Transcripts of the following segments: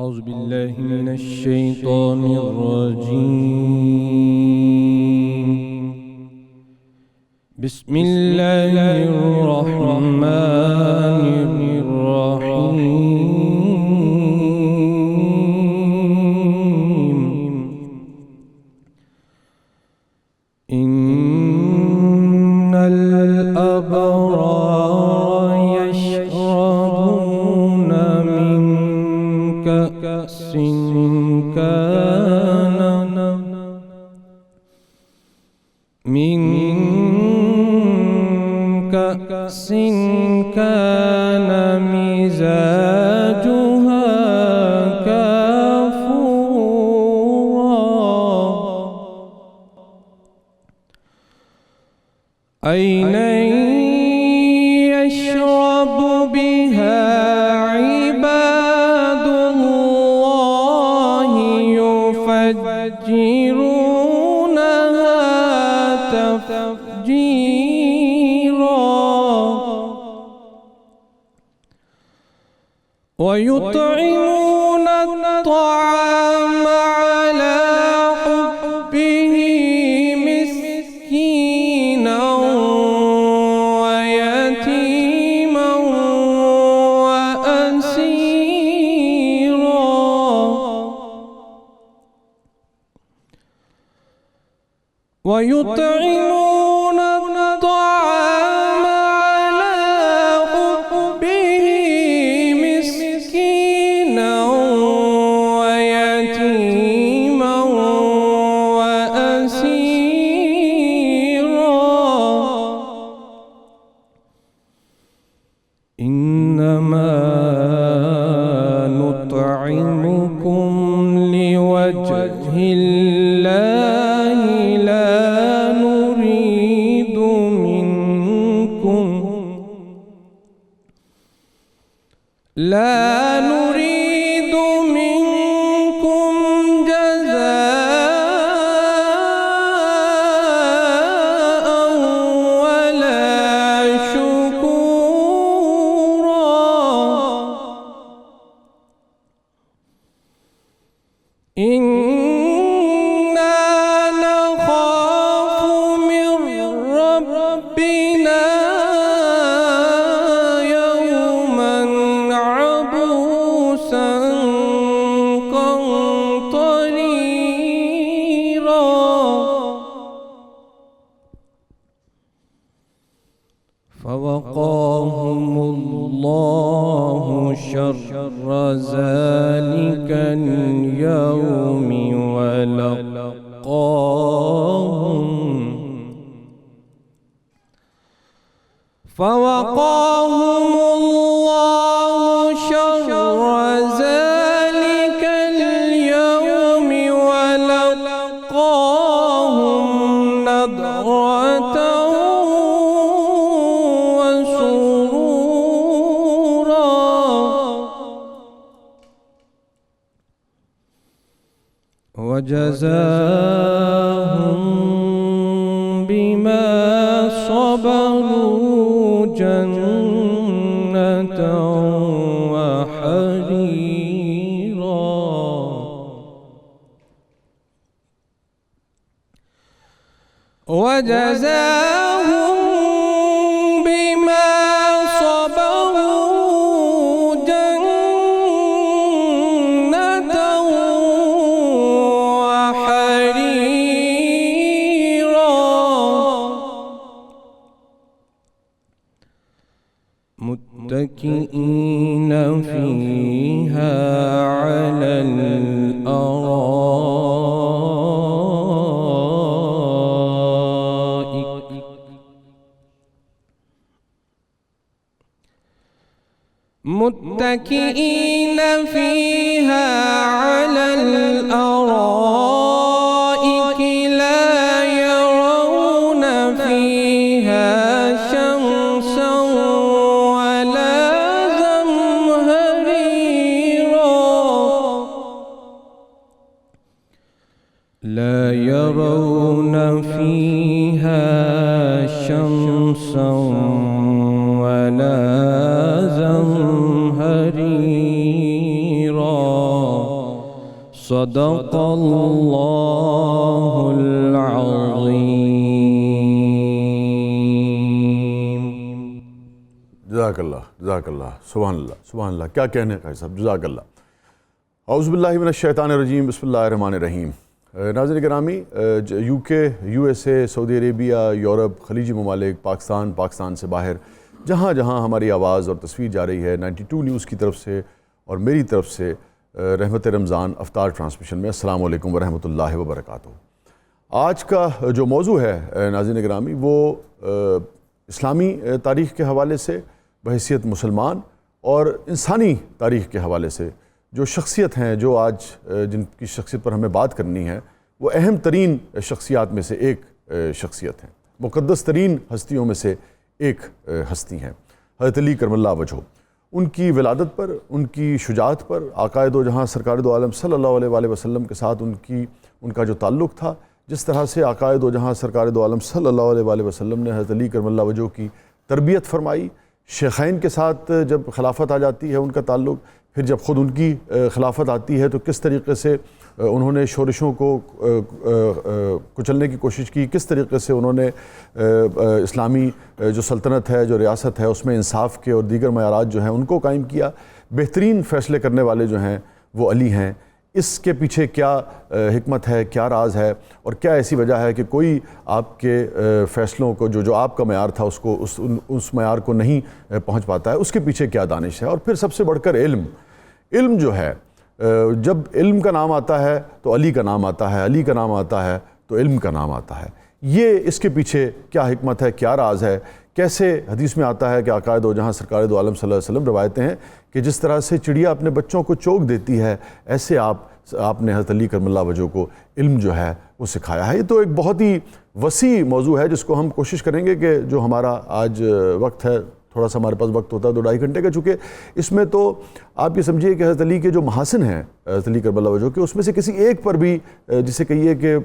أعوذ بالله من الشيطان الرجيم. بسم الله الرحمن الرحيم. إن الأبرار يشربون من كأس كان مزاجها كافورا عينا يشرب بها عباد الله يفجرونها تفجيرا ويطعمون الطعام على حبه مسكينا ويتيما وأسيرا ويطعمون الطعام على حبه مسكينا ويتيما وأسيرا إنما نطعمكم لوجه الله لا نريد منكم جزاء ولا شكورا إنا نخاف من ربنا فوقاهم الله شر ذلك اليوم فوقاهم الله شر ذلك اليوم ولقاهم نضرة وسرورا وجزاهم بما صبروا جنة وحريرا وجزاهم بما صبروا جنة وحريرا متكئين فيها على الأرائك متكئين فيها على الأرائك لا يرون فيها شمسا ولا زمهريرا لا يرون فيها شمسا ولا زمهريرا صدق اللہ العظیم۔ جزاک اللہ، جزاک اللہ، سبحان اللہ، سبحان اللہ، کیا کہنے کا صاحب، جزاک اللہ۔ اعوذ باللہ من الشیطان الرجیم، بسم اللہ الرحمن الرحیم۔ ناظرین گرامی، یو کے، U S A, Saudi Arabia, Europe, خلیجی ممالک، پاکستان سے باہر جہاں جہاں ہماری آواز اور تصویر جا رہی ہے، 92 نیوز کی طرف سے اور میری طرف سے رحمت رمضان افطار ٹرانسمیشن میں السلام علیکم ورحمۃ اللہ وبرکاتہ۔ آج کا جو موضوع ہے ناظرین گرامی، وہ اسلامی تاریخ کے حوالے سے، بحیثیت مسلمان اور انسانی تاریخ کے حوالے سے جو شخصیت ہیں، جو آج جن کی شخصیت پر ہمیں بات کرنی ہے، وہ اہم ترین شخصیات میں سے ایک شخصیت ہیں، مقدس ترین ہستیوں میں سے ایک ہستی ہیں، حضرت علی کرم اللہ وجہہ۔ ان کی ولادت پر، ان کی شجاعت پر، آقائے دو جہاں سرکار دو عالم صلی اللہ علیہ وآلہ وسلم کے ساتھ ان کا جو تعلق تھا، جس طرح سے آقائے دو جہاں سرکار دو عالم صلی اللہ علیہ وآلہ وسلم نے حضرت علی کرم اللہ وجہہ کی تربیت فرمائی، شیخین کے ساتھ جب خلافت آ جاتی ہے ان کا تعلق، پھر جب خود ان کی خلافت آتی ہے تو کس طریقے سے انہوں نے شورشوں کو کچلنے کی کوشش کی، کس طریقے سے انہوں نے اسلامی جو سلطنت ہے، جو ریاست ہے، اس میں انصاف کے اور دیگر معیارات جو ہیں ان کو قائم کیا۔ بہترین فیصلے کرنے والے جو ہیں وہ علی ہیں۔ اس کے پیچھے کیا حکمت ہے، کیا راز ہے، اور کیا ایسی وجہ ہے کہ کوئی آپ کے فیصلوں کو جو آپ کا معیار تھا اس معیار کو نہیں پہنچ پاتا ہے، اس کے پیچھے کیا دانش ہے۔ اور پھر سب سے بڑھ کر علم جو ہے، جب علم کا نام آتا ہے تو علی کا نام آتا ہے، علی کا نام آتا ہے تو علم کا نام آتا ہے۔ یہ اس کے پیچھے کیا حکمت ہے، کیا راز ہے، کیسے حدیث میں آتا ہے کہ آقائے دو جہاں سرکار دو عالم صلی اللہ علیہ وسلم روایتیں ہیں کہ جس طرح سے چڑیا اپنے بچوں کو چوگ دیتی ہے، ایسے آپ نے حضرت علی کرم اللہ وجہہ کو علم جو ہے وہ سکھایا ہے۔ یہ تو ایک بہت ہی وسیع موضوع ہے جس کو ہم کوشش کریں گے کہ جو ہمارا آج وقت ہے، تھوڑا سا ہمارے پاس وقت ہوتا ہے 2-2.5 گھنٹے کا، چونکہ اس میں تو آپ یہ سمجھیے کہ حضرت علی کے جو محاسن ہیں حضرت علی کرم اللہ وجہہ کے، اس میں سے کسی ایک پر بھی جسے کہیے کہ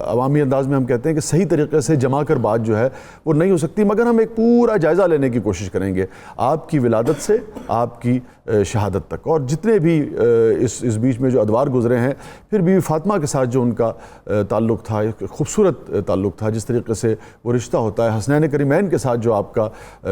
عوامی انداز میں ہم کہتے ہیں کہ صحیح طریقے سے جمع کر بات جو ہے وہ نہیں ہو سکتی، مگر ہم ایک پورا جائزہ لینے کی کوشش کریں گے آپ کی ولادت سے آپ کی شہادت تک، اور جتنے بھی اس بیچ میں جو ادوار گزرے ہیں، پھر بیوی فاطمہ کے ساتھ جو ان کا تعلق تھا، ایک خوبصورت تعلق تھا، جس طریقے سے وہ رشتہ ہوتا ہے حسنین کریمین کے ساتھ جو آپ کا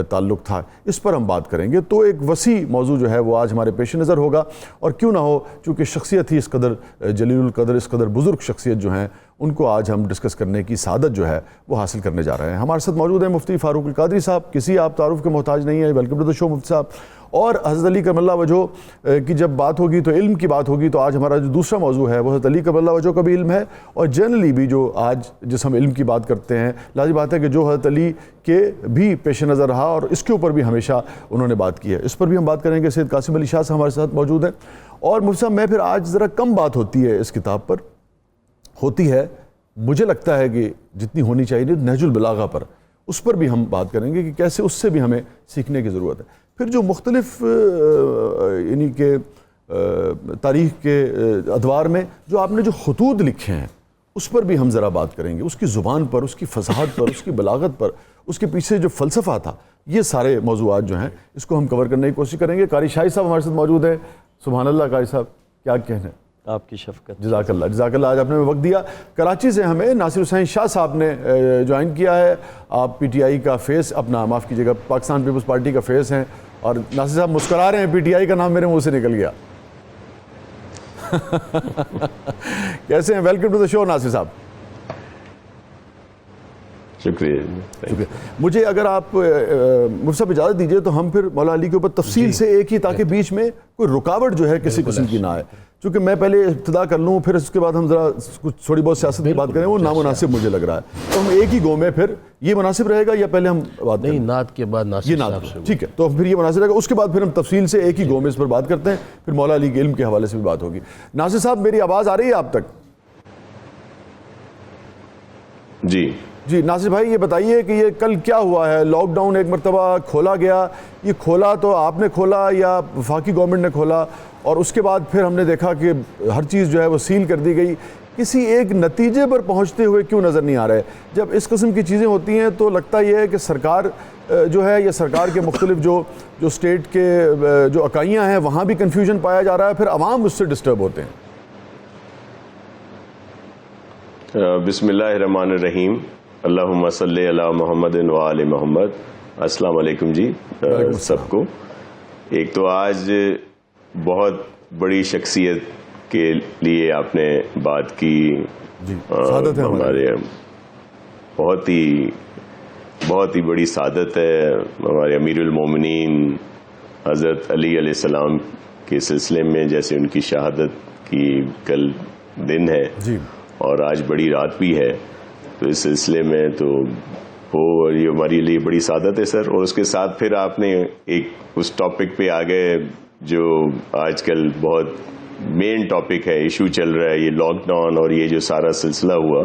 تعلق تھا، اس پر ہم بات کریں گے۔ تو ایک وسیع موضوع جو ہے وہ آج ہمارے پیش نظر ہوگا، اور کیوں نہ ہو، چونکہ شخصیت ہی اس قدر جلیل القدر، اس قدر بزرگ شخصیت جو ہیں، ان کو آج ہم ڈسکس کرنے کی سعادت جو ہے وہ حاصل کرنے جا رہے ہیں۔ ہمارے ساتھ موجود ہیں مفتی فاروق القادری صاحب، کسی آپ تعارف کے محتاج نہیں ہیں، ویلکم ٹو دا شو مفتی صاحب۔ اور حضرت علی کرم اللہ وجہہ کی جب بات ہوگی تو علم کی بات ہوگی، تو آج ہمارا جو دوسرا موضوع ہے وہ حضرت علی کرم اللہ وجہہ کا بھی علم ہے، اور جنرلی بھی جو آج جس ہم علم کی بات کرتے ہیں، لازم بات ہے کہ جو حضرت علی کے بھی پیش نظر رہا اور اس کے اوپر بھی ہمیشہ انہوں نے بات کی ہے، اس پر بھی ہم بات کریں گے۔ سید قاسم علی شاہ صاحب ہمارے ساتھ موجود ہیں۔ اور مفتی صاحب، میں پھر آج ذرا کم بات ہوتی ہے اس کتاب پر، ہوتی ہے مجھے لگتا ہے کہ جتنی ہونی چاہیے نہج البلاغہ پر، اس پر بھی ہم بات کریں گے کہ کیسے اس سے بھی ہمیں سیکھنے کی ضرورت ہے۔ پھر جو مختلف یعنی کہ تاریخ کے ادوار میں جو آپ نے جو خطوط لکھے ہیں، اس پر بھی ہم ذرا بات کریں گے، اس کی زبان پر، اس کی فصاحت پر، اس کی بلاغت پر، اس کے پیچھے جو فلسفہ تھا، یہ سارے موضوعات جو ہیں اس کو ہم کور کرنے کی کوشش کریں گے۔ قاری شاہی صاحب ہمارے ساتھ موجود ہیں۔ سبحان اللہ قاری صاحب، کیا کہنا ہے؟ آپ کی شفقت، جزاک اللہ، جزاک اللہ، آج آپ نے وقت دیا۔ کراچی سے ہمیں ناصر حسین شاہ صاحب نے جوائن کیا ہے۔ آپ پی ٹی آئی کا فیس، اپنا معاف کیجیے گا، پاکستان پیپلز پارٹی کا فیس ہیں، اور ناصر صاحب مسکرا رہے ہیں، پی ٹی آئی کا نام میرے منہ سے نکل گیا۔ کیسے ہیں؟ ویلکم ٹو دا شو ناصر صاحب۔ شکریہ۔ مجھے اگر آپ مجھ سے اجازت دیجئے تو ہم پھر مولا علی کے اوپر تفصیل سے ایک ہی، تاکہ بیچ میں کوئی رکاوٹ جو ہے کسی قسم کی نہ آئے، چونکہ میں پہلے ابتدا کر لوں، پھر اس کے بعد ہم ذرا کچھ تھوڑی بہت سیاست کی بات کریں، وہ نامناسب مجھے لگ رہا ہے۔ تو ہم ایک ہی گو میں، پھر یہ مناسب رہے گا یا پہلے ہم بات کریں؟ نہیں، نعت کے بعد ناصر صاحب سے، ٹھیک ہے، تو پھر یہ مناسب رہے گا۔ اس کے بعد پھر ہم تفصیل سے ایک ہی گو میں اس پر بات کرتے ہیں، پھر مولا علی کے علم کے حوالے سے بھی بات ہوگی۔ ناصر صاحب، میری آواز آ رہی ہے آپ تک؟ جی ناصر بھائی، یہ بتائیے کہ یہ کل کیا ہوا ہے؟ لاک ڈاؤن ایک مرتبہ کھولا گیا، یہ کھولا تو آپ نے کھولا یا وفاقی گورنمنٹ نے کھولا، اور اس کے بعد پھر ہم نے دیکھا کہ ہر چیز جو ہے وہ سیل کر دی گئی، کسی ایک نتیجے پر پہنچتے ہوئے کیوں نظر نہیں آ رہے؟ جب اس قسم کی چیزیں ہوتی ہیں تو لگتا یہ ہے کہ سرکار جو ہے، یا سرکار کے مختلف جو اسٹیٹ کے جو اکائیاں ہیں وہاں بھی کنفیوژن پایا جا رہا ہے، پھر عوام اس سے ڈسٹرب ہوتے ہیں۔ بسم اللہ الرحمن الرحیم، اللہم صلی علی محمد و آل محمد۔ السلام علیکم جی سب کو۔ ایک تو آج بہت بڑی شخصیت کے لیے آپ نے بات کی جی، سعادت ہے ہمارے، بہت ہی بڑی سعادت ہے ہمارے امیر المومنین حضرت علی علیہ السلام کے سلسلے میں، جیسے ان کی شہادت کی کل دن ہے جی، اور آج بڑی رات بھی ہے، تو اس سلسلے میں تو اور یہ ہمارے لیے بڑی سعادت ہے سر۔ اور اس کے ساتھ پھر آپ نے ایک اس ٹاپک پہ آ گئے جو آج کل بہت مین ٹاپک ہے، ایشو چل رہا ہے، یہ لاک ڈاؤن اور یہ جو سارا سلسلہ ہوا۔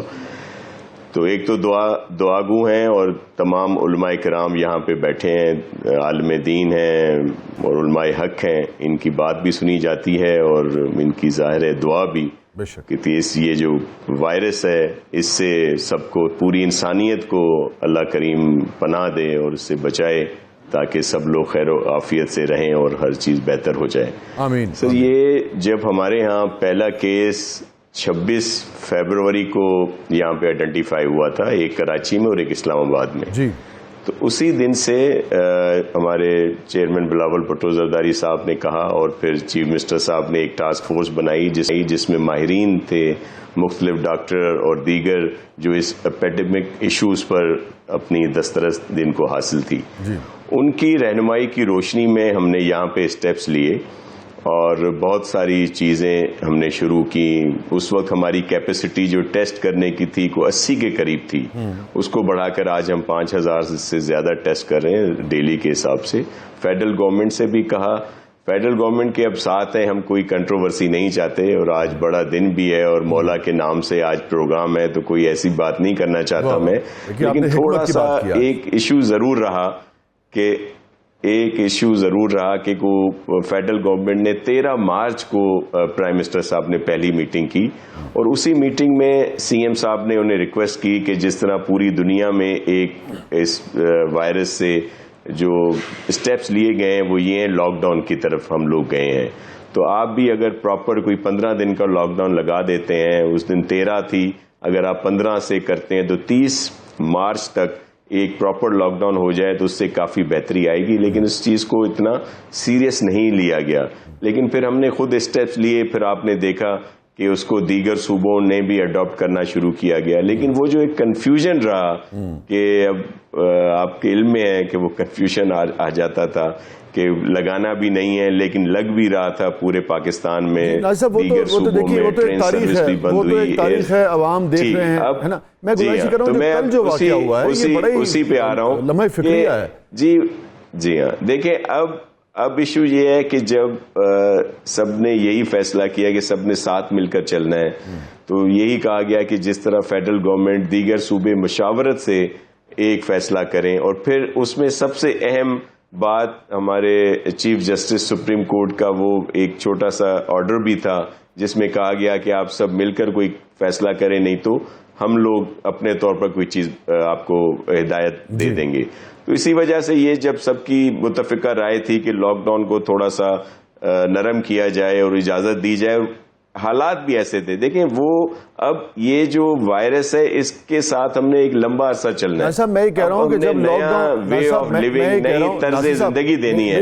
تو ایک تو دعا گو ہیں اور تمام علماء کرام یہاں پہ بیٹھے ہیں، عالم دین ہیں اور علماء حق ہیں، ان کی بات بھی سنی جاتی ہے اور ان کی ظاہر ہے دعا بھی، بے شک کہ یہ جو وائرس ہے اس سے سب کو، پوری انسانیت کو اللہ کریم پناہ دے اور اس سے بچائے، تاکہ سب لوگ خیر و عافیت سے رہیں اور ہر چیز بہتر ہو جائے۔ آمین۔ سر یہ جب ہمارے ہاں پہلا کیس 26 فیبروری کو یہاں پہ آئیڈینٹیفائی ہوا تھا، ایک کراچی میں اور ایک اسلام آباد میں، جی، تو اسی دن سے ہمارے چیئرمین بلاول بھٹو زرداری صاحب نے کہا اور پھر چیف منسٹر صاحب نے ایک ٹاسک فورس بنائی جس میں ماہرین تھے، مختلف ڈاکٹر اور دیگر جو اس ایپیڈیمک ایشوز پر اپنی دسترس جن کو حاصل تھی، جی، ان کی رہنمائی کی روشنی میں ہم نے یہاں پہ اسٹیپس لیے اور بہت ساری چیزیں ہم نے شروع کی۔ اس وقت ہماری کیپیسٹی جو ٹیسٹ کرنے کی تھی کو 80 کے قریب تھی، اس کو بڑھا کر آج ہم 5000 سے زیادہ ٹیسٹ کر رہے ہیں ڈیلی کے حساب سے۔ فیڈرل گورنمنٹ سے بھی کہا، فیڈرل گورنمنٹ کے اب ساتھ ہیں، ہم کوئی کنٹروورسی نہیں چاہتے اور آج بڑا دن بھی ہے اور مولا کے نام سے آج پروگرام ہے، تو کوئی ایسی بات نہیں کرنا چاہتا میں، لیکن تھوڑا سا ایک ایشو ضرور رہا کہ فیڈرل گورنمنٹ نے 13 مارچ کو پرائم منسٹر صاحب نے پہلی میٹنگ کی اور اسی میٹنگ میں سی ایم صاحب نے انہیں ریکویسٹ کی کہ جس طرح پوری دنیا میں ایک اس وائرس سے جو اسٹیپس لیے گئے ہیں وہ یہ ہیں، لاک ڈاؤن کی طرف ہم لوگ گئے ہیں، تو آپ بھی اگر پراپر کوئی 15 دن کا لاک ڈاؤن لگا دیتے ہیں، اس دن 13 تھی، اگر آپ 15 سے کرتے ہیں تو 30 مارچ تک ایک پراپر لاک ڈاؤن ہو جائے تو اس سے کافی بہتری آئے گی۔ لیکن اس چیز کو اتنا سیریس نہیں لیا گیا، لیکن پھر ہم نے خود اسٹیپس لیے، پھر آپ نے دیکھا کہ اس کو دیگر صوبوں نے بھی اڈاپٹ کرنا شروع کیا گیا، لیکن وہ جو ایک کنفیوژن رہا کہ اب آپ کے علم میں ہے کہ وہ کنفیوژن آ جاتا تھا کہ لگانا بھی نہیں ہے لیکن لگ بھی رہا تھا پورے پاکستان میں، دیگر صوبوں میں ٹرین سروس بھی بند ہوئی، تاریخ ہے، عوام دیکھ رہے ہیں، ہے نا۔ میں گزارش کر رہا ہوں کہ کل جو واقعہ ہوا ہے یہ بڑا ہی اسی پہ آ رہا ہوں، لمحہ فکریہ ہے۔ جی ہاں، دیکھیں اب ایشو یہ ہے کہ جب سب نے یہی فیصلہ کیا کہ سب نے ساتھ مل کر چلنا ہے، تو یہی کہا گیا کہ جس طرح فیڈرل گورنمنٹ دیگر صوبے مشاورت سے ایک فیصلہ کریں، اور پھر اس میں سب سے اہم بات ہمارے چیف جسٹس سپریم کورٹ کا وہ ایک چھوٹا سا آرڈر بھی تھا جس میں کہا گیا کہ آپ سب مل کر کوئی فیصلہ کریں، نہیں تو ہم لوگ اپنے طور پر کوئی چیز آپ کو ہدایت دے دیں گے۔ تو اسی وجہ سے یہ جب سب کی متفقہ رائے تھی کہ لاک ڈاؤن کو تھوڑا سا نرم کیا جائے اور اجازت دی جائے، حالات بھی ایسے تھے، دیکھیں وہ اب یہ جو وائرس ہے اس کے ساتھ ہم نے ایک لمبا عرصہ چلنا ہے۔ ایسا میں ہی کہہ رہا ہوں کہ جب lockdown way of living, نئی طرز زندگی دینی ہے،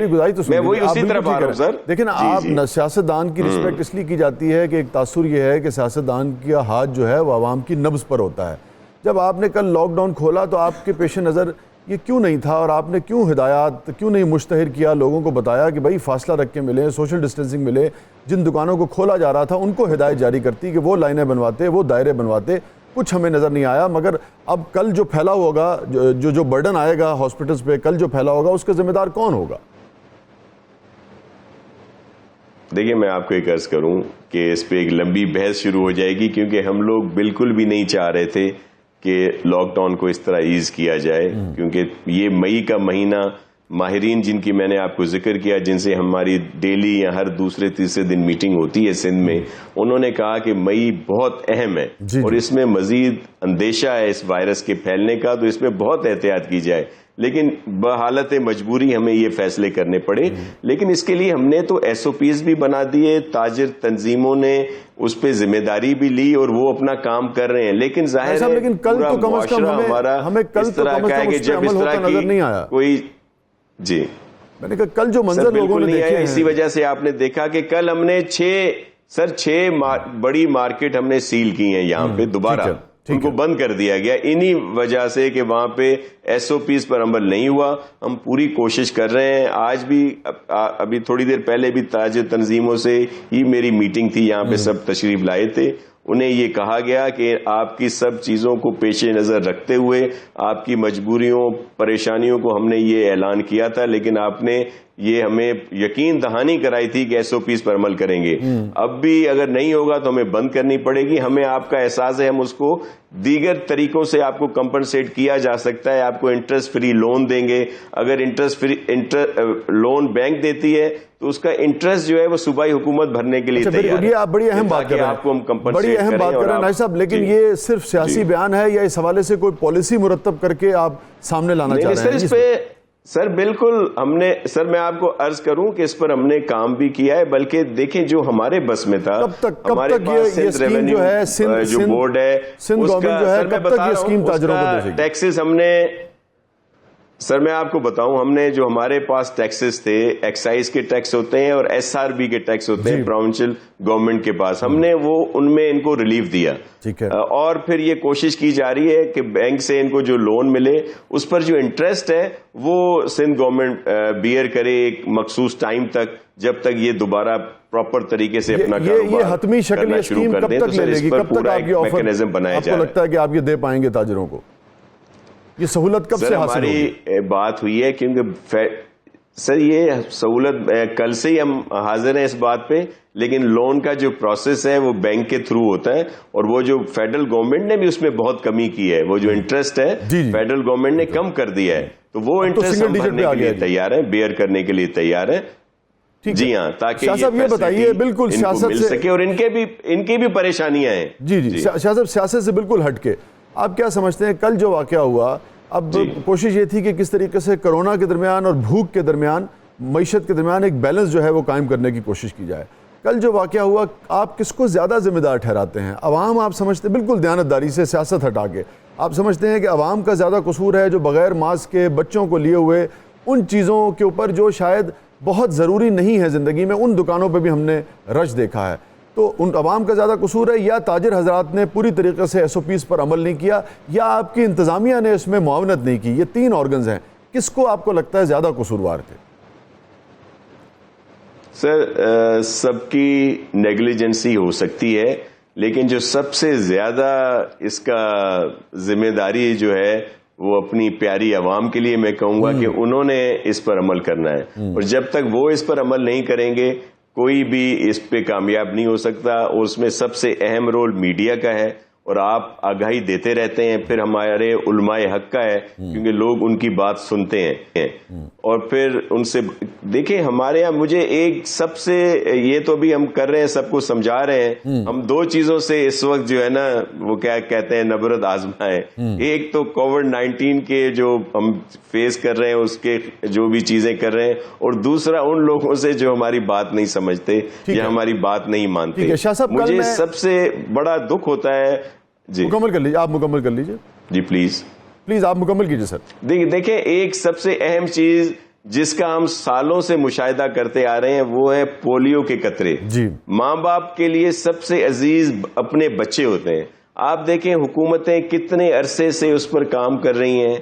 میں وہی اسی طرف آ رہا ہوں سر۔ دیکھیں نا، آپ سیاستدان کی رسپیکٹ اس لیے کی جاتی ہے کہ ایک تاثر یہ ہے کہ سیاستدان کا ہاتھ جو ہے وہ عوام کی نبض پر ہوتا ہے۔ جب آپ نے کل لاک ڈاؤن کھولا تو آپ کے پیش نظر یہ کیوں نہیں تھا، اور آپ نے کیوں ہدایات کیوں نہیں مشتہر کیا، لوگوں کو بتایا کہ بھائی فاصلہ رکھ کے ملیں، سوشل ڈسٹینسنگ ملے، جن دکانوں کو کھولا جا رہا تھا ان کو ہدایت جاری کرتی کہ وہ لائنیں بنواتے، وہ دائرے بنواتے، کچھ ہمیں نظر نہیں آیا۔ مگر اب کل جو پھیلا ہوگا، جو برڈن آئے گا ہاسپٹلز پہ، کل جو پھیلا ہوگا اس کا ذمہ دار کون ہوگا؟ دیکھیں میں آپ کو ایک عرض کروں کہ اس پہ ایک لمبی بحث شروع ہو جائے گی، کیونکہ ہم لوگ بالکل بھی نہیں چاہ رہے تھے کہ لاک ڈاؤن کو اس طرح ایز کیا جائے، کیونکہ یہ مئی کا مہینہ، ماہرین جن کی میں نے آپ کو ذکر کیا، جن سے ہماری ڈیلی یا ہر دوسرے تیسرے دن میٹنگ ہوتی ہے سندھ میں، انہوں نے کہا کہ مئی بہت اہم ہے اور اس میں مزید اندیشہ ہے اس وائرس کے پھیلنے کا، تو اس میں بہت احتیاط کی جائے۔ لیکن بحالت مجبوری ہمیں یہ فیصلے کرنے پڑے. لیکن اس کے لیے ہم نے تو ایس او پیز بھی بنا دیے, تاجر تنظیموں نے اس پہ ذمہ داری بھی لی اور وہ اپنا کام کر رہے ہیں. لیکن ظاہر ہے پورا معاشرہ ہمارا اس طرح کا ہے کہ جب اس طرح کی کوئی جی میں نے کہا کل جو منظر لوگوں نے دیکھے ہیں, اسی وجہ سے آپ نے دیکھا کہ کل ہم نے 6 بڑی مارکیٹ ہم نے سیل کی ہیں یہاں پہ دوبارہ, ان کو بند کر دیا گیا انہی وجہ سے کہ وہاں پہ ایس او پیز پر عمل نہیں ہوا. ہم پوری کوشش کر رہے ہیں. آج بھی ابھی تھوڑی دیر پہلے بھی تاجر تنظیموں سے ہی میری میٹنگ تھی, یہاں پہ سب تشریف لائے تھے. انہیں یہ کہا گیا کہ آپ کی سب چیزوں کو پیش نظر رکھتے ہوئے آپ کی مجبوریوں پریشانیوں کو ہم نے یہ اعلان کیا تھا, لیکن آپ نے یہ ہمیں یقین دہانی کرائی تھی کہ ایس او پیز پر عمل کریں گے. اب بھی اگر نہیں ہوگا تو ہمیں بند کرنی پڑے گی. ہمیں آپ کا احساس ہے, ہم اس کو دیگر طریقوں سے آپ کو کمپنسیٹ کیا جا سکتا ہے. آپ کو انٹرسٹ فری لون دیں گے. اگر انٹرسٹ فری لون بینک دیتی ہے تو اس کا انٹرسٹ جو ہے وہ صوبائی حکومت بھرنے کے لیے تیار ہے. آپ بڑی اہم بات کر رہے ہیں, آپ کو ہم کمپنسیٹ بڑی اہم بات کر رہے ہیں ناجی صاحب, لیکن یہ صرف سیاسی بیان ہے یا اس حوالے سے کوئی پالیسی مرتب کر کے آپ سامنے لانا چاہ رہے ہیں؟ سر بالکل ہم نے, سر میں آپ کو عرض کروں کہ اس پر ہم نے کام بھی کیا ہے, بلکہ دیکھیں جو ہمارے بس میں تھا, ہمارے پاس سندھ ریونیو جو بورڈ ہے سندھ گورنمنٹ جو ہے, کب تک یہ اسکیم تاجروں کو دے سکے؟ ٹیکسز ہم نے, سر میں آپ کو بتاؤں, ہم نے جو ہمارے پاس ٹیکسز تھے, ایکسائز کے ٹیکس ہوتے ہیں اور ایس آر بی کے ٹیکس ہوتے ہیں پروونشل گورنمنٹ کے پاس, ہم نے وہ ان میں ان کو ریلیف دیا. اور پھر یہ کوشش کی جا رہی ہے کہ بینک سے ان کو جو لون ملے اس پر جو انٹرسٹ ہے وہ سندھ گورنمنٹ بیئر کرے ایک مخصوص ٹائم تک, جب تک یہ دوبارہ پراپر طریقے سے اپنا کاروبار کرنا شروع کر دیں. تو سر اس پر پورا ایک میکنزم بنایا جا رہا ہے. آپ کو لگتا ہے کہ آپ یہ دے پائیں گے تاجروں کو؟ یہ سہولت کب سے حاصل ہوگی؟ ہماری بات ہوئی ہے کیونکہ سر یہ سہولت کل سے ہی ہم حاضر ہیں اس بات پہ, لیکن لون کا جو پروسیس ہے وہ بینک کے تھرو ہوتا ہے, اور وہ جو فیڈرل گورنمنٹ نے بھی اس میں بہت کمی کی ہے. وہ جو انٹرسٹ ہے فیڈرل گورنمنٹ نے کم کر دیا ہے, تو وہ انٹرسٹ ہم بھرنے کے لیے تیار ہیں, بیئر کرنے کے لیے تیار ہے. جی ہاں, تاکہ یہ بتائیے بالکل سیاست مل سکے, اور ان کی بھی پریشانیاں ہیں. جی شاہ صاحب, سیاست سے بالکل ہٹ کے آپ کیا سمجھتے ہیں کل جو واقعہ ہوا؟ اب کوشش یہ تھی کہ کس طریقے سے کرونا کے درمیان اور بھوک کے درمیان, معیشت کے درمیان ایک بیلنس جو ہے وہ قائم کرنے کی کوشش کی جائے. کل جو واقعہ ہوا, آپ کس کو زیادہ ذمہ دار ٹھہراتے ہیں؟ عوام آپ سمجھتے ہیں, بالکل دیانتداری سے سیاست ہٹا کے, آپ سمجھتے ہیں کہ عوام کا زیادہ قصور ہے جو بغیر ماسک کے بچوں کو لیے ہوئے ان چیزوں کے اوپر جو شاید بہت ضروری نہیں ہے زندگی میں, ان دکانوں پہ بھی ہم نے رش دیکھا ہے, تو ان عوام کا زیادہ قصور ہے, یا تاجر حضرات نے پوری طریقے سے ایس او پیز پر عمل نہیں کیا, یا آپ کی انتظامیہ نے اس میں معاونت نہیں کی؟ یہ 3 آرگنز ہیں, کس کو آپ کو لگتا ہے زیادہ قصوروار تھے؟ سر سب کی نیگلیجنسی ہو سکتی ہے, لیکن جو سب سے زیادہ اس کا ذمہ داری جو ہے وہ اپنی پیاری عوام کے لیے میں کہوں گا کہ انہوں نے اس پر عمل کرنا ہے, اور جب تک وہ اس پر عمل نہیں کریں گے کوئی بھی اس پہ کامیاب نہیں ہو سکتا. اور اس میں سب سے اہم رول میڈیا کا ہے, اور آپ آگاہی دیتے رہتے ہیں. پھر ہمارے علماء حق کا ہے, کیونکہ لوگ ان کی بات سنتے ہیں, اور پھر ان سے دیکھیں ہمارے یہاں مجھے ایک سب سے, یہ تو بھی ہم کر رہے ہیں, سب کو سمجھا رہے ہیں, ہم 2 چیزوں سے اس وقت جو ہے نا وہ کیا کہتے ہیں نبرد آزمائیں. ایک تو کووڈ-19 کے جو ہم فیس کر رہے ہیں اس کے جو بھی چیزیں کر رہے ہیں, اور دوسرا ان لوگوں سے جو ہماری بات نہیں سمجھتے یا ہماری بات نہیں مانتے. مجھے سب سے بڑا دکھ ہوتا ہے. جی مکمل کر لیجیے, آپ مکمل کر لیجیے. جی پلیز آپ مکمل کیجیے سر. دیکھیں ایک سب سے اہم چیز جس کا ہم سالوں سے مشاہدہ کرتے آ رہے ہیں وہ ہے پولیو کے قطرے. جی ماں باپ کے لیے سب سے عزیز اپنے بچے ہوتے ہیں. آپ دیکھیں حکومتیں کتنے عرصے سے اس پر کام کر رہی ہیں,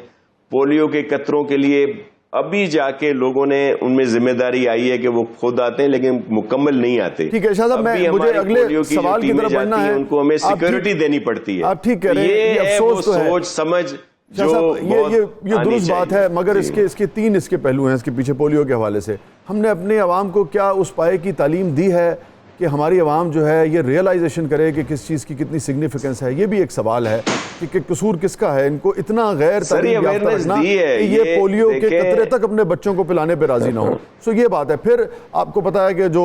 پولیو کے قطروں کے لیے. ابھی جا کے لوگوں نے ان میں ذمہ داری آئی ہے کہ وہ خود آتے ہیں, لیکن مکمل نہیں آتے. ٹھیک ہے شاہ صاحب, مجھے اگلے سوال کی طرف بڑھنا ہے. ان کو ہمیں سیکورٹی دینی پڑتی ہے. آپ ٹھیک کہہ رہے ہیں, یہ ہے وہ سوچ سمجھ جو یہ درست بات ہے, مگر اس کے 3 اس کے پہلو ہیں اس کے پیچھے پولیو کے حوالے سے. ہم نے اپنے عوام کو کیا اس پائے کی تعلیم دی ہے کہ ہماری عوام جو ہے یہ ریئلائزیشن کرے کہ کس چیز کی کتنی سگنیفیکنس ہے. یہ بھی ایک سوال ہے کہ قصور کس کا ہے, ان کو اتنا غیر تعلیم یافتہ رکھنا کہ یہ پولیو کے قطرے تک اپنے بچوں کو پلانے پہ راضی نہ ہو. سو یہ بات ہے. پھر آپ کو پتا ہے کہ جو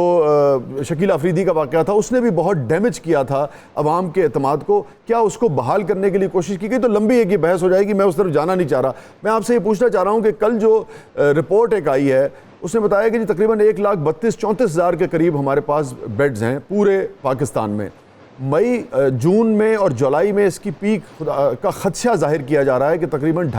شکیل آفریدی کا واقعہ تھا, اس نے بھی بہت ڈیمیج کیا تھا عوام کے اعتماد کو. کیا اس کو بحال کرنے کے لیے کوشش کی گئی؟ تو لمبی ایک یہ بحث ہو جائے گی, میں اس طرف جانا نہیں چاہ رہا. میں آپ سے یہ پوچھنا چاہ رہا ہوں کہ کل جو رپورٹ ایک آئی ہے اس نے بتایا کہ جی تقریباً 1,32,34,000 کے قریب ہمارے پاس بیڈز ہیں پورے پاکستان میں. مئی, جون میں اور جولائی میں اس کی پیک کا خدشہ ظاہر کیا جا رہا ہے کہ تقریباً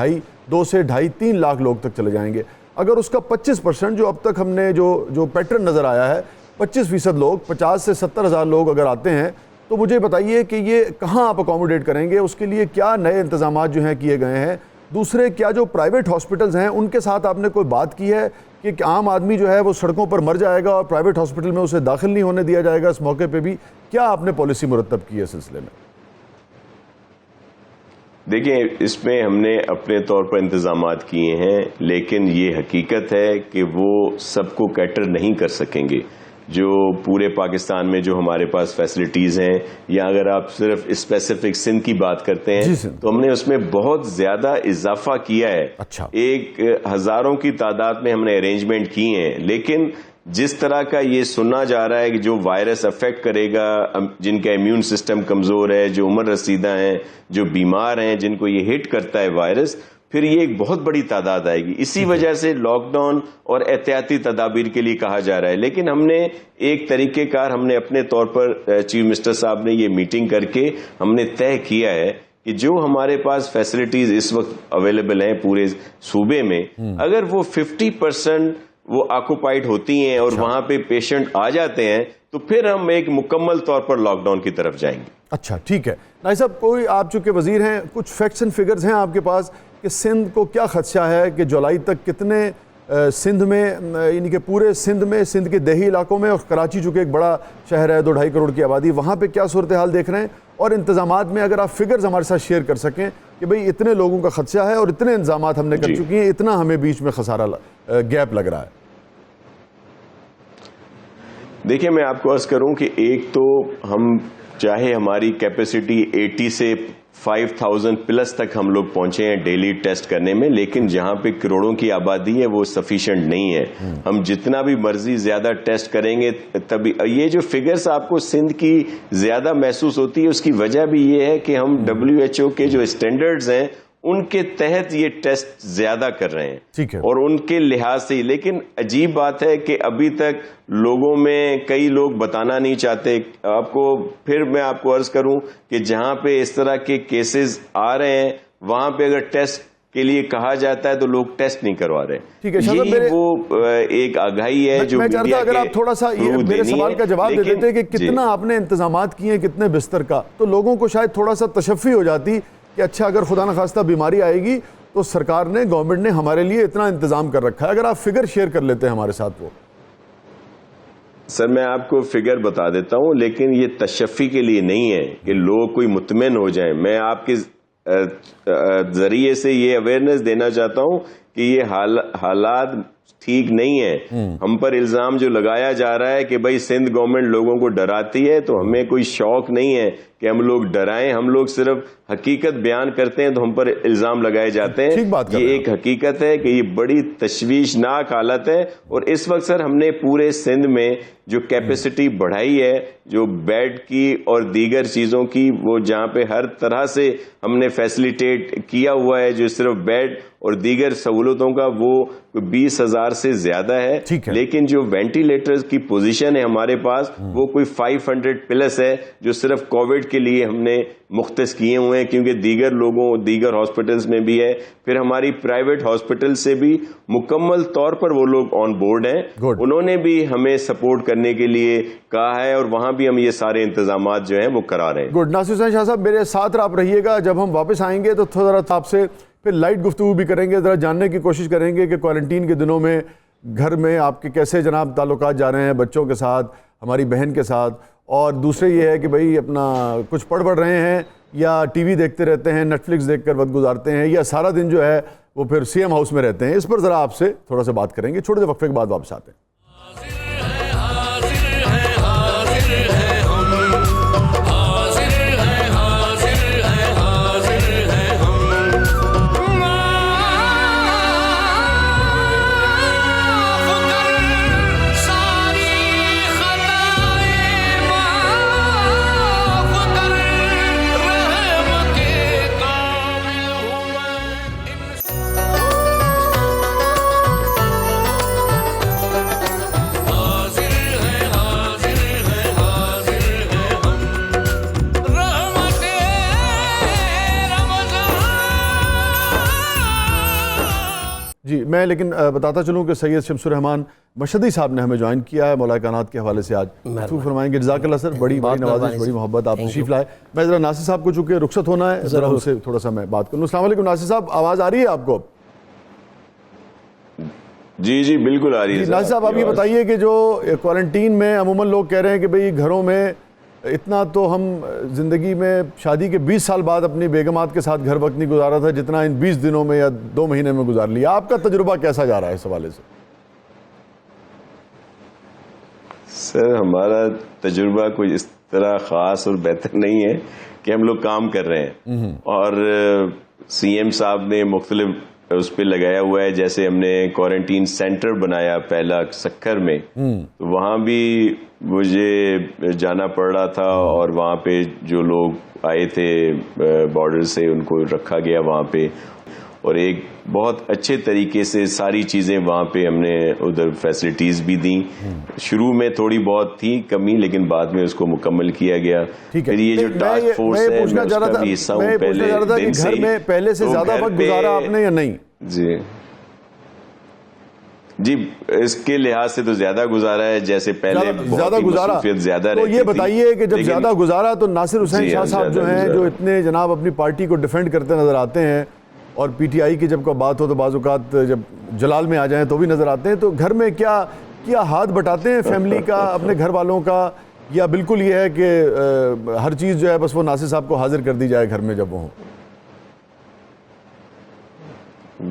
2 سے 2.5-3 لاکھ لوگ تک چلے جائیں گے. اگر اس کا 25% جو اب تک ہم نے جو پیٹرن نظر آیا ہے 25% لوگ, 50 سے 70 ہزار لوگ اگر آتے ہیں, تو مجھے بتائیے کہ یہ کہاں آپ اکوموڈیٹ کریں گے؟ اس کے لیے کیا نئے انتظامات جو ہیں کیے گئے ہیں؟ دوسرے, کیا جو پرائیویٹ ہاسپٹلز ہیں ان کے ساتھ آپ نے کوئی بات کی ہے کہ عام آدمی جو ہے وہ سڑکوں پر مر جائے گا اور پرائیویٹ ہاسپٹل میں اسے داخل نہیں ہونے دیا جائے گا؟ اس موقع پہ بھی کیا آپ نے پالیسی مرتب کی ہے اس سلسلے میں؟ دیکھیں, اس میں ہم نے اپنے طور پر انتظامات کیے ہیں, لیکن یہ حقیقت ہے کہ وہ سب کو کیٹر نہیں کر سکیں گے. جو پورے پاکستان میں جو ہمارے پاس فیسلٹیز ہیں, یا اگر آپ صرف اسپیسیفک سندھ کی بات کرتے ہیں تو ہم نے اس میں بہت زیادہ اضافہ کیا ہے. ایک ہزاروں کی تعداد میں ہم نے ارینجمنٹ کی ہیں, لیکن جس طرح کا یہ سننا جا رہا ہے کہ جو وائرس افیکٹ کرے گا, جن کا امیون سسٹم کمزور ہے, جو عمر رسیدہ ہیں, جو بیمار ہیں, جن کو یہ ہٹ کرتا ہے وائرس, پھر یہ ایک بہت بڑی تعداد آئے گی. اسی وجہ سے لاک ڈاؤن اور احتیاطی تدابیر کے لیے کہا جا رہا ہے. لیکن ہم نے ایک طریقہ کار ہم نے اپنے طور پر چیف منسٹر صاحب نے یہ میٹنگ کر کے ہم نے طے کیا ہے کہ جو ہمارے پاس فیسلٹیز اس وقت اویلیبل ہیں پورے صوبے میں, اگر وہ 50% وہ آکوپائڈ ہوتی ہیں اور وہاں پہ پیشنٹ آ جاتے ہیں, تو پھر ہم ایک مکمل طور پر لاک ڈاؤن کی طرف جائیں گے. اچھا, ٹھیک ہے. نائب صاحب, کوئی آپ چونکہ وزیر ہیں, کچھ فیکٹس اینڈ فگرز ہیں آپ کے پاس کہ سندھ کو کیا خدشہ ہے کہ جولائی تک کتنے سندھ میں, یعنی کہ پورے سندھ میں, سندھ کے دیہی علاقوں میں, اور کراچی چونکہ ایک بڑا شہر ہے 2-2.5 کروڑ کی آبادی, وہاں پہ کیا صورتحال دیکھ رہے ہیں؟ اور انتظامات میں اگر آپ فگرز ہمارے ساتھ شیئر کر سکیں کہ بھئی اتنے لوگوں کا خدشہ ہے اور اتنے انتظامات ہم نے کر چکی ہیں, اتنا ہمیں بیچ میں خسارہ گیپ لگ رہا ہے. دیکھیں, میں آپ کو عرض کروں کہ ایک تو ہم چاہے ہماری کیپیسٹی 80 سے 5,000 پلس تک ہم لوگ پہنچے ہیں ڈیلی ٹیسٹ کرنے میں, لیکن جہاں پہ کروڑوں کی آبادی ہے وہ سفیشینٹ نہیں ہے. ہم جتنا بھی مرضی زیادہ ٹیسٹ کریں گے تبھی. یہ جو فگرز آپ کو سندھ کی زیادہ محسوس ہوتی ہے, اس کی وجہ بھی یہ ہے کہ ہم WHO کے جو اسٹینڈرڈز ہیں ان کے تحت یہ ٹیسٹ زیادہ کر رہے ہیں, اور ان کے لحاظ سے. لیکن عجیب بات ہے کہ ابھی تک لوگوں میں کئی لوگ بتانا نہیں چاہتے. آپ کو پھر میں آپ کو عرض کروں کہ جہاں پہ اس طرح کے کیسز آ رہے ہیں وہاں پہ اگر ٹیسٹ کے لیے کہا جاتا ہے تو لوگ ٹیسٹ نہیں کروا رہے. یہی وہ ایک آگاہی ہے جو میں چاہتا ہوں اگر آپ تھوڑا سا میرے سوال کا جواب دے دیتے کہ کتنا آپ نے انتظامات کیے ہیں, کتنے بستر کا, تو لوگوں کو شاید تھوڑا سا تشفی ہو جاتی کہ اچھا اگر خدا نخواستہ بیماری آئے گی تو سرکار نے, گورنمنٹ نے ہمارے لیے اتنا انتظام کر رکھا ہے. اگر آپ فگر شیئر کر لیتے ہیں ہمارے ساتھ. وہ سر میں آپ کو فگر بتا دیتا ہوں, لیکن یہ تشفی کے لیے نہیں ہے کہ لوگ کوئی مطمئن ہو جائیں. میں آپ کے ذریعے سے یہ اویئرنیس دینا چاہتا ہوں کہ یہ حالات ٹھیک نہیں ہے. ہم پر الزام جو لگایا جا رہا ہے کہ بھائی سندھ گورنمنٹ لوگوں کو ڈراتی ہے, تو ہمیں کوئی شوق نہیں ہے کہ ہم لوگ ڈرائیں. ہم لوگ صرف حقیقت بیان کرتے ہیں تو ہم پر الزام لگائے جاتے ہیں. یہ ایک حقیقت ہے کہ یہ بڑی تشویشناک حالت ہے, اور اس وقت سر ہم نے پورے سندھ میں جو کیپیسٹی بڑھائی ہے, جو بیڈ کی اور دیگر چیزوں کی, وہ جہاں پہ ہر طرح سے ہم نے فیسلیٹیٹ کیا ہوا ہے, جو صرف بیڈ اور دیگر سہولتوں کا وہ 20,000 سے زیادہ ہے. لیکن جو وینٹیلیٹرز کی پوزیشن ہے ہمارے پاس وہ کوئی 500 پلس ہے, جو صرف کووڈ کے لیے ہم نے مختص کیے ہوئے ہیں, کیونکہ دیگر لوگوں دیگر ہاسپٹلز میں بھی ہے. پھر ہماری پرائیویٹ ہاسپٹل سے بھی مکمل طور پر وہ لوگ آن بورڈ ہیں, انہوں نے بھی ہمیں سپورٹ کرنے کے لیے کہا ہے, اور وہاں بھی ہم یہ سارے انتظامات جو ہیں وہ کرا رہے ہیں. گڈ. ناصر حسین شاہ صاحب, میرے ساتھ آپ رہیے گا. جب ہم واپس آئیں گے تو تھوڑا آپ سے پھر لائٹ گفتگو بھی کریں گے, ذرا جاننے کی کوشش کریں گے کہ کوارنٹین کے دنوں میں گھر میں آپ کے کیسے جناب تعلقات جا رہے ہیں بچوں کے ساتھ, ہماری بہن کے ساتھ. اور دوسرے یہ ہے کہ بھئی اپنا کچھ پڑھ رہے ہیں یا ٹی وی دیکھتے رہتے ہیں, نیٹ فلکس دیکھ کر وقت گزارتے ہیں, یا سارا دن جو ہے وہ پھر سی ایم ہاؤس میں رہتے ہیں. اس پر ذرا آپ سے تھوڑا سا بات کریں گے. چھوٹے سے وقفے کے بعد واپس آتے ہیں. میں لیکن بتاتا چلوں کہ سید شمس الرحمان مشہدی صاحب نے ہمیں جوائن کیا ہے مولا کائنات کے حوالے سے آج گفتگو فرمائیں گے. جزاک اللہ سر, بڑی نوازش, بڑی محبت, آپ تشریف لائے. میں ذرا ناصر صاحب کو چونکہ رخصت ہونا ہے, ذرا ان سے تھوڑا سا میں بات کروں. السلام علیکم ناصر صاحب, آواز آ رہی ہے آپ کو؟ جی جی بالکل آ رہی ہے. ناصر صاحب آپ یہ بتائیے کہ جو کوارنٹین میں عموماً لوگ کہہ رہے ہیں کہ بھئی گھروں میں اتنا تو ہم زندگی میں شادی کے 20 سال بعد اپنی بیگمات کے ساتھ گھر وقت نہیں گزارا تھا جتنا ان 20 دنوں میں یا 2 مہینے میں گزار لیا. آپ کا تجربہ کیسا جا رہا ہے اس حوالے سے؟ سر ہمارا تجربہ کوئی اس طرح خاص اور بہتر نہیں ہے کہ ہم لوگ کام کر رہے ہیں, اور سی ایم صاحب نے مختلف اس پہ لگایا ہوا ہے. جیسے ہم نے کوارنٹین سینٹر بنایا پہلا سکھر میں, وہاں بھی مجھے جانا پڑ رہا تھا, اور وہاں پہ جو لوگ آئے تھے بارڈر سے ان کو رکھا گیا وہاں پہ, اور ایک بہت اچھے طریقے سے ساری چیزیں وہاں پہ ہم نے ادھر فیسلٹیز بھی دیں. شروع میں تھوڑی بہت تھی کمی, لیکن بعد میں اس کو مکمل کیا گیا. پھر یہ جو ٹاسک فورس ہے میں اس کا بھی حصہ ہوں پہلے دن سے. گھر میں پہلے سے زیادہ وقت گزارا آپ نے یا نہیں؟ جی اس کے لحاظ سے تو زیادہ گزارا ہے, جیسے پہلے زیادہ گزارا. تو یہ بتائیے کہ جب زیادہ گزارا تو ناصر حسین شاہ صاحب جو ہیں, جو اتنے جناب اپنی پارٹی کو ڈیفینڈ کرتے نظر آتے ہیں, اور پی ٹی آئی کی جب کوئی بات ہو تو بعض اوقات جب جلال میں آ جائیں تو بھی نظر آتے ہیں, تو گھر میں کیا ہاتھ بٹاتے ہیں فیملی کا, اپنے گھر والوں کا, یا بالکل یہ ہے کہ ہر چیز جو ہے بس وہ ناصر صاحب کو حاضر کر دی جائے گھر میں جب وہ ہوں؟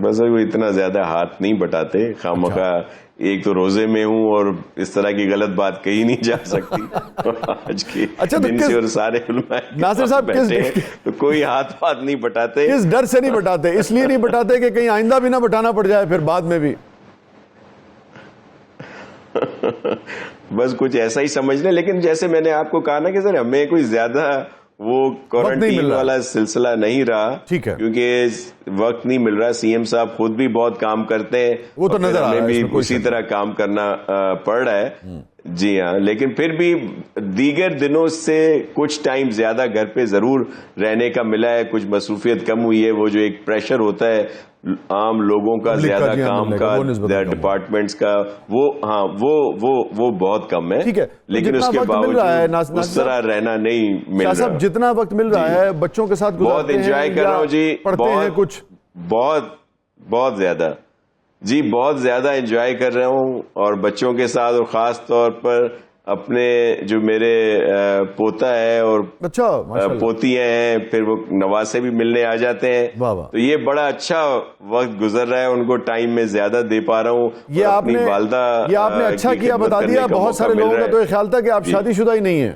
بس وہ اتنا زیادہ ہاتھ نہیں بٹاتے, خواہ ایک تو روزے میں ہوں اور اس طرح کی غلط بات کہی نہیں جا سکتی آج کے دن سے, اور سارے علماء ناصر صاحب تو کوئی ہاتھ نہیں بٹاتے. کس ڈر سے نہیں بٹاتے؟ اس لیے نہیں بٹاتے کہ کہیں آئندہ بھی نہ بٹانا پڑ جائے پھر بعد میں بھی. بس کچھ ایسا ہی سمجھ لیں. لیکن جیسے میں نے آپ کو کہا نا کہ سر ہمیں کوئی زیادہ وہ کوارنٹین والا سلسلہ نہیں رہا, کیونکہ وقت نہیں مل رہا. سی ایم صاحب خود بھی بہت کام کرتے ہیں, وہ تو نظر آ رہا ہے, ہمیں بھی اسی طرح کام کرنا پڑ رہا ہے. جی ہاں, لیکن پھر بھی دیگر دنوں سے کچھ ٹائم زیادہ گھر پہ ضرور رہنے کا ملا ہے. کچھ مصروفیت کم ہوئی ہے, وہ جو ایک پریشر ہوتا ہے عام لوگوں کا زیادہ کام کا, ڈپارٹمنٹس کا, وہ بہت کم ہے. لیکن اس کے باوجود اس طرح رہنا نہیں مل رہا. صاحب جتنا وقت مل رہا ہے بچوں کے ساتھ بہت انجوائے کر رہا ہوں جی, پڑھتے ہیں کچھ بہت زیادہ جی, بہت زیادہ انجوائے کر رہا ہوں, اور بچوں کے ساتھ, اور خاص طور پر اپنے جو میرے پوتا ہے اور پوتیاں ہیں, پھر وہ نواسے بھی ملنے آ جاتے ہیں, تو یہ بڑا اچھا وقت گزر رہا ہے. ان کو ٹائم میں زیادہ دے پا رہا ہوں. یہ آپ نے اچھا کیا بتا دیا. بہت سارے لوگوں کا تو یہ خیال تھا کہ آپ شادی شدہ ہی نہیں ہیں.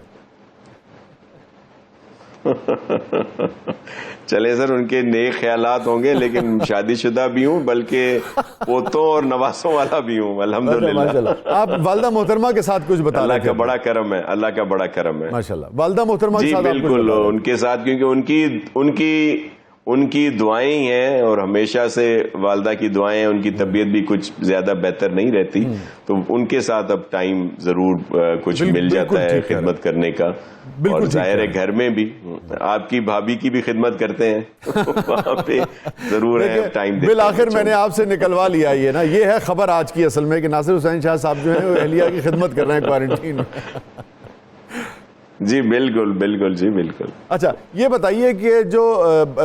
چلے سر, ان کے نیک خیالات ہوں گے, لیکن شادی شدہ بھی ہوں, بلکہ پوتوں اور نواسوں والا بھی ہوں الحمدللہ. آپ والدہ محترمہ کے ساتھ کچھ بتا. اللہ کا بڑا کرم ہے, اللہ کا بڑا کرم ہے ماشاءاللہ. والدہ محترمہ کے ساتھ جی بالکل ان کے ساتھ, کیونکہ ان کی دعائیں ہیں, اور ہمیشہ سے والدہ کی دعائیں, ان کی طبیعت بھی کچھ زیادہ بہتر نہیں رہتی, تو ان کے ساتھ اب ٹائم ضرور کچھ مل جاتا ہے خدمت کرنے کا. اور ظاہر ہے گھر میں بھی آپ کی بھابھی کی بھی خدمت کرتے ہیں, وہاں پہ ضرور ہے ٹائم. بالآخر میں نے آپ سے نکلوا لیا یہ نا, یہ ہے خبر آج کی اصل میں کہ ناصر حسین شاہ صاحب جو ہیں وہ اہلیہ کی خدمت کر رہے ہیں کوارنٹین میں. جی بالکل بالکل, جی بالکل. اچھا یہ بتائیے کہ جو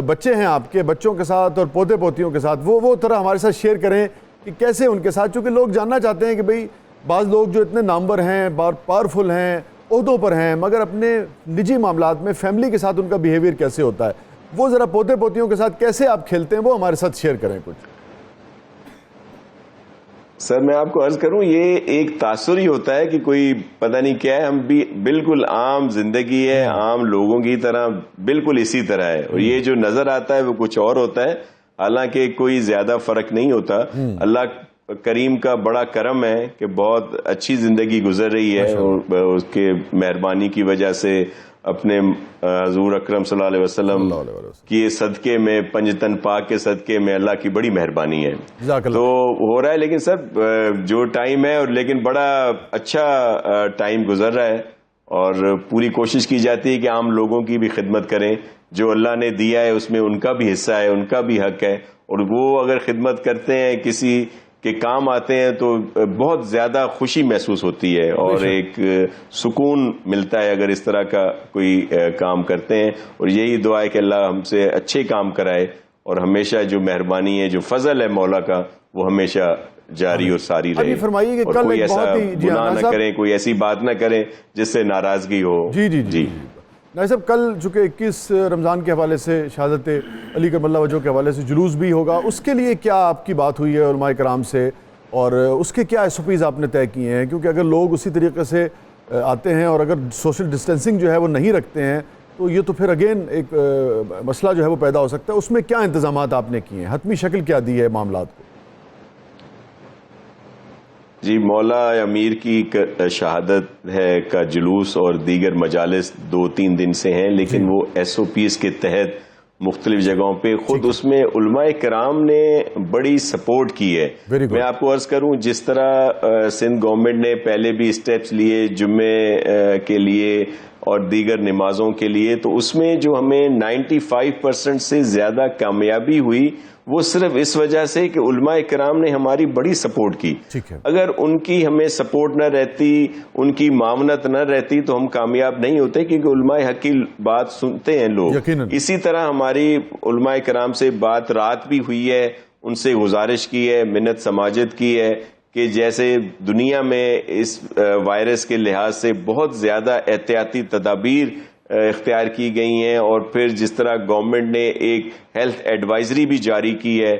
بچے ہیں آپ کے, بچوں کے ساتھ اور پوتے پوتیوں کے ساتھ, وہ طرح ہمارے ساتھ شیئر کریں کہ کیسے ان کے ساتھ, چونکہ لوگ جاننا چاہتے ہیں کہ بھئی بعض لوگ جو اتنے نامور ہیں, پاورفل ہیں, عہدوں پر ہیں, مگر اپنے نجی معاملات میں فیملی کے ساتھ ان کا بیہیویئر کیسے ہوتا ہے, وہ ذرا پوتے پوتیوں کے ساتھ کیسے آپ کھیلتے ہیں, وہ ہمارے ساتھ شیئر کریں کچھ. سر میں آپ کو عرض کروں, یہ ایک تاثر ہی ہوتا ہے کہ کوئی پتہ نہیں کیا ہے, ہم بھی بالکل عام زندگی ہے, عام لوگوں کی طرح بالکل اسی طرح ہے, اور یہ جو نظر آتا ہے وہ کچھ اور ہوتا ہے, حالانکہ کوئی زیادہ فرق نہیں ہوتا. اللہ کریم کا بڑا کرم ہے کہ بہت اچھی زندگی گزر رہی ہے, اور اس کے مہربانی کی وجہ سے اپنے حضور اکرم صلی اللہ علیہ وسلم کی صدقے میں, پنجتن پاک کے صدقے میں اللہ کی بڑی مہربانی ہے, تو ہو رہا ہے. لیکن سر جو ٹائم ہے, اور لیکن بڑا اچھا ٹائم گزر رہا ہے, اور پوری کوشش کی جاتی ہے کہ عام لوگوں کی بھی خدمت کریں. جو اللہ نے دیا ہے اس میں ان کا بھی حصہ ہے, ان کا بھی حق ہے, اور وہ اگر خدمت کرتے ہیں، کسی کے کام آتے ہیں، تو بہت زیادہ خوشی محسوس ہوتی ہے اور ایک سکون ملتا ہے اگر اس طرح کا کوئی کام کرتے ہیں. اور یہی دعا ہے کہ اللہ ہم سے اچھے کام کرائے اور ہمیشہ جو مہربانی ہے، جو فضل ہے مولا کا، وہ ہمیشہ جاری اور ساری رہے. فرمائیے کہ اور کل کوئی ایک ایسا بہت ہی گناہ نہ کریں، کوئی ایسی بات نہ کریں جس سے ناراضگی ہو. جی نائب صاحب، کل چونکہ 21 رمضان کے حوالے سے شہادت علی کرم اللہ وجہہ کے حوالے سے جلوس بھی ہوگا، اس کے لیے کیا آپ کی بات ہوئی ہے علماء کرام سے، اور اس کے کیا SOPs آپ نے طے کیے ہیں؟ کیونکہ اگر لوگ اسی طریقے سے آتے ہیں اور اگر سوشل ڈسٹینسنگ جو ہے وہ نہیں رکھتے ہیں تو یہ تو پھر اگین ایک مسئلہ جو ہے وہ پیدا ہو سکتا ہے. اس میں کیا انتظامات آپ نے کیے ہیں؟ حتمی شکل کیا دی ہے معاملات کو؟ جی، مولا امیر کی شہادت ہے کا جلوس اور دیگر مجالس 2-3 دن سے ہیں، لیکن وہ SOPs کے تحت مختلف جگہوں پہ خود اس میں علماء کرام نے بڑی سپورٹ کی ہے. میں آپ کو عرض کروں، جس طرح سندھ گورنمنٹ نے پہلے بھی اسٹیپس لیے جمعے کے لیے اور دیگر نمازوں کے لیے، تو اس میں جو ہمیں 95% سے زیادہ کامیابی ہوئی وہ صرف اس وجہ سے کہ علماء کرام نے ہماری بڑی سپورٹ کی. اگر ان کی ہمیں سپورٹ نہ رہتی، ان کی معاونت نہ رہتی تو ہم کامیاب نہیں ہوتے، کیونکہ علماء حق کی بات سنتے ہیں لوگ. اسی طرح ہماری علماء کرام سے بات رات بھی ہوئی ہے، ان سے گزارش کی ہے، منت سماجت کی ہے کہ جیسے دنیا میں اس وائرس کے لحاظ سے بہت زیادہ احتیاطی تدابیر اختیار کی گئی ہیں، اور پھر جس طرح گورنمنٹ نے ایک ہیلتھ ایڈوائزری بھی جاری کی ہے،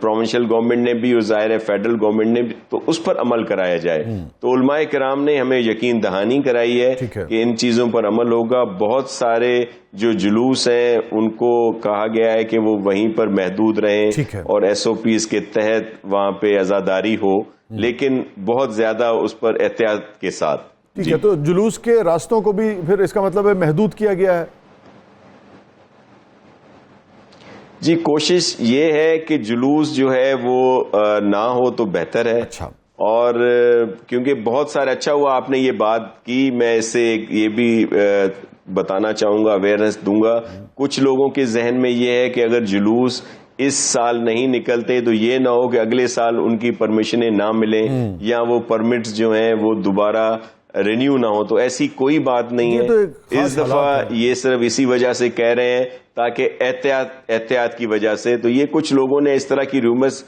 پروونشل گورنمنٹ نے بھی اور ظاہر ہے فیڈرل گورنمنٹ نے بھی، تو اس پر عمل کرایا جائے. تو علماء کرام نے ہمیں یقین دہانی کرائی ہے کہ ان چیزوں پر عمل ہوگا. بہت سارے جو جلوس ہیں ان کو کہا گیا ہے کہ وہ وہیں پر محدود رہیں اور SOPs کے تحت وہاں پہ عزاداری ہو، لیکن بہت زیادہ اس پر احتیاط کے ساتھ. ٹھیک ہے، تو جلوس کے راستوں کو بھی پھر اس کا مطلب ہے محدود کیا گیا ہے؟ جی، کوشش یہ ہے کہ جلوس جو ہے وہ نہ ہو تو بہتر ہے. اور کیونکہ بہت سارے، اچھا ہوا آپ نے یہ بات کی، میں اس سے یہ بھی بتانا چاہوں گا، اویئرنیس دوں گا. کچھ لوگوں کے ذہن میں یہ ہے کہ اگر جلوس اس سال نہیں نکلتے تو یہ نہ ہو کہ اگلے سال ان کی پرمیشنیں نہ ملیں یا وہ پرمٹس جو ہیں وہ دوبارہ رینیو نہ ہو. تو ایسی کوئی بات نہیں ہے. اس دفعہ یہ صرف اسی وجہ سے کہہ رہے ہیں تاکہ احتیاط کی وجہ سے. تو یہ کچھ لوگوں نے اس طرح کی رومرز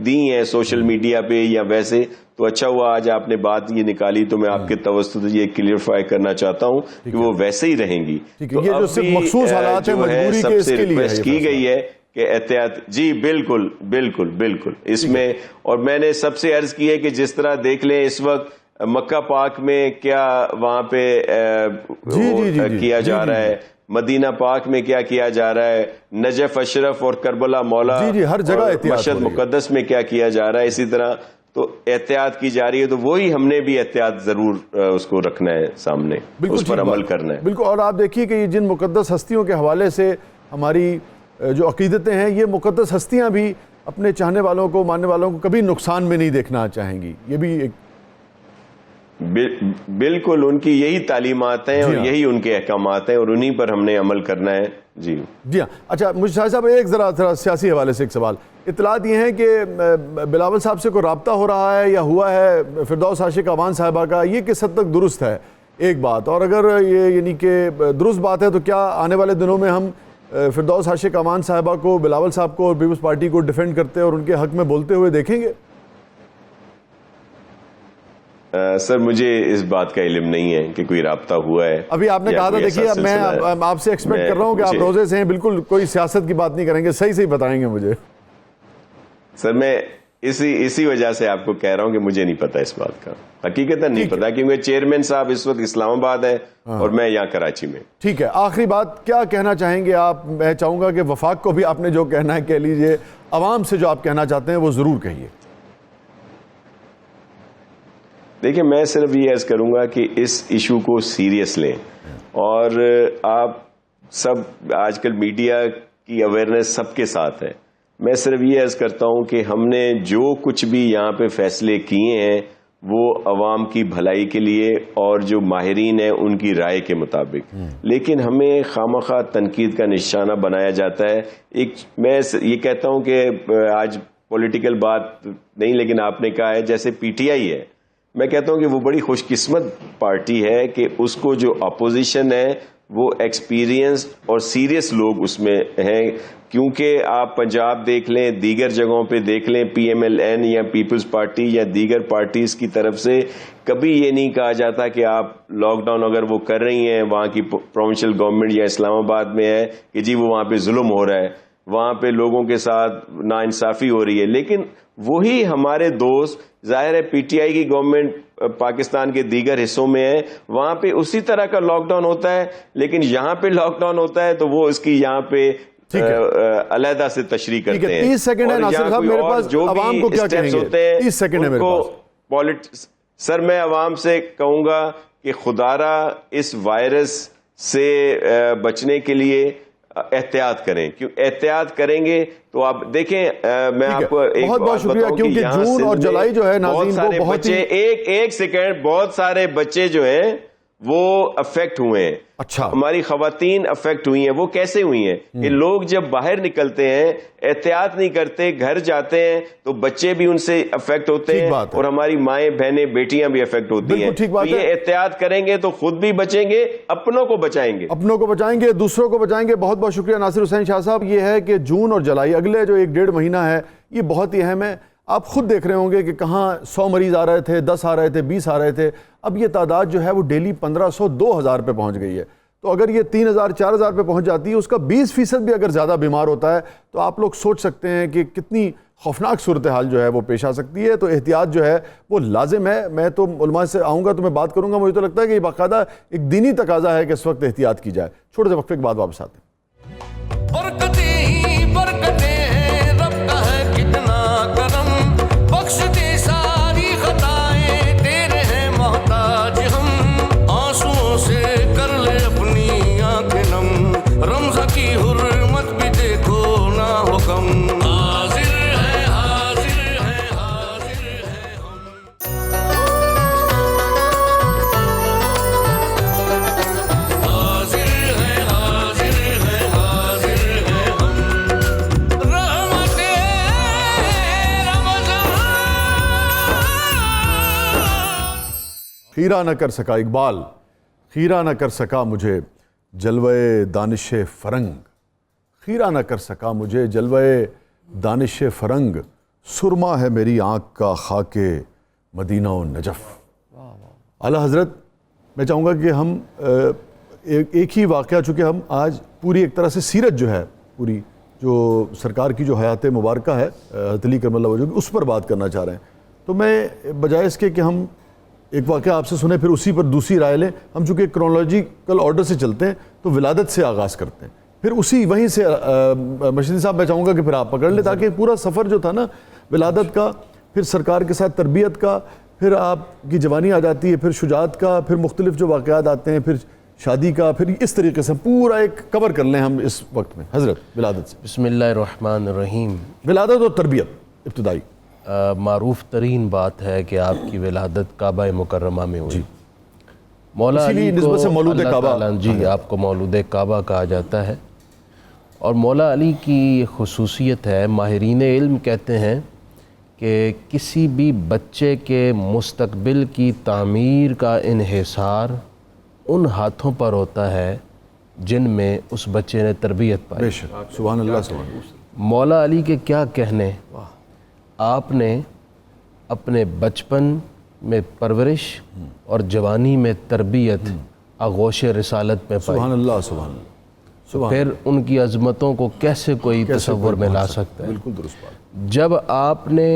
دی ہیں سوشل میڈیا پہ یا ویسے، تو اچھا ہوا آج آپ نے بات یہ نکالی، تو میں آپ کے توسط سے یہ کلیئرفائی کرنا چاہتا ہوں کہ وہ ویسے ہی رہیں گی. تو اب مخصوص حالات ہیں، مجبوری سب سے ریکویسٹ کی گئی ہے کہ احتیاط. جی بالکل بالکل بالکل اس میں. اور میں نے سب سے عرض کی ہے کہ جس طرح دیکھ لیں اس وقت مکہ پاک میں کیا وہاں پہ کیا جا رہا ہے، مدینہ پاک میں کیا کیا جا رہا ہے، نجف اشرف اور کربلا مولا ہر جگہ مشہد مقدس میں کیا کیا جا رہا ہے، اسی طرح تو احتیاط کی جا رہی ہے. تو وہی ہم نے بھی احتیاط ضرور اس کو رکھنا ہے سامنے، اس پر عمل کرنا ہے. بالکل. اور آپ دیکھیے کہ جن مقدس ہستیوں کے حوالے سے ہماری جو عقیدتیں ہیں، یہ مقدس ہستیاں بھی اپنے چاہنے والوں کو، ماننے والوں کو کبھی نقصان میں نہیں دیکھنا چاہیں گی. یہ بھی ایک بالکل ان کی یہی تعلیمات ہیں اور یہی ان کے احکامات ہیں اور انہی پر ہم نے عمل کرنا ہے. جی ہاں. اچھا مجھے صاحب ایک ذرا سیاسی حوالے سے ایک سوال. اطلاعات یہ ہیں کہ بلاول صاحب سے کوئی رابطہ ہو رہا ہے یا ہوا ہے فردوس عاشق اعوان صاحبہ کا، یہ کس حد تک درست ہے؟ ایک بات. اور اگر یہ یعنی کہ درست بات ہے تو کیا آنے والے دنوں میں ہم فردوس عاشق اعوان صاحبہ کو، بلاول صاحب کو اور پیپلز پارٹی کو ڈیفینڈ کرتے اور ان کے حق میں بولتے ہوئے دیکھیں گے؟ سر مجھے اس بات کا علم نہیں ہے کہ کوئی رابطہ ہوا ہے. ابھی آپ نے کہا تھا، دیکھیے اب میں آپ سے ایکسپیکٹ کر رہا ہوں کہ آپ روزے سے ہیں، بالکل کوئی سیاست کی بات نہیں کریں گے، صحیح بتائیں گے مجھے. سر میں اسی وجہ سے آپ کو کہہ رہا ہوں کہ مجھے نہیں پتا اس بات کا، حقیقتاً نہیں پتا، کیونکہ چیئرمین صاحب اس وقت اسلام آباد ہے اور میں یہاں کراچی میں. ٹھیک ہے. آخری بات کیا کہنا چاہیں گے آپ؟ میں چاہوں گا کہ وفاق کو بھی آپ نے جو کہنا ہے کہہ لیجئے، عوام سے جو آپ کہنا چاہتے ہیں وہ ضرور کہیے. دیکھیں میں صرف یہ عرض کروں گا کہ اس ایشو کو سیریس لیں، اور آپ سب آج کل میڈیا کی اویئرنیس سب کے ساتھ ہے. میں صرف یہ عرض کرتا ہوں کہ ہم نے جو کچھ بھی یہاں پہ فیصلے کیے ہیں وہ عوام کی بھلائی کے لیے اور جو ماہرین ہیں ان کی رائے کے مطابق، لیکن ہمیں خامخواہ تنقید کا نشانہ بنایا جاتا ہے. میں یہ کہتا ہوں کہ آج پولیٹیکل بات نہیں، لیکن آپ نے کہا ہے جیسے پی ٹی آئی ہے، میں کہتا ہوں کہ وہ بڑی خوش قسمت پارٹی ہے کہ اس کو جو اپوزیشن ہے وہ ایکسپیرینس اور سیریس لوگ اس میں ہیں. کیونکہ آپ پنجاب دیکھ لیں، دیگر جگہوں پہ دیکھ لیں، پی ایم ایل این یا پیپلز پارٹی یا دیگر پارٹیز کی طرف سے کبھی یہ نہیں کہا جاتا کہ آپ لاک ڈاؤن اگر وہ کر رہی ہیں وہاں کی پروونشل گورنمنٹ یا اسلام آباد میں ہے کہ جی وہ وہاں پہ ظلم ہو رہا ہے، وہاں پہ لوگوں کے ساتھ ناانصافی ہو رہی ہے. لیکن وہی ہمارے دوست، ظاہر ہے پی ٹی آئی کی گورنمنٹ پاکستان کے دیگر حصوں میں ہے، وہاں پہ اسی طرح کا لاک ڈاؤن ہوتا ہے، لیکن یہاں پہ لاک ڈاؤن ہوتا ہے تو وہ اس کی یہاں پہ علیحدہ سے تشریح کرتے ہیں. 30 سیکنڈ ہے ناصر صاحب میرے پاس، عوام کو کیا کہیں گے؟ 30 سیکنڈ ہے میرے پاس. سر میں عوام سے کہوں گا کہ خدارا اس وائرس سے بچنے کے لیے احتیاط کریں، کیوں احتیاط کریں گے تو آپ دیکھیں. میں آپ کو ایک بہت شکریہ، کیونکہ جون اور جولائی جو ہے ناظرین کو بہت ہی ایک سیکنڈ، بہت سارے بچے جو ہیں وہ افیکٹ ہوئے ہیں. اچھا، ہماری خواتین افیکٹ ہوئی ہیں. وہ کیسے ہوئی ہیں کہ لوگ جب باہر نکلتے ہیں احتیاط نہیں کرتے، گھر جاتے ہیں تو بچے بھی ان سے افیکٹ ہوتے ہیں اور ہماری مائیں بہنیں بیٹیاں بھی افیکٹ ہوتی ہیں. تو یہ احتیاط کریں گے تو خود بھی بچیں گے، اپنوں کو بچائیں گے، دوسروں کو بچائیں گے. بہت بہت شکریہ ناصر حسین شاہ صاحب. یہ ہے کہ جون اور جولائی اگلے جو 1-1.5 مہینہ ہے یہ بہت ہی اہم ہے. آپ خود دیکھ رہے ہوں گے کہ کہاں 100 مریض آ رہے تھے، 10 آ رہے تھے، 20 آ رہے تھے. اب یہ تعداد جو ہے وہ ڈیلی 1500 2000 پہ پہنچ گئی ہے. تو اگر یہ 3000 4000 پہ پہنچ جاتی ہے، اس کا 20% بھی اگر زیادہ بیمار ہوتا ہے تو آپ لوگ سوچ سکتے ہیں کہ کتنی خوفناک صورتحال جو ہے وہ پیش آ سکتی ہے. تو احتیاط جو ہے وہ لازم ہے. میں تو علماء سے آؤں گا تو میں بات کروں گا. مجھے تو لگتا ہے کہ یہ باقاعدہ ایک دینی تقاضا ہے کہ اس وقت احتیاط کی جائے. چھوٹے سے وقفے کے بعد واپس آتے ہیں. خیرہ نہ کر سکا اقبال، خیرہ نہ کر سکا مجھے جلوے دانش فرنگ، خیرہ نہ کر سکا مجھے جلوے دانش فرنگ، سرما ہے میری آنکھ کا خاک مدینہ و نجف. اعلیٰ حضرت، میں چاہوں گا کہ ہم ایک ہی واقعہ، چونکہ ہم آج پوری ایک طرح سے سیرت جو ہے، پوری جو سرکار کی جو حیات مبارکہ ہے حضرت علی کرم اللہ وجہہ کی، اس پر بات کرنا چاہ رہے ہیں. تو میں بجائے اس کے کہ ہم ایک واقعہ آپ سے سنیں پھر اسی پر دوسری رائے لیں، ہم چونکہ کرونالوجیکل آرڈر سے چلتے ہیں تو ولادت سے آغاز کرتے ہیں، پھر وہیں سے مشدی صاحب میں چاہوں گا کہ پھر آپ پکڑ لیں، تاکہ پورا سفر جو تھا نا ولادت کا، پھر سرکار کے ساتھ تربیت کا، پھر آپ کی جوانی آ جاتی ہے، پھر شجاعت کا، پھر مختلف جو واقعات آتے ہیں، پھر شادی کا، پھر اس طریقے سے پورا ایک کور کر لیں ہم اس وقت میں. حضرت ولادت سے. بسم اللہ الرحمن الرحیم. ولادت اور تربیت ابتدائی. معروف ترین بات ہے کہ آپ کی ولادت کعبہ مکرمہ میں ہوئی. مولا علی کو اللہ تعالیٰ جی آپ کو مولود کعبہ کہا جاتا ہے، اور مولا علی کی خصوصیت ہے، ماہرین علم کہتے ہیں کہ کسی بھی بچے کے مستقبل کی تعمیر کا انحصار ان ہاتھوں پر ہوتا ہے جن میں اس بچے نے تربیت پائی. بے شک، سبحان اللہ سبحان اللہ. مولا علی کے کیا کہنے، آپ نے اپنے بچپن میں پرورش اور جوانی میں تربیت آغوش رسالت میں پائی. سبحان اللہ سبحان اللہ. پھر ان کی عظمتوں کو کیسے کوئی تصور میں لا سکتا ہے. بالکل درست بات. جب آپ نے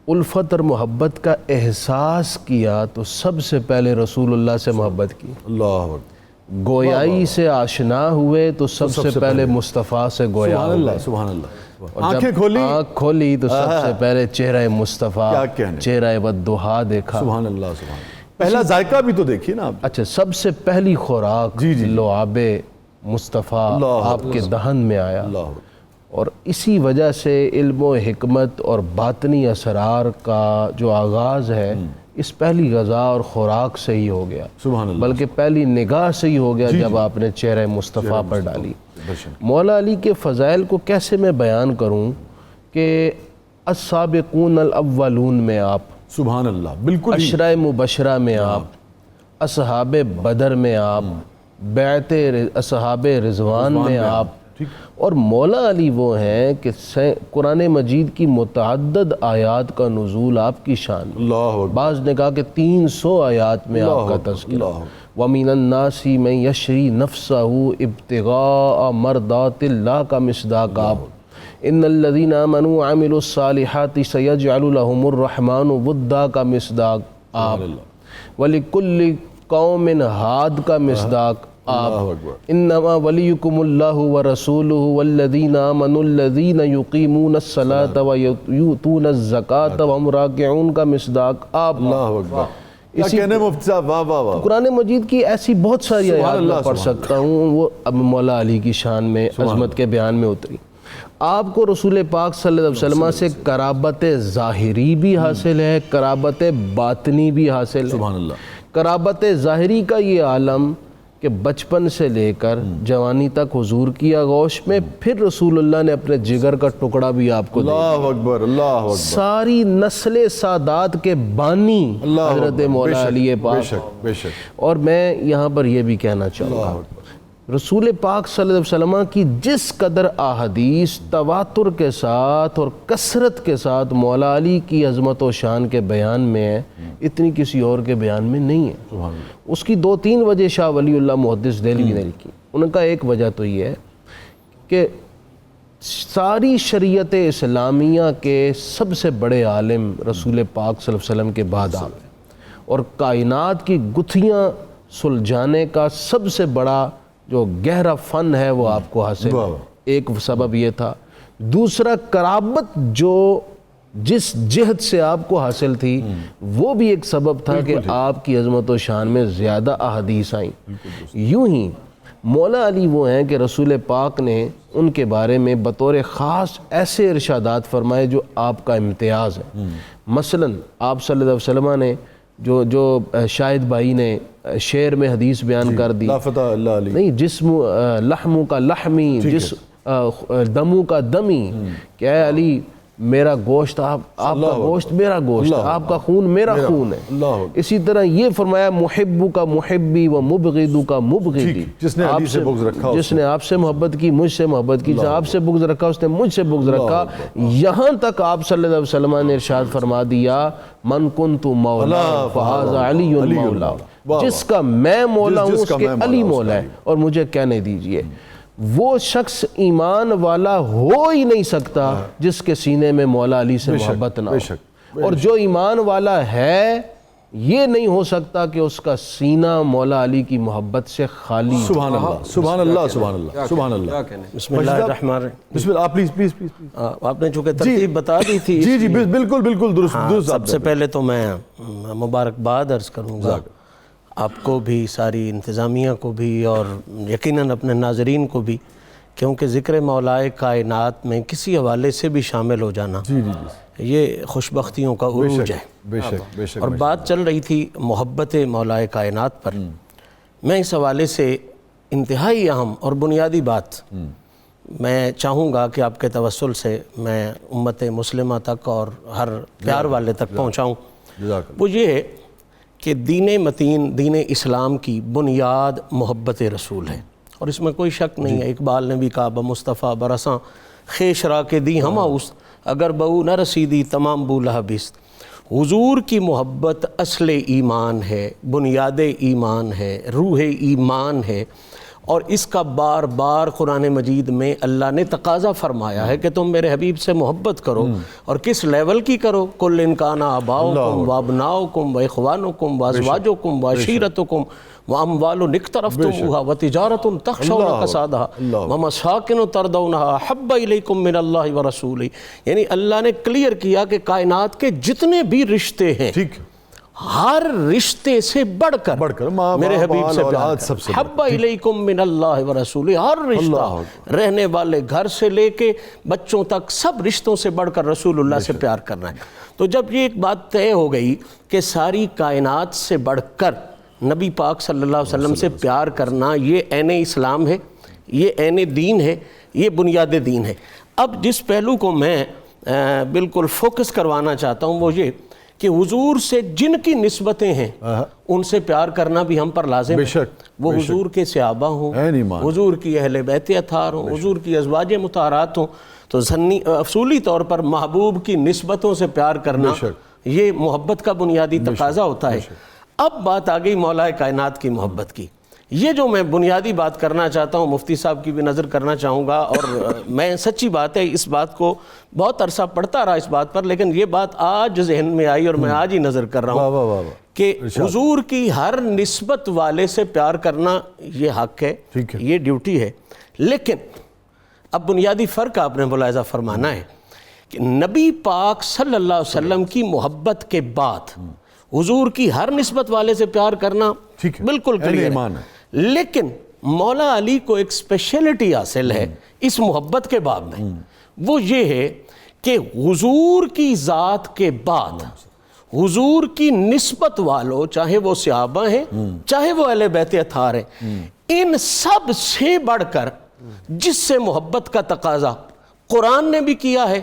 الفت اور محبت کا احساس کیا تو سب سے پہلے رسول اللہ سے محبت کی. اللہ. گویائی سے آشنا ہوئے تو سب سے پہلے مصطفیٰ سے گویا. سبحان اللہ سبحان اللہ. آنکھ کھولی تو سب سے پہلے چہرہ مصطفیٰ، چہرہ والضحیٰ دیکھا. سبحان اللہ سبحان اللہ. پہلا ذائقہ بھی تو دیکھیے نا آپ. اچھا، سب سے پہلی خوراک لعاب مصطفیٰ آپ کے دہن میں آیا. اور اسی وجہ سے علم و حکمت اور باطنی اسرار کا جو آغاز ہے اس پہلی غذا اور خوراک سے ہی ہو گیا، سبحان اللہ، بلکہ پہلی نگاہ سے ہی ہو گیا جب آپ نے چہرہ مصطفیٰ پر ڈالی۔ مولا علی کے فضائل کو کیسے میں بیان کروں کہ السابقون الاولون میں آپ، سبحان اللہ، بالکل عشرہ مبشرہ میں آپ، اصحاب بدر میں آپ، بیعت اصحاب رضوان میں آپ، اور مولا علی وہ ہیں کہ قرآن مجید کی متعدد آیات کا نزول آپ کی شان، بعض نے کہا کہ 300 آیات میں آپ کا تذکرہ، وَمِنَ النَّاسِ مَن يَشْرِي نَفْسَهُ ابْتِغَاءَ مَرْضَاتِ اللَّهِ کا مصداق آپ، ان الذین آمنوا وعملوا الصالحات سیجعل لهم الرحمن ودا کا مصداق آپ، وَلِكُلِّ قَوْمٍ ہاد کا مصداق آپ، انما ولیکم اللہ ورسولہ والذین آمنوا الذین یقیمون الصلاة ویؤتون الزکاة وهم راکعون کا مصداق آپ۔ اللہ اکبر، کیا کہنے مفتی صاحب، واہ واہ واہ۔ قرآن مجید کی ایسی بہت ساری آیات میں پڑھ سکتا ہوں، وہ اب مولا علی کی شان میں عظمت کے بیان میں اتری۔ آپ کو رسول پاک صلی اللہ علیہ وسلم سے قرابت ظاہری بھی حاصل ہے، قرابت باطنی بھی حاصل ہے۔ سبحان اللہ۔ قرابت ظاہری کا یہ عالم کہ بچپن سے لے کر جوانی تک حضور کی آغوش میں، پھر رسول اللہ نے اپنے جگر کا ٹکڑا بھی آپ کو دیا، اللہ اکبر، اللہ اکبر، ساری نسل سادات کے بانی حضرت مولا علی پاک۔ بے شک بے شک۔ اور میں یہاں پر یہ بھی کہنا چاہوں گا، رسول پاک صلی اللہ علیہ وسلم کی جس قدر احادیث تواتر کے ساتھ اور کثرت کے ساتھ مولا علی کی عظمت و شان کے بیان میں ہے، اتنی کسی اور کے بیان میں نہیں ہے۔ اس کی 2-3 وجہ شاہ ولی اللہ محدث دہلوی نے لکھی۔ ان کا ایک وجہ تو یہ ہے کہ ساری شریعت اسلامیہ کے سب سے بڑے عالم رسول پاک صلی اللہ علیہ وسلم کے بعد آپ ہیں، اور کائنات کی گتھیاں سلجھانے کا سب سے بڑا جو گہرا فن ہے وہ آپ کو حاصل ہے، ایک سبب یہ تھا۔ دوسرا، قرابت جو جس جہت سے آپ کو حاصل تھی وہ بھی ایک سبب تھا کہ آپ کی عظمت و شان میں زیادہ احادیث آئیں۔ یوں ہی مولا علی وہ ہیں کہ رسول پاک نے ان کے بارے میں بطور خاص ایسے ارشادات فرمائے جو آپ کا امتیاز ہے۔ مثلا آپ صلی اللہ علیہ وسلم نے جو شاہد بھائی نے شعر میں حدیث بیان کر دی، نہیں، جسم لحموں کا لحمی، جس دموں کا دمی، کہ اے علی میرا گوشت آپ کا گوشت میرا گوشت، آپ کا خون میرا خون ہے۔ اسی طرح یہ فرمایا محبو کا محبی و مبغضو کا مبغضی، جس نے آپ سے محبت کی مجھ سے محبت کی، آپ سے بغض رکھا اس نے مجھ سے بغض رکھا۔ یہاں تک آپ صلی اللہ علیہ وسلم نے ارشاد فرما دیا، من کنت مولا فہذا علی مولا، جس کا میں مولا ہوں اس کے علی مولا ہے، اور مجھے کہنے دیجئے وہ شخص ایمان والا ہو ہی نہیں سکتا جس کے سینے میں مولا علی سے محبت نہ ہو، اور جو ایمان والا ہے یہ نہیں ہو سکتا کہ اس کا سینہ مولا علی کی محبت سے خالی۔ سبحان اللہ، سبحان اللہ، سبحان اللہ، سبحان اللہ۔ بسم اللہ الرحمن الرحیم۔ بسم اللہ، پلیز پلیز پلیز۔ آپ نے چونکہ ترتیب بتا دی تھی، جی جی بالکل بالکل درست۔ سب سے پہلے تو میں مبارکباد عرض کروں گا آپ کو بھی، ساری انتظامیہ کو بھی، اور یقیناً اپنے ناظرین کو بھی، کیونکہ ذکر مولائے کائنات میں کسی حوالے سے بھی شامل ہو جانا یہ خوش بختیوں کا عروج ہے۔ بے شک بے شک۔ اور بات چل رہی تھی محبت مولائے کائنات پر، میں اس حوالے سے انتہائی اہم اور بنیادی بات میں چاہوں گا کہ آپ کے توسل سے میں امت مسلمہ تک اور ہر پیار والے تک پہنچاؤں، وہ یہ ہے کہ دین متین، دین اسلام کی بنیاد محبت رسول ہے، اور اس میں کوئی شک نہیں ہے۔ اقبال نے بھی کہا بمصطفیٰ برساں خیش را کے دی ہما اس، اگر بہو نہ رسیدی تمام بولہ بیست۔ حضور کی محبت اصل ایمان ہے، بنیاد ایمان ہے، روح ایمان ہے، اور اس کا بار بار قرآن مجید میں اللہ نے تقاضا فرمایا ہے کہ تم میرے حبیب سے محبت کرو، اور کس لیول کی کرو؟ کل ان کان آباؤکم وابناؤکم واخوانکم وازواجکم وعشیرتکم واموال اقترفتموها وتجارۃ تخشون کسادها ومساکن ترضونها احب الیکم من اللہ ورسولہ۔ یعنی اللہ نے کلیئر کیا کہ کائنات کے جتنے بھی رشتے ہیں ہر رشتے سے بڑھ کر میرے حبیب سے پیار کرنا. حب الیکم من اللہ و رسولہ، ہر رشتہ رہنے والے گھر سے لے کے بچوں تک سب رشتوں سے بڑھ کر رسول اللہ سے پیار کرنا ہے. تو جب یہ ایک بات طے ہو گئی کہ ساری کائنات سے بڑھ کر نبی پاک صلی اللہ علیہ وسلم سے پیار کرنا یہ عین اسلام ہے، یہ عین دین ہے، یہ بنیاد دین ہے. اب جس پہلو کو میں بالکل فوکس کروانا چاہتا ہوں وہ یہ کہ حضور سے جن کی نسبتیں ہیں ان سے پیار کرنا بھی ہم پر لازم ہے. وہ حضور کے صحابہ ہوں، حضور کی اہل بیت اطہار ہوں، حضور کی ازواج مطہرات ہوں. تو اصولی طور پر محبوب کی نسبتوں سے پیار کرنا یہ محبت کا بنیادی تقاضا ہوتا ہے. اب بات آ گئی مولا کائنات کی محبت کی. یہ جو میں بنیادی بات کرنا چاہتا ہوں، مفتی صاحب کی بھی نظر کرنا چاہوں گا، اور میں سچی بات ہے اس بات کو بہت عرصہ پڑھتا رہا اس بات پر، لیکن یہ بات آج ذہن میں آئی اور میں آج ہی نظر کر رہا ہوں کہ حضور کی ہر نسبت والے سے پیار کرنا یہ حق ہے، یہ ڈیوٹی ہے. لیکن اب بنیادی فرق آپ نے ملاحظہ فرمانا ہے کہ نبی پاک صلی اللہ علیہ وسلم کی محبت کے بعد حضور کی ہر نسبت والے سے پیار کرنا بالکل کلیئر ہے. لیکن مولا علی کو ایک اسپیشلٹی حاصل ہے اس محبت کے باب میں، وہ یہ ہے کہ حضور کی ذات کے بعد حضور کی نسبت والوں، چاہے وہ صحابہ ہیں چاہے وہ اہل بیت اطہار ہیں، ان سب سے بڑھ کر جس سے محبت کا تقاضا قرآن نے بھی کیا ہے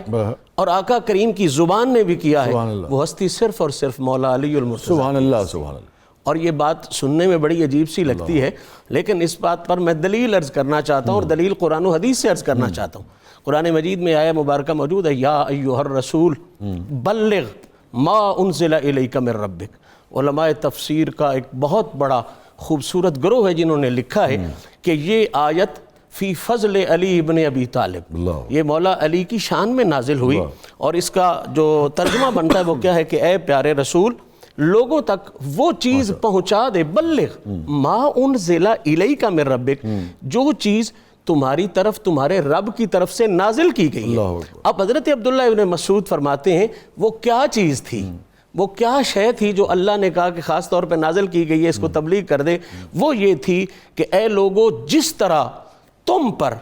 اور آقا کریم کی زبان نے بھی کیا ہے، وہ ہستی صرف اور صرف مولا علی المرتضیٰ. سبحان اللہ سبحان اللہ. اور یہ بات سننے میں بڑی عجیب سی لگتی ہے، لیکن اس بات پر میں دلیل عرض کرنا چاہتا ہوں، اور دلیل قرآن و حدیث سے عرض کرنا چاہتا ہوں. قرآن مجید میں آیہ مبارکہ موجود ہے، یا ایھا الرسول بلغ ما انزل الیک من ربک. علماء تفسیر کا ایک بہت بڑا خوبصورت گروہ ہے جنہوں نے لکھا ہے کہ یہ آیت فی فضل علی ابن ابی طالب، یہ مولا علی کی شان میں نازل ہوئی. اور اس کا جو ترجمہ بنتا ہے وہ کیا ہے کہ اے پیارے رسول، لوگوں تک وہ چیز پہنچا دے، بلغ ما انزل الیک من ربک، جو چیز تمہاری طرف تمہارے رب کی طرف سے نازل کی گئی ہے. اب حضرت عبداللہ ابن مسعود فرماتے ہیں وہ کیا چیز تھی، وہ کیا شے تھی جو اللہ نے کہا کہ خاص طور پہ نازل کی گئی ہے، اس کو تبلیغ کر دے. وہ یہ تھی کہ اے لوگو، جس طرح تم پر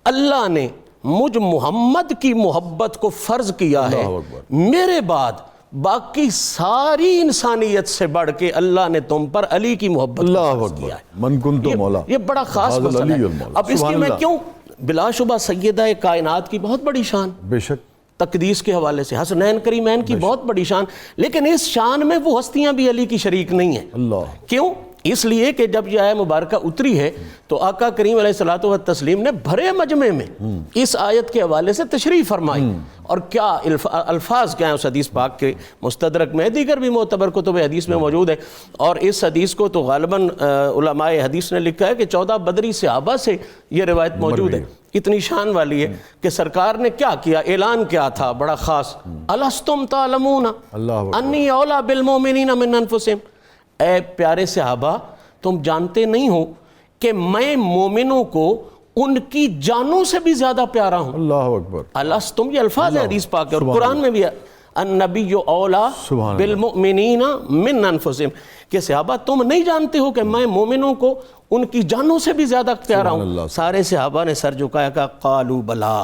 اللہ نے مجھ محمد کی محبت کو فرض کیا ہے، میرے بعد باقی ساری انسانیت سے بڑھ کے اللہ نے تم پر علی کی محبت کو فرض کیا ہے. من کنت مولا، یہ بڑا خاص مسئلہ ہے. اب اس کی میں کیوں، بلا شبہ سیدہ کائنات کی بہت بڑی شان، بے شک تقدیس کے حوالے سے حسنین کریمین کی بہت بڑی شان، لیکن اس شان میں وہ ہستیاں بھی علی کی شریک نہیں ہیں. اللہ کیوں؟ اس لیے کہ جب یہ آیہ مبارکہ اتری ہے تو آقا کریم علیہ الصلوۃ والتسلیم نے بھرے مجمع میں اس آیت کے حوالے سے تشریح فرمائی. اور کیا الفاظ کیا ہیں اس حدیث پاک کے مستدرک میں، دیگر بھی معتبر کتب حدیث میں موجود ہے. اور اس حدیث کو تو غالباً علماء حدیث نے لکھا ہے کہ 14 بدری صحابہ سے یہ روایت موجود ہے. اتنی شان والی ہے کہ سرکار نے کیا کیا، اعلان کیا تھا بڑا خاص، الستم تعلمون انی اولی بالمؤمنین من انفسہم. اے پیارے صحابہ، تم جانتے نہیں ہو کہ میں مومنوں کو ان کی جانوں سے بھی زیادہ پیارا ہوں. اللہ اکبر. الستم، یہ الفاظ ہے حدیث پاک اور قرآن میں بھی ہے، النبی اولی بالمؤمنین من انفسہم، کہ صحابہ تم نہیں جانتے ہو کہ میں مومنوں کو ان کی جانوں سے بھی زیادہ پیارا ہوں. سارے صحابہ نے سر جھکایا، کہا قالوا بلا،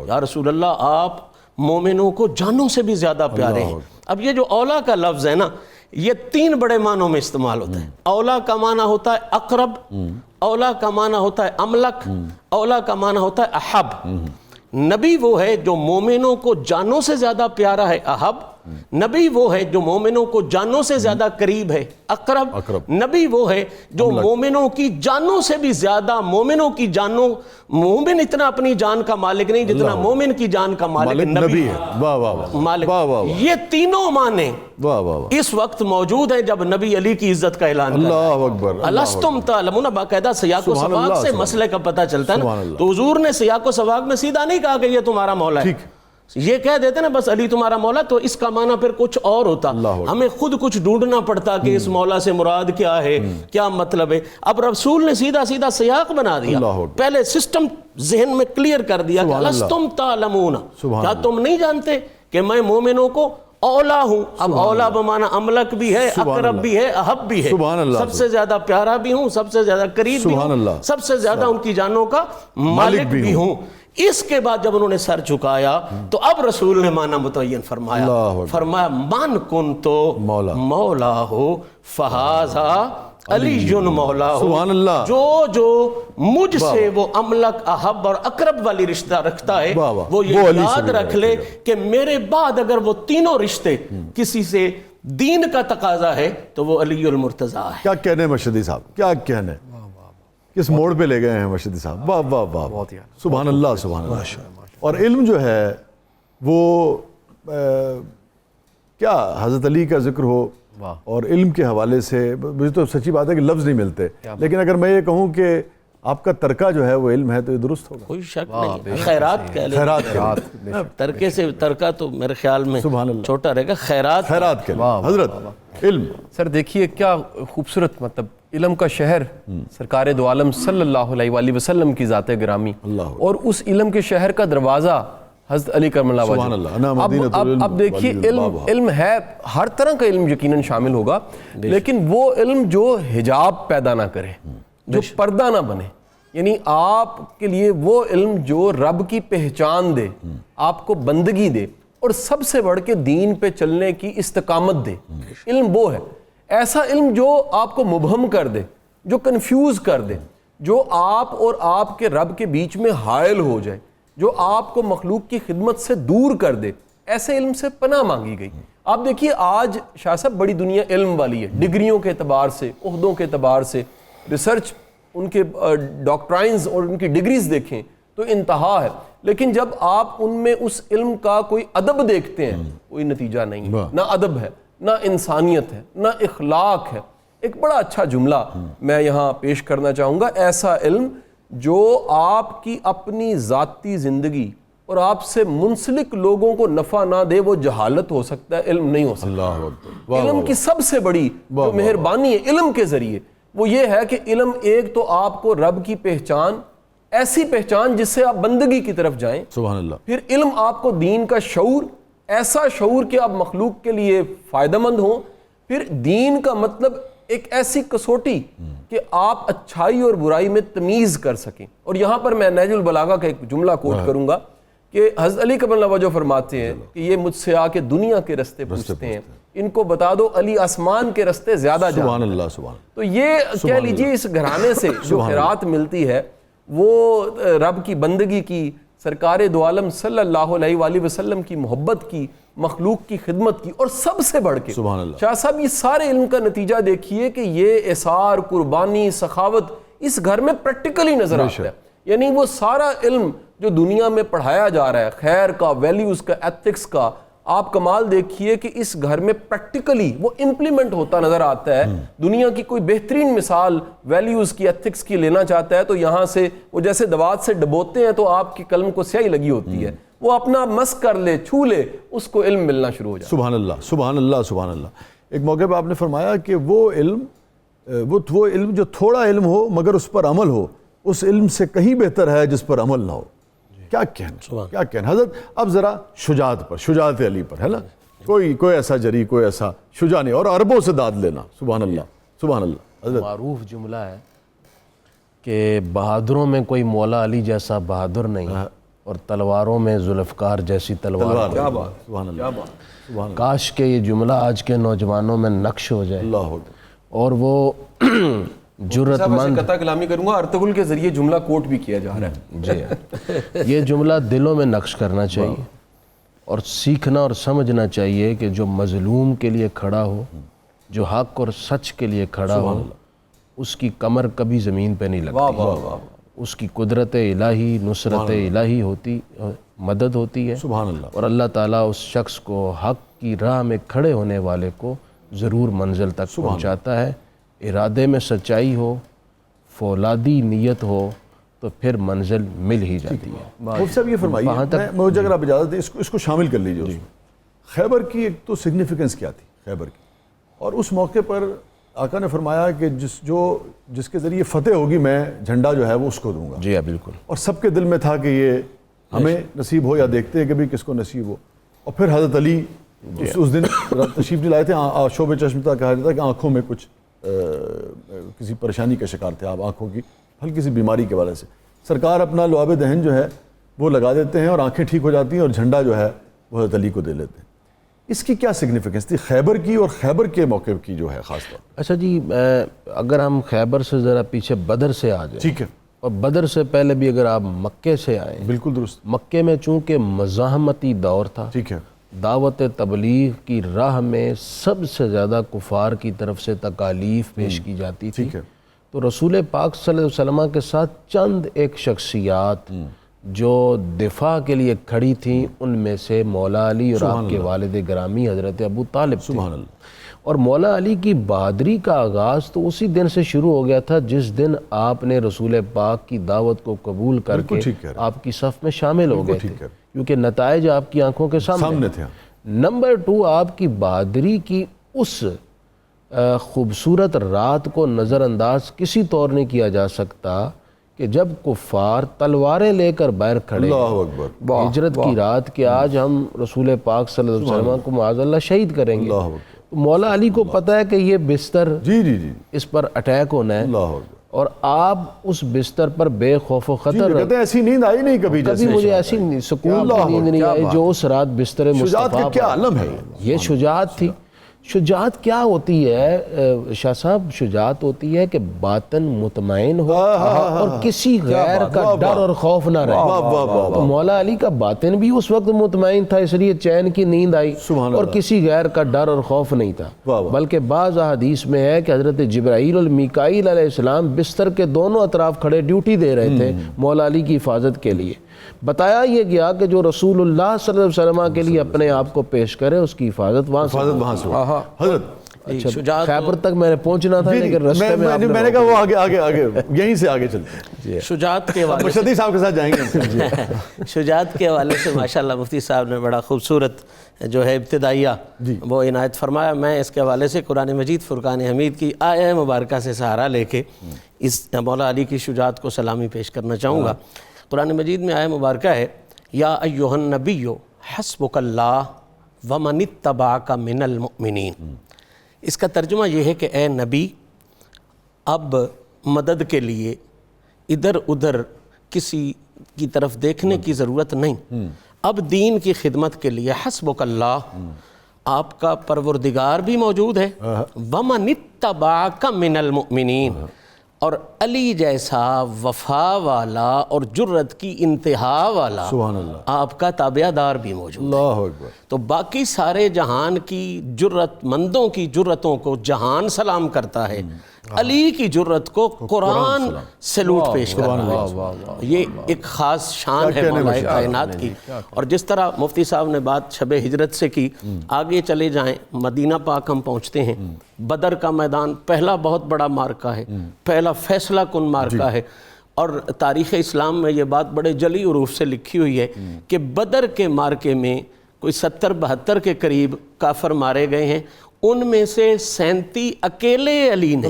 یا رسول اللہ آپ مومنوں کو جانوں سے بھی زیادہ پیارے ہیں. اب یہ جو اولا کا لفظ ہے نا، یہ 3 بڑے معنوں میں استعمال ہوتا ہے. اولا کا معنی ہوتا ہے اقرب، اولا کا معنی ہوتا ہے املک، اولا کا معنی ہوتا ہے احب. نبی وہ ہے جو مومنوں کو جانوں سے زیادہ پیارا ہے، احب. نبی وہ ہے جو مومنوں کو جانوں سے زیادہ قریب ہے، اقرب. نبی وہ ہے جو مومنوں کی جانوں سے بھی زیادہ، مومنوں کی جانوں، مومن اتنا اپنی جان کا مالک نہیں جتنا مومن کی جان کا مالک نبی ہے. واہ واہ مالک. یہ تینوں معنی اس وقت موجود ہیں جب نبی علی کی عزت کا اعلان کرتا ہے. اللہ اکبر. الستم تعلمون، باقاعدہ سیاق و سباق سے مسئلے کا پتہ چلتا ہے نا. تو حضور نے سیاق و سباق میں سیدھا نہیں کہا کہ یہ تمہارا مولا ہے، یہ کہہ دیتے نا بس علی تمہارا مولا، تو اس کا معنی پھر کچھ اور ہوتا. ہمیں خود کچھ ڈھونڈنا پڑتا کہ اس مولا سے مراد کیا ہے، کیا مطلب ہے. اب رسول نے سیدھا سیدھا سیاق بنا دیا، پہلے سسٹم ذہن میں کلیئر کر دیا کہ الستم تعلمون، کیا تم نہیں جانتے کہ میں مومنوں کو اولا ہوں. اب اولا بمانا املک بھی ہے, اقرب بھی ہے, احب بھی ہے, سب سے زیادہ پیارا بھی ہوں, سب سے زیادہ قریب بھی ہوں, سب سے زیادہ ان کی جانوں کا مالک بھی ہوں. اس کے بعد جب انہوں نے سر چکایا تو اب رسول نے معنی متعین فرمایا من کنتو مولا ہو فہذا علی مولا ہو. جو مجھ سے وہ املک, احب اور اقرب والی رشتہ رکھتا ہے وہ یہ یاد رکھ لے کہ میرے بعد اگر وہ تینوں رشتے کسی سے دین کا تقاضا ہے تو وہ علی المرتضیٰ ہے. کیا کہنے مشہدی صاحب, کیا کہنے, کس موڑ پہ لے گئے ہیں مشہدی صاحب. واہ واہ واہ, سبحان اللہ سبحان اللہ. اور علم جو ہے وہ کیا حضرت علی کا ذکر ہو اور علم کے حوالے سے مجھے تو سچی بات ہے کہ لفظ نہیں ملتے, لیکن اگر میں یہ کہوں کہ آپ کا ترکہ جو ہے وہ علم ہے تو یہ درست ہوگا. کوئی شک نہیں. خیرات کہہ لیں, خیرات ترکے سے ترکہ تو میرے خیال میں چھوٹا رہے گا. خیرات کہہ لیں. حضرت علم سر دیکھیے کیا خوبصورت, مطلب علم کا شہر سرکار دو عالم صلی اللہ علیہ وآلہ وسلم کی ذات گرامی, اور اس علم کے شہر کا دروازہ حضرت علی کرم اللہ وجہ. اب دیکھیے علم ہے, ہر طرح کا علم یقیناً شامل ہوگا, لیکن وہ علم جو حجاب پیدا نہ کرے, جو پردہ نہ بنے, یعنی آپ کے لیے وہ علم جو رب کی پہچان دے, آپ کو بندگی دے, اور سب سے بڑھ کے دین پہ چلنے کی استقامت دے. علم وہ ہے, ایسا علم جو آپ کو مبہم کر دے, جو کنفیوز کر دے, جو آپ اور آپ کے رب کے بیچ میں حائل ہو جائے, جو آپ کو مخلوق کی خدمت سے دور کر دے. ایسے علم سے پناہ مانگی گئی. آپ دیکھیے آج شاہ صاحب بڑی دنیا علم والی ہے, ڈگریوں کے اعتبار سے, عہدوں کے اعتبار سے, ریسرچ, ان کے ڈاکٹرائنز اور ان کی ڈگریز دیکھیں تو انتہا ہے, لیکن جب آپ ان میں اس علم کا کوئی ادب دیکھتے ہیں, کوئی نتیجہ نہیں, نہ ادب ہے, نہ انسانیت ہے, نہ اخلاق ہے. ایک بڑا اچھا جملہ میں یہاں پیش کرنا چاہوں گا. ایسا علم جو آپ کی اپنی ذاتی زندگی اور آپ سے منسلک لوگوں کو نفع نہ دے, وہ جہالت ہو سکتا ہے, علم نہیں ہو سکتا. علم کی سب سے بڑی جو مہربانی ہے علم کے ذریعے وہ یہ ہے کہ علم ایک تو آپ کو رب کی پہچان, ایسی پہچان جس سے آپ بندگی کی طرف جائیں, سبحان اللہ. پھر علم آپ کو دین کا شعور, ایسا شعور کہ آپ مخلوق کے لیے فائدہ مند ہوں. پھر دین کا مطلب ایک ایسی کسوٹی کہ آپ اچھائی اور برائی میں تمیز کر سکیں. اور یہاں پر میں نہج البلاغہ کا ایک جملہ کوٹ کروں گا کہ حضرت علی کرم اللہ وجہ فرماتے ہیں کہ یہ مجھ سے آ کے دنیا کے رستے پوچھتے ہیں, ان کو بتا دو علی آسمان کے رستے زیادہ جانتے ہیں. سبحان اللہ سبحان. تو یہ کہہ لیجئے اس گھرانے سے جو خیرات ملتی ہے وہ رب کی بندگی کی, سرکار دو عالم صلی اللہ علیہ وآلہ وسلم کی محبت کی, مخلوق کی خدمت کی, اور سب سے بڑھ کے شاہ صاحب یہ سارے علم کا نتیجہ دیکھیے کہ یہ اثار, قربانی, سخاوت اس گھر میں پریکٹیکلی نظر آتا ہے. یعنی وہ سارا علم جو دنیا میں پڑھایا جا رہا ہے, خیر کا, ویلیوز کا, ایتھکس کا, آپ کمال دیکھیے کہ اس گھر میں پریکٹیکلی وہ امپلیمنٹ ہوتا نظر آتا ہے. دنیا کی کوئی بہترین مثال ویلیوز کی, ایتھکس کی لینا چاہتا ہے تو یہاں سے وہ جیسے دوات سے ڈبوتے ہیں تو آپ کی قلم کو سیاہی لگی ہوتی ہے, وہ اپنا مس کر لے, چھو لے, اس کو علم ملنا شروع ہو جائے. سبحان اللہ سبحان اللہ سبحان اللہ. ایک موقع پہ آپ نے فرمایا کہ وہ علم جو تھوڑا علم ہو مگر اس پر عمل ہو, اس علم سے کہیں بہتر ہے جس پر عمل نہ ہو. کیا کہنا حضرت. اب ذرا شجاعت پر, شجاعت علی پر ہے نا, کوئی ایسا جری, کوئی ایسا شجاع نہیں, اور عربوں سے داد لینا. سبحان اللہ سبحان اللہ. حضرت معروف جملہ ہے کہ بہادروں میں کوئی مولا علی جیسا بہادر نہیں, اور تلواروں میں ذوالفقار جیسی تلوار. کیا بات, سبحان اللہ. کاش کہ یہ جملہ آج کے نوجوانوں میں نقش ہو جائے, اور وہ جرت مند. قطع کلامی کروں گا, ارطغرل کے ذریعے جملہ کوٹ بھی کیا جا رہا ہے. جی یہ جملہ دلوں میں نقش کرنا چاہیے, اور سیکھنا اور سمجھنا چاہیے کہ جو مظلوم کے لیے کھڑا ہو, جو حق اور سچ کے لیے کھڑا ہو, اس کی کمر کبھی زمین پہ نہیں لگتی. اس کی قدرت الہی, نصرت الہی ہوتی, مدد ہوتی ہے. سبحان اللہ. اور اللہ تعالیٰ اس شخص کو, حق کی راہ میں کھڑے ہونے والے کو ضرور منزل تک پہنچاتا ہے. ارادے میں سچائی ہو, فولادی نیت ہو, تو پھر منزل مل ہی جاتی ہے. مفتی صاحب یہ فرمائیے, مجھے اگر آپ اجازت دیں اس کو شامل کر لیجیے. خیبر کی ایک تو سگنیفیکنس کیا تھی خیبر کی, اور اس موقع پر آقا نے فرمایا کہ جس کے ذریعے فتح ہوگی میں جھنڈا جو ہے وہ اس کو دوں گا. جی ہاں بالکل. اور سب کے دل میں تھا کہ یہ ہمیں نصیب ہو یا دیکھتے ہیں کہ بھی کس کو نصیب ہو. اور پھر حضرت علی اس دن تشریف نہیں لائے تھے, شوب چشمتا کہا جاتا ہے کہ آنکھوں میں کچھ کسی پریشانی کا شکار تھے آپ, آنکھوں کی ہلکی سی بیماری کے وجہ سے. سرکار اپنا لعاب دہن جو ہے وہ لگا دیتے ہیں اور آنکھیں ٹھیک ہو جاتی ہیں اور جھنڈا جو ہے وہ حضرت علی کو دے لیتے ہیں. اس کی کیا سگنیفیکنس تھی خیبر کی اور خیبر کے موقع کی جو ہے خاص طور؟ اچھا جی, اگر ہم خیبر سے ذرا پیچھے بدر سے آ جائیں, ٹھیک ہے, اور بدر سے پہلے بھی اگر آپ مکے سے آئیں, بالکل درست, مکے میں چونکہ مزاحمتی دور تھا, ٹھیک ہے, دعوت تبلیغ کی راہ میں سب سے زیادہ کفار کی طرف سے تکالیف پیش کی جاتی تھی, ٹھیک ہے, تو رسول پاک صلی اللہ علیہ وسلم کے ساتھ چند ایک شخصیات جو دفاع کے لیے کھڑی تھیں, ان میں سے مولا علی اور آپ کے والد گرامی حضرت ابو طالب تھے. سبحان اللہ. اور مولا علی کی بہادری کا آغاز تو اسی دن سے شروع ہو گیا تھا جس دن آپ نے رسول پاک کی دعوت کو قبول کر کے آپ کی صف میں شامل ہو گئے تھے, کیونکہ نتائج آپ کی آنکھوں کے سامنے تھے. نمبر 2, آپ کی بہادری کی اس خوبصورت رات کو نظر انداز کسی طور نہیں کیا جا سکتا کہ جب کفار تلواریں لے کر باہر کھڑے, اللہ اکبر, ہجرت کی رات کہ آج ہم رسول پاک صلی اللہ علیہ وسلم کو معاذ اللہ شہید کریں گے. مولا علی کو پتہ ہے کہ یہ بستر اس پر اٹیک ہونا ہے, اور آپ اس بستر پر بے خوف و خطر, کہتے ہیں ایسی نیند آئی نہیں کبھی مجھے ایسی سکون کی نیند نہیں آئی جو اس رات بستر مصطفیٰ. کیا عالم ہے یہ شجاعت تھی. شجاعت کیا ہوتی ہے شاہ صاحب؟ شجاعت ہوتی ہے کہ باطن مطمئن ہو اور کسی غیر کا ڈر اور خوف نہ رہے. مولا علی کا باطن بھی اس وقت مطمئن تھا, اس لیے چین کی نیند آئی, اور کسی غیر کا ڈر اور خوف نہیں تھا. بلکہ بعض احادیث میں ہے کہ حضرت جبرائیل اور میکائیل علیہ السلام بستر کے دونوں اطراف کھڑے ڈیوٹی دے رہے تھے مولا علی کی حفاظت کے لیے. بتایا یہ گیا کہ جو رسول اللہ صلی اللہ علیہ وسلم کے لیے اپنے آپ کو پیش کرے اس کی حفاظت وہاں سے. حضرت اچھا, خیبر تک میں نے پہنچنا تھا لیکن رستے میں نے کہا وہ آگے یہیں سے آگے چلتے ہیں. شجاعت کے حوالے سے صاحب کے ساتھ جائیں گے. شجاعت کے حوالے سے ماشاءاللہ مفتی صاحب نے بڑا خوبصورت جو ہے ابتدائیہ وہ عنایت فرمایا. میں اس کے حوالے سے قرآن مجید فرقان حمید کی آیہ مبارکہ سے سہارا لے کے اس مولا علی کی شجاعت کو سلامی پیش کرنا چاہوں گا. قرآن مجید میں آیہ مبارکہ ہے, یا ایھا النبی حسبک اللہ ومن اتبعک من المؤمنین. اس کا ترجمہ یہ ہے کہ اے نبی, اب مدد کے لیے ادھر ادھر کسی کی طرف دیکھنے کی ضرورت نہیں, اب دین کی خدمت کے لیے حسبک اللہ, آپ کا پروردگار بھی موجود ہے, ومن اتبعک من المؤمنین, اور علی جیسا وفا والا اور جرت کی انتہا والا آپ کا تابع دار بھی موجود ہے. تو باقی سارے جہان کی جرت مندوں کی جرتوں کو جہان سلام کرتا ہے, علی کی جرت کو قرآن سلوٹ پیش کرتا ہے. یہ ایک خاص شان ہے مولا کائنات کی. اور جس طرح مفتی صاحب نے بات شب ہجرت سے کی, آگے چلے جائیں مدینہ پاک ہم پہنچتے ہیں. بدر کا میدان پہلا بہت بڑا مارکہ ہے, پہلا فیصلہ کن مارکہ ہے, اور تاریخ اسلام میں یہ بات بڑے جلی حروف سے لکھی ہوئی ہے کہ بدر کے مارکے میں کوئی 70-72 کے قریب کافر مارے گئے ہیں, ان میں سے 37 اکیلے علی نے.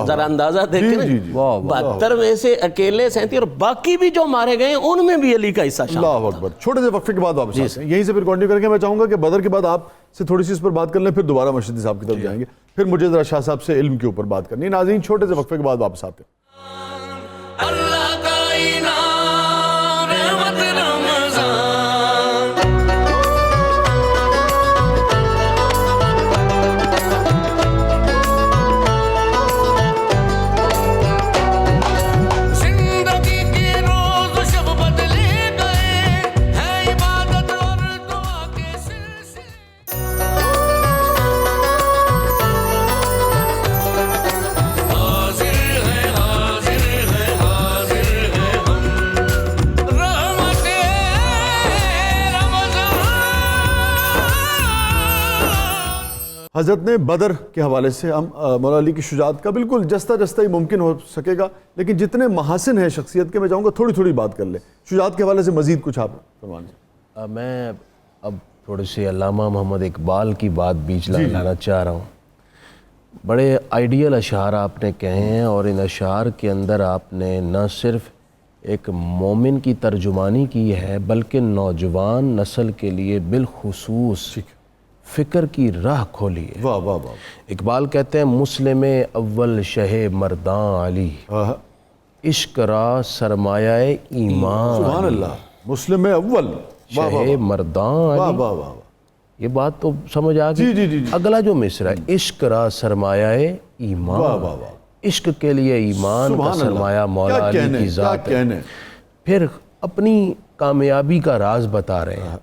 ذرا اندازہ دیکھیں, 72 میں سے اکیلے 37, اور باقی بھی جو مارے گئے ہیں ان میں بھی علی کا حصہ شامل. اللہ اکبر. چھوٹے سے وقفے کے بعد واپس آتے ہیں, یہیں سے پھر کنٹینیو کریں گے. میں چاہوں گا کہ بدر کے بعد آپ سے تھوڑی سی اس پر بات کر لیں, پھر دوبارہ مرشدی صاحب کی طرف جائیں گے, پھر مجھے ذرا شاہ صاحب سے علم کے اوپر بات کرنی ہے. ناظرین چھوٹے سے وقفے کے بعد واپس آتے ہیں. حضرت نے بدر کے حوالے سے ہم مولا علی کی شجاعت کا بالکل جستہ ہی ممکن ہو سکے گا, لیکن جتنے محاسن ہیں شخصیت کے میں چاہوں گا تھوڑی بات کر لیں. شجاعت کے حوالے سے مزید کچھ آپ فرمائیں. میں اب تھوڑی سی علامہ محمد اقبال کی بات بیچ لانا چاہ رہا ہوں. بڑے آئیڈیل اشعار آپ نے کہے ہیں, اور ان اشعار کے اندر آپ نے نہ صرف ایک مومن کی ترجمانی کی ہے، بلکہ نوجوان نسل کے لیے بالخصوص فکر کی راہ کھولی ہے۔ واہ واہ واہ، اقبال کہتے ہیں مسلم اول شہ مرداں علی، عشق را سرمایہ ایمان، سبحان اللہ، مسلم اول، واہ واہ شہ مرداں واہ علی۔ واہ واہ، یہ بات تو سمجھ آ جی جی گئی۔ جی جی، اگلا جو مصرع ہے، عشق را سرمایہ ایمان، واہ واہ واہ، عشق کے لیے ایمان کا سبحان اللہ، سرمایہ مولا کیا علی کہنے، کی کیا ذات ہے۔ کہنے، پھر اپنی کامیابی کا راز بتا رہے ہیں،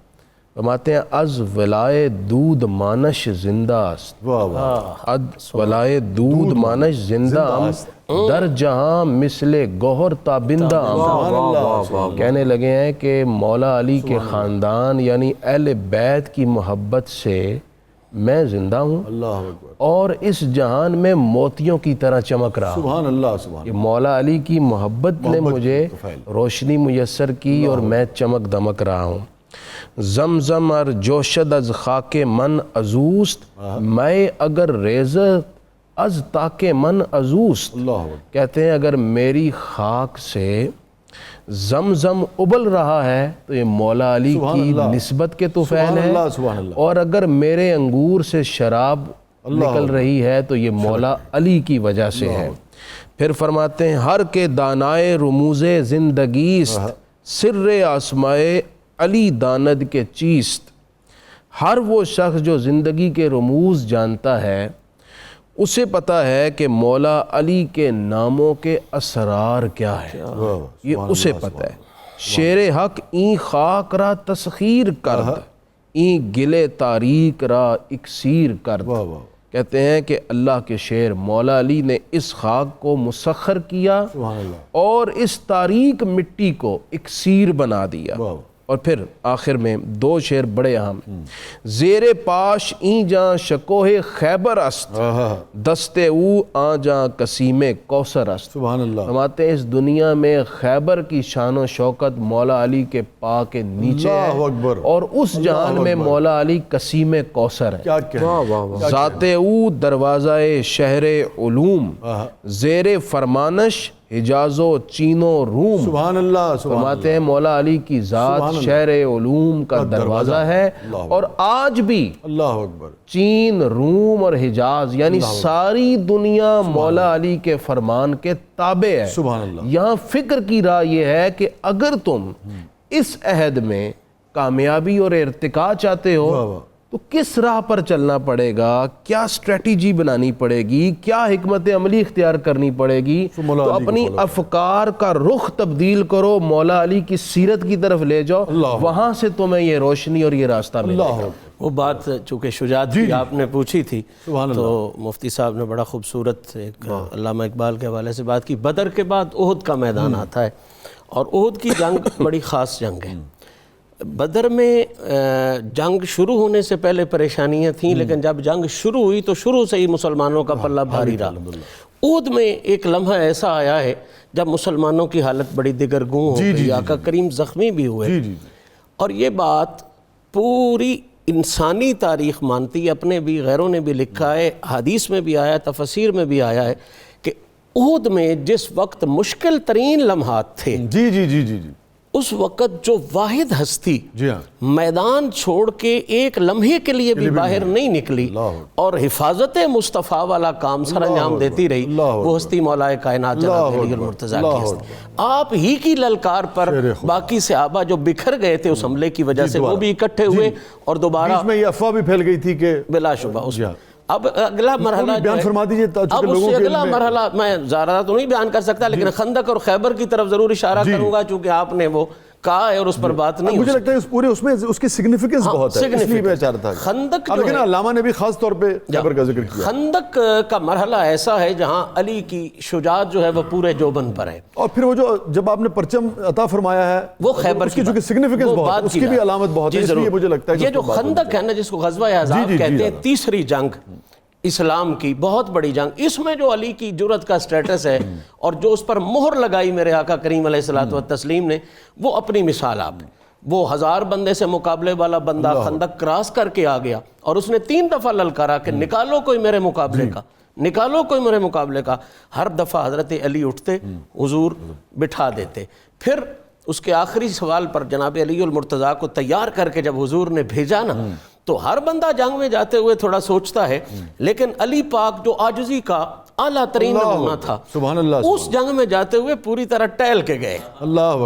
فرماتے ہیں از ولائے دودھ مانش زندہ است، واہ واہ، از ولائے دودھ مانش زندہ ام، در جہاں مثل گوہر تابندہ ام۔ کہنے لگے ہیں کہ مولا علی کے خاندان یعنی اہل بیت کی محبت سے میں زندہ ہوں اللہ اکبر، اور اس جہان میں موتیوں کی طرح چمک رہا ہوں۔ سبحان اللہ، سبحان کہ مولا علی کی محبت نے مجھے روشنی میسر کی اور میں چمک دمک رہا ہوں۔ زمزم ار جوشد از خاک من ازوست، میں اگر ریزت از تاک من ازوست۔ اللہ اکبر، کہتے ہیں اگر میری خاک سے زمزم ابل رہا ہے تو یہ مولا علی سبحان کی اللہ، نسبت کے طفیل سبحان ہے، اللہ، سبحان اللہ، اور اگر میرے انگور سے شراب نکل رہی ہے تو یہ مولا علی کی وجہ سے ہے۔ پھر فرماتے ہیں ہر کے دانائے رموز زندگیست، سر آسمائے علی داند کے چیست۔ ہر وہ شخص جو زندگی کے رموز جانتا ہے اسے پتہ ہے کہ مولا علی کے ناموں کے اسرار کیا ہے، یہ اسے پتہ ہے۔ شیر حق این خاک را تسخیر کرد، این گلے تاریک را اکسیر کرد۔ کہتے ہیں کہ اللہ کے شعر مولا علی نے اس خاک کو مسخر کیا اور اس تاریک مٹی کو اکسیر بنا دیا۔ اور پھر آخر میں دو شعر بڑے اہم، زیر پاش این جاں شکوہ خیبر است، دست او آ جاں قسیم کوثر است۔ سبحان اللہ، فرماتے ہیں اس دنیا میں خیبر کی شان و شوکت مولا علی کے پا کے نیچے ہے، اللہ اکبر، اور اس جہان میں مولا علی قسیم کوثر ہے۔ کیا کہنے، ذات او دروازہ شہر علوم، زیر فرمانش حجاز و چین و روم۔ سبحان اللہ، سبحان فرماتے ہیں مولا علی کی ذات شہر علوم کا دروازہ ہے، اور آج بھی اللہ اکبر، چین، روم اور حجاز یعنی ساری دنیا مولا علی کے فرمان کے تابع ہے۔ سبحان اللہ، یہاں فکر کی راہ یہ ہے کہ اگر تم اس عہد میں کامیابی اور ارتقاء چاہتے ہو تو کس راہ پر چلنا پڑے گا، کیا اسٹریٹجی بنانی پڑے گی، کیا حکمت عملی اختیار کرنی پڑے گی، تو اپنی افکار کا رخ تبدیل کرو، مولا علی کی سیرت کی طرف لے جاؤ، وہاں سے تمہیں یہ روشنی اور یہ راستہ ملے گا۔ وہ بات چونکہ شجاعت کی آپ نے پوچھی تھی تو مفتی صاحب نے بڑا خوبصورت ایک علامہ اقبال کے حوالے سے بات کی۔ بدر کے بعد احد کا میدان آتا ہے، اور احد کی جنگ بڑی خاص جنگ ہے۔ بدر میں جنگ شروع ہونے سے پہلے پریشانیاں تھیں، لیکن جب جنگ شروع ہوئی تو شروع سے ہی مسلمانوں کا پلہ بھاری رہا۔ احد میں ایک لمحہ ایسا آیا ہے جب مسلمانوں کی حالت بڑی دگرگوں ہو گئی، آقا کریم زخمی بھی ہوئے، اور یہ بات پوری انسانی تاریخ مانتی ہے، اپنے بھی غیروں نے بھی لکھا ہے، حدیث میں بھی آیا ہے، تفسیر میں بھی آیا ہے کہ احد میں جس وقت مشکل ترین لمحات تھے، جی جی جی جی جی، اس وقت جو واحد ہستی جی ہاں، میدان چھوڑ کے ایک لمحے کے لیے بھی باہر نہیں نکلی اور حفاظت مصطفیٰ والا کام سر انجام دیتی رہی، وہ ہستی مولا کائنات جناب علی المرتضیٰ کی ہستی۔ آپ ہی کی للکار پر باقی صحابہ جو بکھر گئے تھے اس حملے کی وجہ سے وہ بھی اکٹھے ہوئے، اور دوبارہ بیچ میں یہ افواہ بھی پھیل گئی تھی کہ بلا شبہ اس اب اگلا مرحلہ جو بیان فرما دیجئے، اب اس سے اگلا مرحلہ میں زیادہ تو نہیں بیان کر سکتا، لیکن خندق اور خیبر کی طرف ضرور اشارہ کروں گا، چونکہ آپ نے وہ کہا ہے اور اس پر بات نہیں، مجھے لگتا ہے اس پورے اس میں اس کی سگنیفیکنس بہت ہے، اس لیے میں چاہ رہا تھا خندق لیکن علامہ نے بھی خاص طور پہ خیبر کا ذکر کیا۔ خندق کا مرحلہ ایسا ہے جہاں علی کی شجاعت جو ہے وہ پورے جوبن پر ہے، اور پھر وہ جو جب آپ نے پرچم عطا فرمایا ہے وہ خیبر اس کی جو سگنیفیکنس بہت ہے، اس کی بھی علامت بہت ہے، اس لیے مجھے لگتا ہے یہ جو خندق ہے نا جس کو غزوہ احزاب کہتے ہیں، تیسری جنگ اسلام کی بہت بڑی جنگ، اس میں جو علی کی جرأت کا سٹیٹس ہے اور جو اس پر مہر لگائی میرے آقا کریم علیہ الصلوۃ والتسلیم نے، وہ اپنی مثال آپ، وہ 1000 بندے سے مقابلے والا بندہ خندق کراس کر کے آ گیا اور اس نے 3 دفعہ للکارا کہ نکالو کوئی میرے مقابلے کا، نکالو کوئی میرے مقابلے کا. ہر دفعہ حضرت علی اٹھتے, حضور بٹھا دیتے. پھر اس کے آخری سوال پر جناب علی المرتضیٰ کو تیار کر کے جب حضور نے بھیجا نا, تو ہر بندہ جنگ میں جاتے ہوئے تھوڑا سوچتا ہے, لیکن علی پاک جو عاجزی کا اعلیٰ ترین نمونہ تھا, سبحان اللہ, اس جنگ میں جاتے ہوئے پوری طرح ٹہل کے گئے,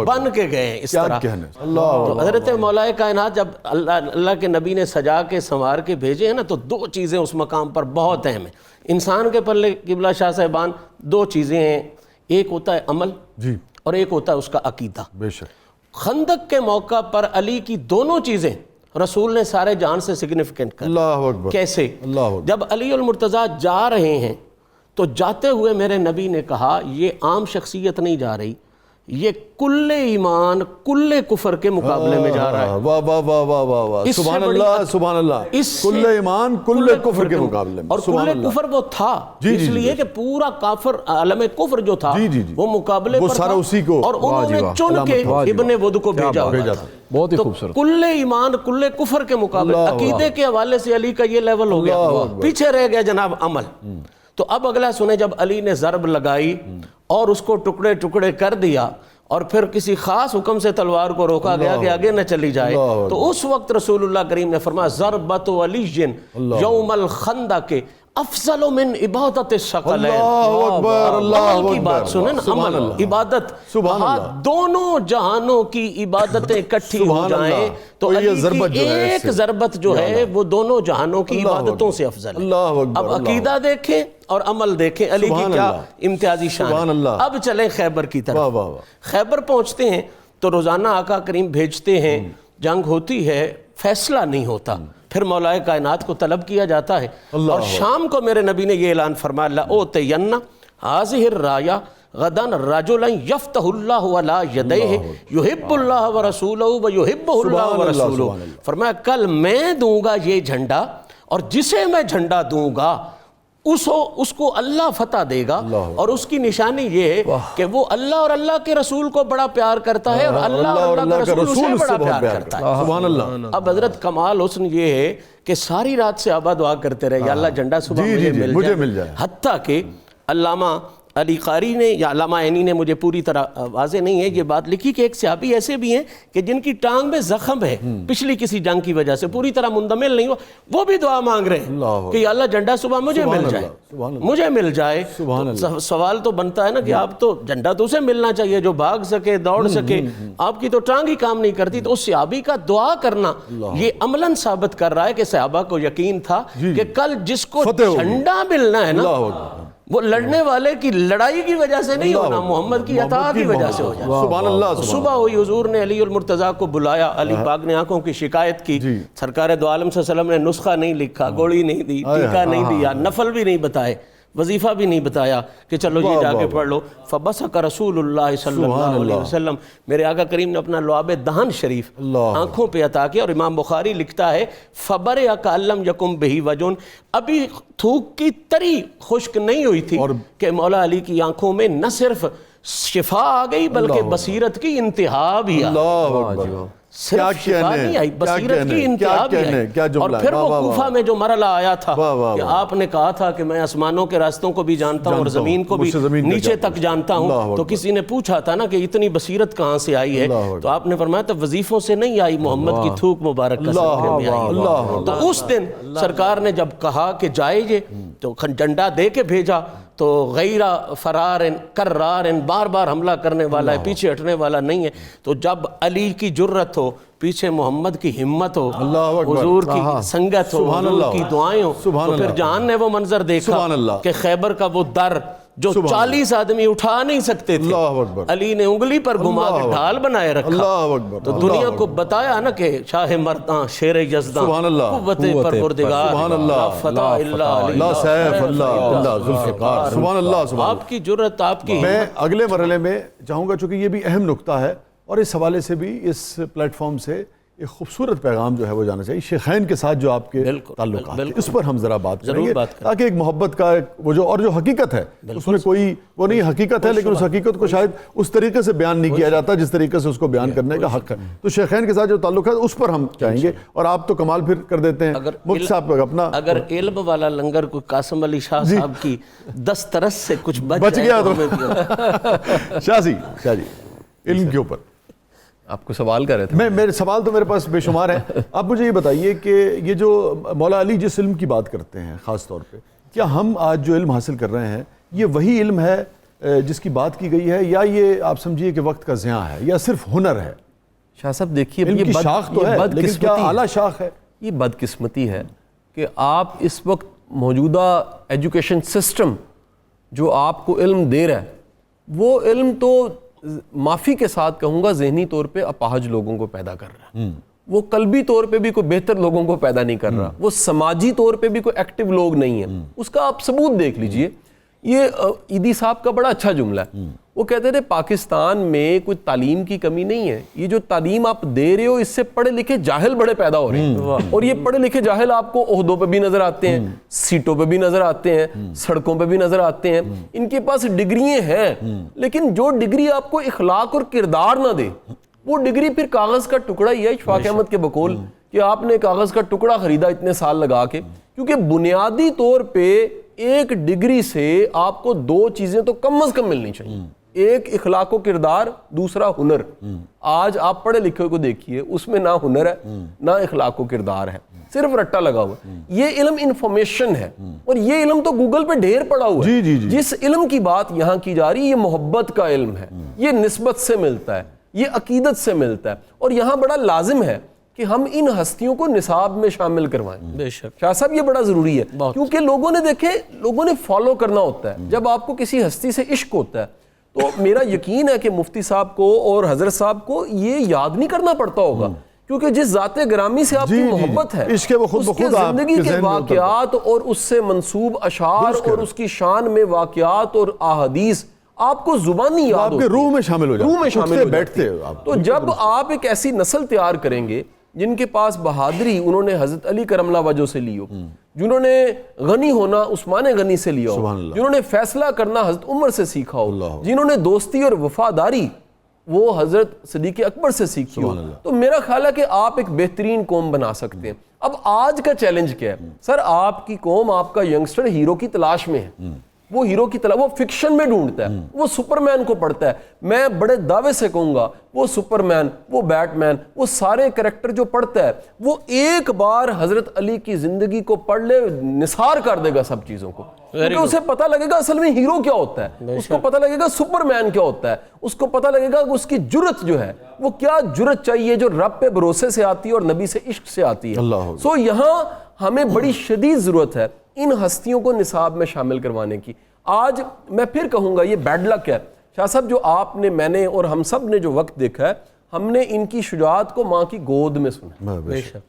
بن کے گئے اس طرح. تو حضرت مولا کائنات جب اللہ کے نبی نے سجا کے سنوار کے بھیجے ہیں نا, تو دو چیزیں اس مقام پر بہت اہم ہیں. انسان کے پلے قبلہ شاہ صاحبان دو چیزیں ہیں, ایک ہوتا ہے عمل جی, اور ایک ہوتا ہے اس کا عقیدہ. بے شک. خندق کے موقع پر علی کی دونوں چیزیں رسول نے سارے جان سے سگنیفیکنٹ کر. اللہ اکبر. کیسے؟ اللہ اکبر. جب علی المرتضیٰ جا رہے ہیں تو جاتے ہوئے میرے نبی نے کہا یہ عام شخصیت نہیں جا رہی, یہ کل ایمان کل کفر کے مقابلے میں جا رہا ہے. واہ واہ واہ واہ واہ واہ, سبحان اللہ سبحان اللہ. کل ایمان کل کفر کے مقابلے میں. اور کل کفر وہ تھا اس لیے کہ پورا کافر عالم کفر جو تھا وہ مقابلے پر تھا, اور انہوں نے چن کے ابن ود کو بھیجا تھا. بہت ہی خوبصورت. کل ایمان کل کفر کے مقابلے, عقیدے کے حوالے سے علی کا یہ لیول ہو گیا. پیچھے رہ گیا جناب عمل. تو اب اگلا سنیں, جب علی نے ضرب لگائی اور اس کو ٹکڑے ٹکڑے کر دیا, اور پھر کسی خاص حکم سے تلوار کو روکا گیا کہ آگے نہ چلی جائے, تو اس وقت رسول اللہ کریم نے فرمایا ضربت علی یوم الخندق افضل من عبادت الثقلین. اللہ اکبر. عمل کی بات سنیں نا, عمل عبادت, دونوں جہانوں کی عبادتیں اکٹھی ہو جائیں تو علی کی ایک ضربت جو ہے وہ دونوں جہانوں کی عبادتوں سے افضل ہے. اب عقیدہ دیکھیں اور عمل دیکھیں, علی کی کیا امتیازی شان ہے. اب چلیں خیبر کی طرف. خیبر پہنچتے ہیں تو روزانہ آقا کریم بھیجتے ہیں, جنگ ہوتی ہے, فیصلہ نہیں ہوتا, پھر مولا کائنات کو طلب کیا جاتا ہے. اور شام کو میرے نبی نے یہ اعلان فرمایا, لأوتین هذه الرایا غدا رجلا یفتح اللہ علی یدیہ یحب اللہ ورسولہ ویحبہ اللہ ورسولہ. فرمایا کل میں دوں گا یہ جھنڈا, اور جسے میں جھنڈا دوں گا اس کو اللہ فتح دے گا, اور اس کی نشانی یہ ہے کہ وہ اللہ اور اللہ کے رسول کو بڑا پیار کرتا ہے, اور اللہ اور اللہ کے رسول اسے بڑا پیار کرتا ہے. سبحان اللہ. اب حضرت کمال حسن یہ ہے کہ ساری رات سے آبا دعا کرتے رہے, یا اللہ جھنڈا صبح مجھے مل جائے. حتیٰ کہ علامہ علی قاری نے یا علامہ عینی نے, مجھے پوری طرح واضح نہیں ہے یہ بات لکھی, کہ ایک صحابی ایسے بھی ہیں کہ جن کی ٹانگ میں زخم ہے پچھلی کسی جنگ کی وجہ سے, پوری طرح مندمل نہیں ہوا, وہ بھی دعا مانگ رہے ہیں کہ یا اللہ جھنڈا صبح مجھے مل جائے, مجھے مل جائے. سوال تو بنتا ہے نا کہ آپ تو جھنڈا تو اسے ملنا چاہیے جو بھاگ سکے, دوڑ سکے, آپ کی تو ٹانگ ہی کام نہیں کرتی. تو اس صحابی کا دعا کرنا یہ عملاً ثابت کر رہا ہے کہ صحابہ کو یقین تھا کہ کل جس کو جھنڈا ملنا ہے نا, وہ لڑنے والے کی لڑائی کی وجہ سے نہیں ہونا, محمد کی عطا کی وجہ سے ہو جائے. سبحان اللہ. صبح ہوئی, حضور نے علی المرتضیٰ کو بلایا, علی پاک نے آنکھوں کی شکایت کی, سرکار دو عالم صلی اللہ علیہ وسلم نے نسخہ نہیں لکھا, گولی نہیں دی, ٹیکہ نہیں دیا, نفل بھی نہیں بتائے, وظیفہ بھی نہیں بتایا کہ چلو یہ جا کے پڑھ لو. فبصق رسول اللہ صلی اللہ علیہ وسلم, میرے آقا کریم نے اپنا لعاب دہن شریف آنکھوں پہ عطا کیا. اور امام بخاری لکھتا ہے فبرئ کألم یکن بہ وجن, ابھی تھوک کی تری خشک نہیں ہوئی تھی کہ مولا علی کی آنکھوں میں نہ صرف شفا آ گئی بلکہ بصیرت کی انتہا بھی آئی. صرف شفا نہیں آئی, بصیرت کی انتہا بھی آئی. اور پھر وہ کوفہ میں جو مرحلہ آیا تھا کہ آپ نے کہا تھا کہ میں آسمانوں کے راستوں کو بھی جانتا ہوں اور زمین کو بھی نیچے تک جانتا ہوں, تو کسی نے پوچھا تھا نا کہ اتنی بصیرت کہاں سے آئی ہے, تو آپ نے فرمایا تو وظیفوں سے نہیں آئی, محمد کی تھوک مبارک کا صدقے میں آئی. تو اس دن سرکار نے جب کہا کہ جائے یہ, تو ڈنڈا دے کے بھیجا, تو غیر فرار کرار, بار بار حملہ کرنے والا ہے, پیچھے ہٹنے والا نہیں ہے. تو جب علی کی جرت ہو, پیچھے محمد کی ہمت ہو, حضور کی سنگت ہو, حضور کی دعائیں ہو, تو پھر جہان نے وہ منظر دیکھا کہ خیبر کا وہ در جو 40 آدمی اٹھا نہیں سکتے تھے, علی نے انگلی پر گھما کے ڈھال بنائے رکھا. تو دنیا کو بتایا نا کہ شاہ مرداں شیر یزداں قوت پروردگار لا فتح الا علی, لا سیف اللہ ذوالفقار. سبحان اللہ. آپ کی جرت, آپ کی. میں اگلے مرحلے میں چاہوں گا, چونکہ یہ بھی اہم نقطہ ہے, اور اس حوالے سے بھی اس پلیٹ فارم سے ایک خوبصورت پیغام جو ہے وہ جانا چاہیے شیخین کے ساتھ جو آپ کے تعلقات ہیں، اس پر ہم ذرا بات کریں گے تاکہ ایک محبت کا وہ جو حقیقت ہے اس میں کوئی وہ نہیں حقیقت ہے، لیکن اس حقیقت کو شاید اس طریقے سے بیان نہیں کیا جاتا جس طریقے سے اس کو بیان کرنے کا حق ہے. تو شیخین کے ساتھ جو تعلق ہے اس پر ہم چاہیں گے، اور آپ تو کمال پھر کر دیتے ہیں مفتی صاحب اپنا. اگر علم والا لنگر کوئی قاسم علی شاہ صاحب کی دسترس سے کچھ بچ گیا تو شاہ جی علم کے اوپر آپ کو سوال کر رہے تھے. میرے سوال تو میرے پاس بے شمار ہیں. آپ مجھے یہ بتائیے کہ یہ جو مولا علی جس علم کی بات کرتے ہیں خاص طور پہ، کیا ہم آج جو علم حاصل کر رہے ہیں یہ وہی علم ہے جس کی بات کی گئی ہے، یا یہ آپ سمجھیے کہ وقت کا ضیاع ہے، یا صرف ہنر ہے؟ شاہ صاحب دیکھیے علم کی شاخ تو ہے لیکن کیا اعلیٰ شاخ ہے؟ یہ بدقسمتی ہے کہ آپ اس وقت موجودہ ایجوکیشن سسٹم جو آپ کو علم دے رہا ہے، وہ علم تو معافی کے ساتھ کہوں گا ذہنی طور پہ اپاہج لوگوں کو پیدا کر رہا ہے. وہ قلبی طور پہ بھی کوئی بہتر لوگوں کو پیدا نہیں کر رہا، وہ سماجی طور پہ بھی کوئی ایکٹیو لوگ نہیں ہیں. اس کا آپ ثبوت دیکھ لیجئے. یہ عیدی صاحب کا بڑا اچھا جملہ ہے. وہ کہتے تھے پاکستان میں کوئی تعلیم کی کمی نہیں ہے، یہ جو تعلیم آپ دے رہے ہو اس سے پڑھے لکھے جاہل بڑے پیدا ہو رہے ہیں، اور یہ پڑھے لکھے جاہل آپ کو عہدوں پہ بھی نظر آتے ہیں، سیٹوں پہ بھی نظر آتے ہیں، سڑکوں پہ بھی نظر آتے ہیں. ان کے پاس ڈگریاں ہیں، لیکن جو ڈگری آپ کو اخلاق اور کردار نہ دے، وہ ڈگری پھر کاغذ کا ٹکڑا ہی ہے. شفاق احمد کے بقول کہ آپ نے کاغذ کا ٹکڑا خریدا اتنے سال لگا کے، کیونکہ بنیادی طور پہ ایک ڈگری سے آپ کو دو چیزیں تو کم از کم ملنی چاہیے، ایک اخلاق و کردار، دوسرا ہنر. آج آپ پڑھے لکھے کو دیکھیے، اس میں نہ ہنر ہے نہ اخلاق و کردار ہے، صرف رٹا لگا ہوا. یہ علم انفارمیشن ہے، اور یہ علم تو گوگل پہ ڈھیر پڑا ہوا ہے. جس علم کی بات یہاں کی جا رہی ہے یہ محبت کا علم ہے، یہ نسبت سے ملتا ہے، یہ عقیدت سے ملتا ہے، اور یہاں بڑا لازم ہے کہ ہم ان ہستیوں کو نصاب میں شامل کروائیں. بے شک شاہ صاحب یہ بڑا ضروری ہے، کیونکہ لوگوں نے فالو کرنا ہوتا ہے. جب آپ کو کسی ہستی سے عشق ہوتا ہے تو میرا یقین ہے کہ مفتی صاحب کو اور حضرت صاحب کو یہ یاد نہیں کرنا پڑتا ہوگا، کیونکہ جس ذات گرامی سے آپ کی محبت ہے، اس کے زندگی کے واقعات اور اس سے منسوب اشعار اور اس کی شان میں واقعات اور احادیث آپ کو زبانی یاد ہوتی ہے، روح میں شامل ہو جاتی ہے. تو جب آپ ایک ایسی نسل تیار کریں گے جن کے پاس بہادری انہوں نے حضرت علی کرم اللہ وجہ سے لی ہو، جنہوں نے غنی ہونا عثمان غنی سے لیا ہو، جنہوں نے فیصلہ کرنا حضرت عمر سے سیکھا ہو، جنہوں نے دوستی اور وفاداری وہ حضرت صدیق اکبر سے سیکھی ہو، تو میرا خیال ہے کہ آپ ایک بہترین قوم بنا سکتے ہیں. اب آج کا چیلنج کیا ہے سر؟ آپ کی قوم، آپ کا ینگسٹر ہیرو کی تلاش میں ہے. وہ ہیرو کی تلاش، وہ فکشن میں ڈھونڈتا ہے، وہ سپرمین کو پڑھتا ہے. میں بڑے دعوے سے کہوں گا وہ سپرمین، وہ بیٹ مین، وہ سارے کریکٹر جو پڑھتا ہے وہ ایک بار حضرت علی کی زندگی کو پڑھ لے، نثار کر دے گا سب چیزوں کو، کیونکہ اسے پتہ لگے گا اصل میں ہیرو کیا ہوتا ہے، اس کو پتہ لگے گا سپرمین کیا ہوتا ہے، اس کو پتہ لگے گا اس کی جرت جو ہے وہ کیا جرت چاہیے جو رب پہ بھروسے سے آتی ہے اور نبی سے عشق سے آتی ہے. سو یہاں ہمیں بڑی شدید ضرورت ہے ان ہستیوں کو نصاب میں شامل کروانے کی. آج میں پھر کہوں گا یہ بیڈ لک ہے شاہ صاحب، جو آپ نے، میں نے اور ہم سب نے جو وقت دیکھا ہے، ہم نے ان کی شجاعت کو ماں کی گود میں سنا.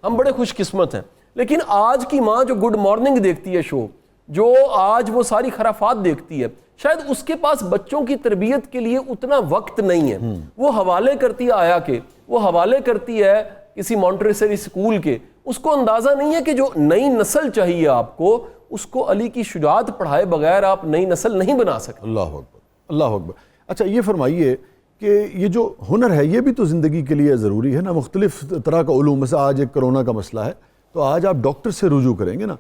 ہم بڑے خوش قسمت ہیں. لیکن آج کی ماں جو گڈ مارننگ دیکھتی ہے شو، جو آج وہ ساری خرافات دیکھتی ہے، شاید اس کے پاس بچوں کی تربیت کے لیے اتنا وقت نہیں ہے. وہ حوالے کرتی ہے آیا کے، وہ حوالے کرتی ہے کسی مونٹریسری اسکول کے. اس کو اندازہ نہیں ہے کہ جو نئی نسل چاہیے آپ کو، اس کو علی کی شجاعت پڑھائے بغیر آپ نئی نسل نہیں بنا سکتے. اللہ اکبر، اللہ اکبر. اچھا یہ فرمائیے کہ یہ جو ہنر ہے یہ بھی تو زندگی کے لیے ضروری ہے نا، مختلف طرح کا علوم. مثلا آج ایک کرونا کا مسئلہ ہے تو آج آپ ڈاکٹر سے رجوع کریں گے نا،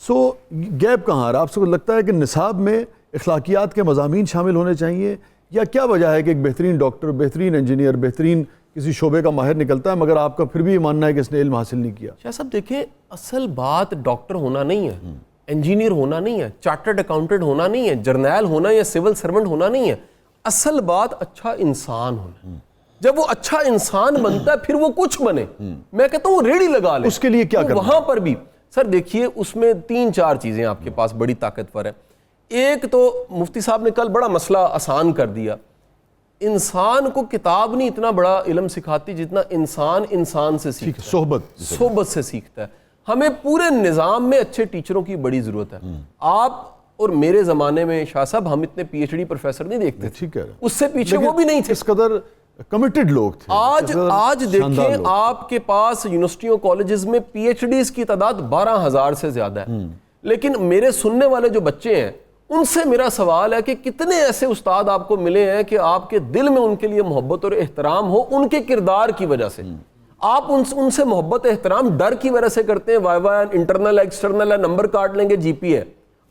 سو گیپ کہاں آ رہا ہے؟ آپ کو لگتا ہے کہ نصاب میں اخلاقیات کے مضامین شامل ہونے چاہیے، یا کیا وجہ ہے کہ ایک بہترین ڈاکٹر، بہترین انجینئر، بہترین کسی شعبے کا ماہر نکلتا ہے مگر آپ کا پھر بھی یہ ماننا ہے کہ اس نے علم حاصل نہیں کیا؟ شاہ صاحب دیکھیں، اصل بات ڈاکٹر ہونا نہیں ہے، انجینئر ہونا نہیں ہے، چارٹرڈ اکاؤنٹنٹ ہونا نہیں ہے، جرنیل ہونا یا سول سرونٹ ہونا نہیں ہے. اصل بات اچھا انسان ہونا. جب وہ اچھا انسان بنتا ہے پھر وہ کچھ بنے. میں کہتا ہوں وہ ریڑھی لگا لے. اس کے لیے کیا کرنا؟ وہاں پر بھی سر دیکھیے اس میں 3-4 چیزیں آپ کے پاس بڑی طاقتور ہیں. ایک تو مفتی صاحب نے کل بڑا مسئلہ آسان کر دیا. انسان کو کتاب نہیں اتنا بڑا علم سکھاتی جتنا انسان سے سیکھتا ہے، صحبت سے سیکھتا ہے. ہمیں پورے نظام میں اچھے ٹیچروں کی بڑی ضرورت ہے. آپ اور میرے زمانے میں شاہ صاحب ہم اتنے پی ایچ ڈی پروفیسر نہیں دیکھتے تھے، اس سے پیچھے وہ بھی نہیں تھے. اس قدر کمیٹڈ لوگ تھے. آج دیکھیں آپ کے پاس یونیورسٹیوں کالجز میں پی ایچ ڈیز کی تعداد 12,000 سے زیادہ ہے, لیکن میرے سننے والے جو بچے ہیں ان سے میرا سوال ہے کہ کتنے ایسے استاد آپ کو ملے ہیں کہ آپ کے دل میں ان کے لیے محبت اور احترام ہو ان کے کردار کی وجہ سے. آپ ان سے محبت احترام ڈر کی وجہ سے کرتے ہیں, وائی وائی انٹرنل ایکسٹرنل ہے, نمبر کاٹ لیں گے, جی پی ہے.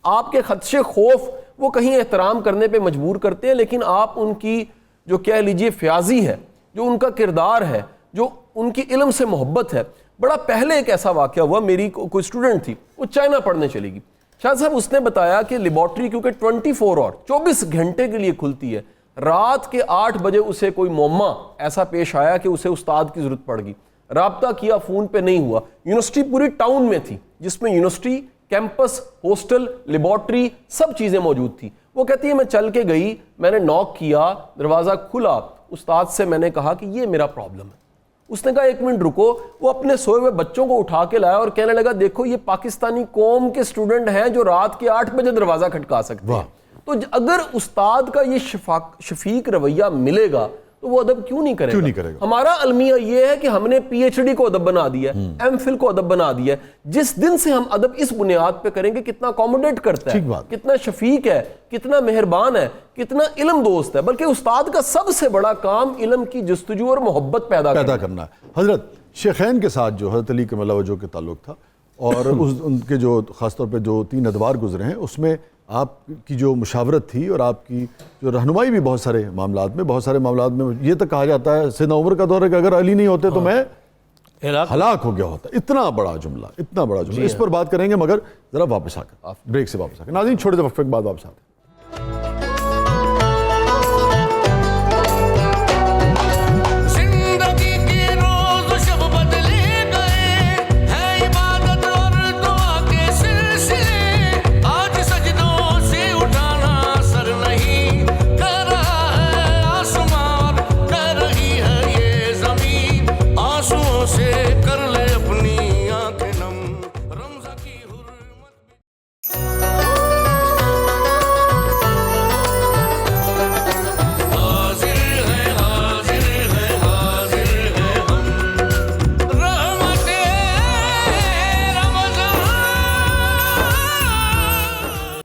آپ کے خدشے خوف وہ کہیں احترام کرنے پہ مجبور کرتے ہیں, لیکن آپ ان کی جو کہہ لیجئے فیاضی ہے, جو ان کا کردار ہے, جو ان کی علم سے محبت ہے. بڑا پہلے ایک ایسا واقعہ ہوا, میری کوئی اسٹوڈنٹ تھی, وہ چائنا پڑھنے چلی گئی. شاہ صاحب اس نے بتایا کہ لیبارٹری کیونکہ 24 اور 24 گھنٹے کے لیے کھلتی ہے, رات کے 8 بجے اسے کوئی معمہ ایسا پیش آیا کہ اسے استاد کی ضرورت پڑ گئی. رابطہ کیا, فون پہ نہیں ہوا. یونیورسٹی پوری ٹاؤن میں تھی, جس میں یونیورسٹی, کیمپس, ہاسٹل, لیبارٹری سب چیزیں موجود تھی. وہ کہتی ہے میں چل کے گئی, میں نے ناک کیا, دروازہ کھلا, استاد سے میں نے کہا کہ یہ میرا پرابلم ہے. اس نے کہا 1 منٹ رکو. وہ اپنے سوئے ہوئے بچوں کو اٹھا کے لایا اور کہنے لگا دیکھو یہ پاکستانی قوم کے اسٹوڈنٹ ہیں جو رات کے 8 بجے دروازہ کھٹکا سکتے ہیں. تو اگر استاد کا یہ شفیق رویہ ملے گا تو وہ ادب کیوں نہیں کرے گا؟ ہمارا المیہ یہ ہے کہ ہم نے پی ایچ ڈی کو ادب بنا دیا ہے, ایم فل کو ادب بنا دیا ہے. جس دن سے ہم ادب اس بنیاد پہ کریں گے کتنا اکوموڈیٹ کرتا ہے, کتنا شفیق ہے, کتنا مہربان ہے, کتنا علم دوست ہے. بلکہ استاد کا سب سے بڑا کام علم کی جستجو اور محبت پیدا کرنا ہے. حضرت شیخین کے ساتھ جو حضرت علی کرم اللہ وجہہ کے تعلق تھا, اور ان کے جو خاص طور پہ جو 3 ادوار گزرے ہیں, اس میں آپ کی جو مشاورت تھی اور آپ کی جو رہنمائی بھی بہت سارے معاملات میں یہ تک کہا جاتا ہے سیدنا عمر کا دور ہے کہ اگر علی نہیں ہوتے تو میں ہلاک ہو گیا ہوتا. اتنا بڑا جملہ. اس پر بات کریں گے مگر ذرا واپس آ کر, بریک سے واپس آ کر. ناظرین چھوٹے سے وقفے کے بعد واپس آتے ہیں.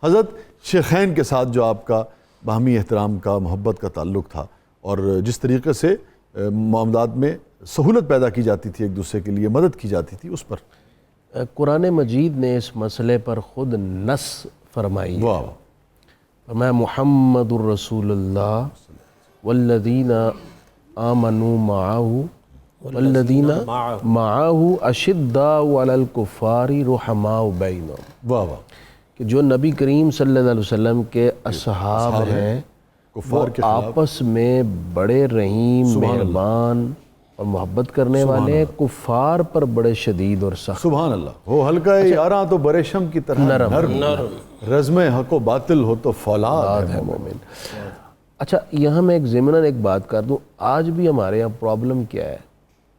حضرت شیخین کے ساتھ جو آپ کا باہمی احترام کا, محبت کا تعلق تھا, اور جس طریقے سے معاملات میں سہولت پیدا کی جاتی تھی, ایک دوسرے کے لیے مدد کی جاتی تھی, اس پر قرآن مجید نے اس مسئلے پر خود نص فرمائی ہے. فرمایا محمد الرسول اللہ والذین آمنوا معه والذین معه اشداء علی الکفار رحماء بینہم. کہ جو نبی کریم صلی اللہ علیہ وسلم کے اصحاب ہیں وہ آپس میں بڑے رحیم, مہربان اور محبت کرنے والے ہیں, کفار پر بڑے شدید اور سخت. سبحان اللہ. ہو حلقہ یاراں تو برے شم کی طرح نرم, رزم حق و باطل ہو تو فولاد ہے مومن. اچھا, یہاں میں ایک ضمناً ایک بات کر دوں. آج بھی ہمارے یہاں پرابلم کیا ہے,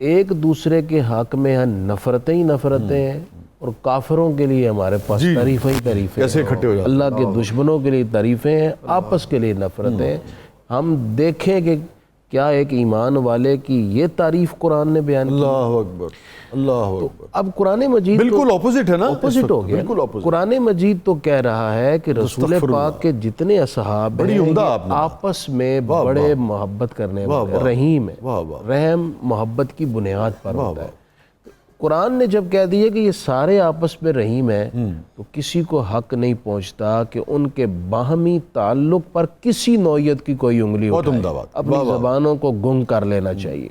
ایک دوسرے کے حق میں یہاں نفرتیں ہی نفرتیں ہیں, اور کافروں کے لیے ہمارے پاس تعریفیں ہی تعریفیں, کیسے اکٹھے ہو جاتے ہیں. اللہ کے دشمنوں کے لیے تعریفیں ہیں, آپس کے لیے نفرتیں. ہم دیکھیں کہ کیا ایک ایمان والے کی یہ تعریف قرآن نے بیان کی. اللہ اکبر, اللہ اکبر. اب قرآن مجید بالکل اپوزٹ ہے نا, اپوزٹ ہو گیا. قرآن مجید تو کہہ رہا ہے کہ رسول پاک کے جتنے اصحاب ہیں آپس میں بڑے محبت کرنے والے, رحیم ہے, رحم محبت کی بنیاد پر ہوتا ہے. قرآن نے جب کہہ دیا کہ یہ سارے آپس میں رحیم ہیں, تو کسی کو حق نہیں پہنچتا کہ ان کے باہمی تعلق پر کسی نوعیت کی کوئی انگلی اٹھائے, اپنی زبانوں کو گنگ کر لینا چاہیے.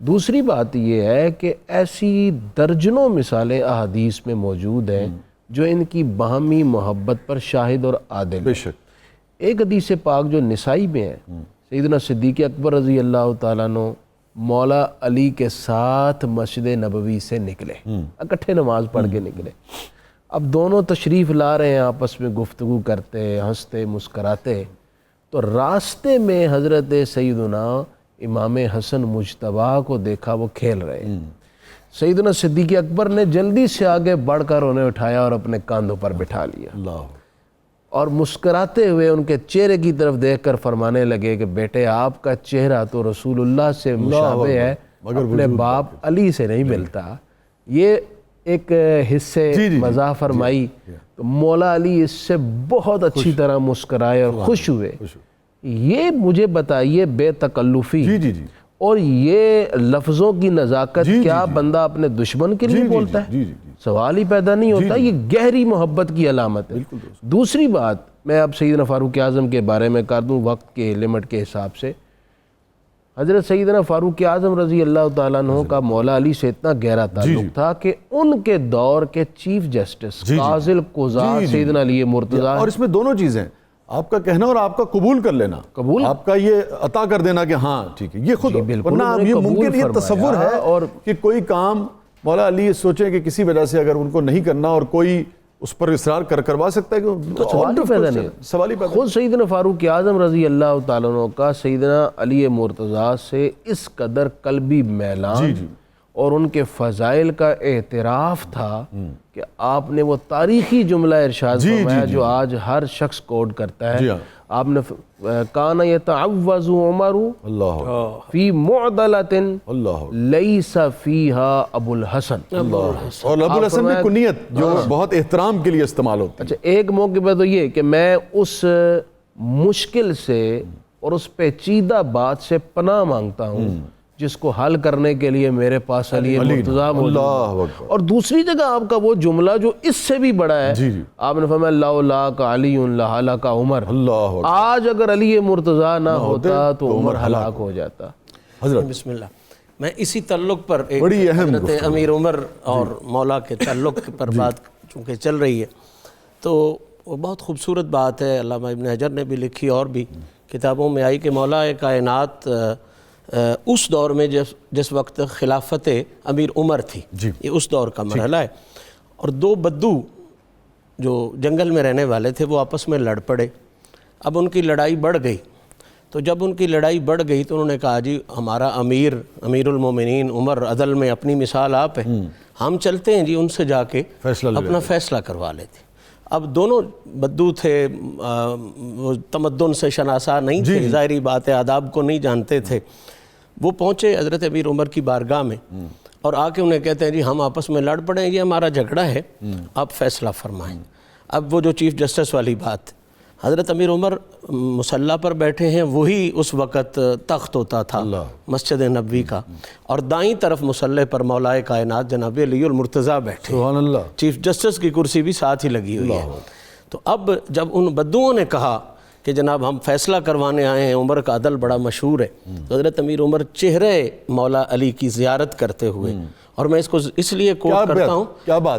دوسری بات یہ ہے کہ ایسی درجنوں مثالیں احادیث میں موجود ہیں جو ان کی باہمی محبت پر شاہد اور عادل. بے شک. ایک حدیث پاک جو نسائی میں ہے, سیدنا صدیق اکبر رضی اللہ تعالیٰ عنہ مولا علی کے ساتھ مسجد نبوی سے نکلے, اکٹھے نماز پڑھ کے نکلے. اب دونوں تشریف لا رہے ہیں, آپس میں گفتگو کرتے, ہنستے, مسکراتے, تو راستے میں حضرت سیدنا امام حسن مجتبیٰ کو دیکھا وہ کھیل رہے ہیں. سیدنا صدیق اکبر نے جلدی سے آگے بڑھ کر انہیں اٹھایا اور اپنے کاندھوں پر بٹھا لیا. اور مسکراتے ہوئے ان کے چہرے کی طرف دیکھ کر فرمانے لگے کہ بیٹے آپ کا چہرہ تو رسول اللہ سے مشابہ ہے، اپنے باپ علی سے نہیں ملتا. یہ ایک حصے مزاح فرمائی تو مولا علی اس سے بہت اچھی طرح مسکرائے اور خوش ہوئے. یہ مجھے بتائیے بے تکلفی اور یہ لفظوں کی نزاکت کیا بندہ اپنے دشمن کے لیے بولتا ہے؟ سوال ہی پیدا نہیں ہوتا. یہ گہری محبت کی علامت ہے. دوسری بات میں اب سیدنا فاروق اعظم کے بارے میں کر دوں وقت کے لمٹ کے حساب سے. حضرت سیدنا فاروق اعظم رضی اللہ تعالیٰ عنہ کا مولا علی سے اتنا گہرا تعلق تھا کہ ان کے دور کے چیف جسٹس قاضی القضاة سیدنا علی مرتضیٰ. اور اس میں دونوں چیزیں، آپ کا کہنا اور آپ کا قبول کر لینا، آپ کا یہ عطا کر دینا کہ ہاں ٹھیک ہے یہ خود، ورنہ یہ ممکن یہ تصور ہے اور کہ کوئی کام مولا علی سوچیں کہ کسی وجہ سے اگر ان کو نہیں کرنا اور کوئی اس پر اصرار کروا سکتا ہے کہ سوال ہی پیدا نہیں. سوال ہی پیدا. خود سیدنا فاروق اعظم رضی اللہ تعالیٰ عنہ کا سیدنا علی مرتضیٰ سے اس قدر قلبی میلان اور ان کے فضائل کا اعتراف تھا کہ آپ نے وہ تاریخی جملہ ارشاد فرمایا جو آج ہر شخص کوڈ کرتا ہے. آپ نے کان یتعوذ عمر فی معضلۃ لیس فیہا ابو الحسن. اور ابو الحسن میں کنیت جو بہت احترام کے لیے استعمال ہوتی ہے. اچھا ایک موقع پہ تو یہ کہ میں اس مشکل سے اور اس پیچیدہ بات سے پناہ مانگتا ہوں جس کو حل کرنے کے لیے میرے پاس علی مرتضیٰ موجود ہے. اور دوسری جگہ آپ کا وہ جملہ جو اس سے بھی بڑا ہے، آپ نے فرمایا لولاک علی لہلک عمر. آج اگر علی مرتضیٰ نہ ہوتا تو عمر ہلاک ہو جاتا. حضرت بسم اللہ. میں اسی تعلق پر ایک حضرت امیر عمر اور مولا کے تعلق پر بات چونکہ چل رہی ہے تو وہ بہت خوبصورت بات ہے. علامہ ابن حجر نے بھی لکھی اور بھی کتابوں میں آئی کہ مولا کائنات اس دور میں جس وقت خلافت امیر عمر تھی، یہ اس دور کا مرحلہ ہے. اور دو بدو جو جنگل میں رہنے والے تھے وہ آپس میں لڑ پڑے. اب ان کی لڑائی بڑھ گئی. تو جب ان کی لڑائی بڑھ گئی تو انہوں نے کہا جی ہمارا امیر المومنین عمر عدل میں اپنی مثال آپ ہے، ہم چلتے ہیں جی ان سے جا کے اپنا فیصلہ کروا لیتے. اب دونوں بدو تھے، وہ تمدن سے شناسا نہیں تھے، ظاہری بات ہے آداب کو نہیں جانتے تھے. وہ پہنچے حضرت امیر عمر کی بارگاہ میں اور آ کے انہیں کہتے ہیں جی ہم آپس میں لڑ پڑے ہیں، یہ ہمارا جھگڑا ہے، آپ فیصلہ فرمائیں. اب وہ جو چیف جسٹس والی بات، حضرت امیر عمر مصلی پر بیٹھے ہیں، وہی اس وقت تخت ہوتا تھا مسجد نبوی کا، اور دائیں طرف مصلی پر مولا کائنات جناب علی المرتضیٰ بیٹھے. سبحان اللہ. چیف جسٹس کی کرسی بھی ساتھ ہی لگی ہوئی ہے. تو اب جب ان بدوؤں نے کہا کہ جناب ہم فیصلہ کروانے آئے ہیں، عمر کا عدل بڑا مشہور ہے، تو حضرت امیر عمر چہرے مولا علی کی زیارت کرتے ہوئے، اور میں اس کو اس لیے کوٹ کرتا ہوں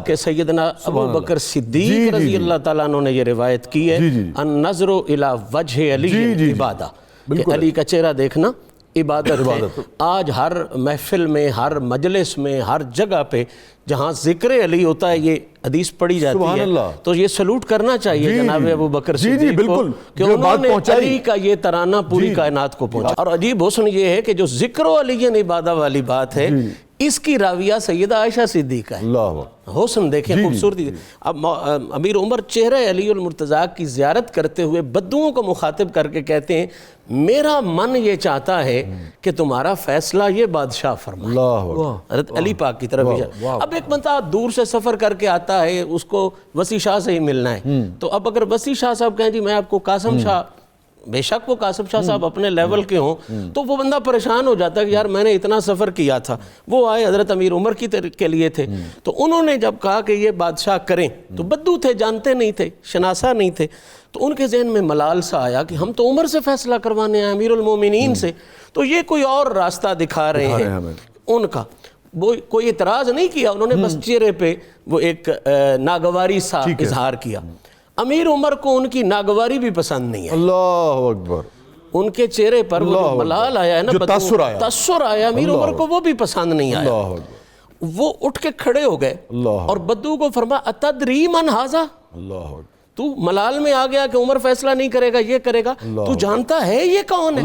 کہ سیدنا ابو بکر صدیق رضی اللہ تعالیٰ عنہ نے یہ روایت کی ہے، النظر الی وجہ علی عبادہ، کہ علی کا چہرہ دیکھنا عبادت ہے. آج ہر محفل میں، ہر مجلس میں، ہر جگہ پہ جہاں ذکر علی ہوتا ہے یہ حدیث پڑھی جاتی ہے، تو یہ سلوٹ کرنا چاہیے جناب ابو بکر صدیق کو کہ انہوں نے علی کا یہ ترانہ پوری کائنات کو پہنچا. اور عجیب حسن یہ ہے کہ جو ذکر علی عبادہ والی بات ہے اس کی راویہ سیدہ عائشہ صدیقہ ہے. حسن دیکھیں، خوبصورتی. اب امیر عمر چہرہ علی المرتضیٰ کی زیارت کرتے ہوئے بدوؤں کو مخاطب کر کے کہتے ہیں میرا من یہ چاہتا ہے کہ تمہارا فیصلہ یہ بادشاہ فرمائے. حضرت علی پاک کی طرف. اب ایک بندہ دور سے سفر کر کے آتا ہے، اس کو وسیع شاہ سے ہی ملنا ہے، تو اب اگر وسیع شاہ صاحب کہیں جی میں آپ کو قاسم شاہ، بے شک وہ قاسم شاہ صاحب اپنے لیول کے ہوں تو وہ بندہ پریشان ہو جاتا ہے کہ یار میں نے اتنا سفر کیا تھا. وہ آئے حضرت امیر عمر کے لیے تھے، تو انہوں نے جب کہا کہ یہ بادشاہ کریں، تو بدو تھے، جانتے نہیں تھے، شناسا نہیں تھے، تو ان کے ذہن میں ملال سا آیا کہ ہم تو عمر سے فیصلہ کروانے آئے، امیر المومنین سے، تو یہ کوئی اور راستہ دکھا رہے ہیں ان کا. وہ کوئی اعتراض نہیں کیا، انہوں نے بس چہرے پہ وہ ایک ناگواری سا اظہار کیا. امیر عمر کو ان کی ناگواری بھی پسند نہیں ہے. اللہ اکبر. ان کے چہرے پر وہ جو ملال آیا ہے نا، تاثر آیا، امیر عمر کو وہ بھی پسند نہیں آیا. وہ اٹھ کے کھڑے ہو گئے اور بدو کو فرمایا اتدری من ھذا، تو ملال میں آ گیا کہ عمر فیصلہ نہیں کرے گا، یہ کرے گا، تو جانتا ہے یہ کون ہے؟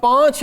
5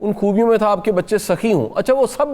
ان خوبیوں میں تھا آپ کے بچے سخی ہوں. اچھا وہ سب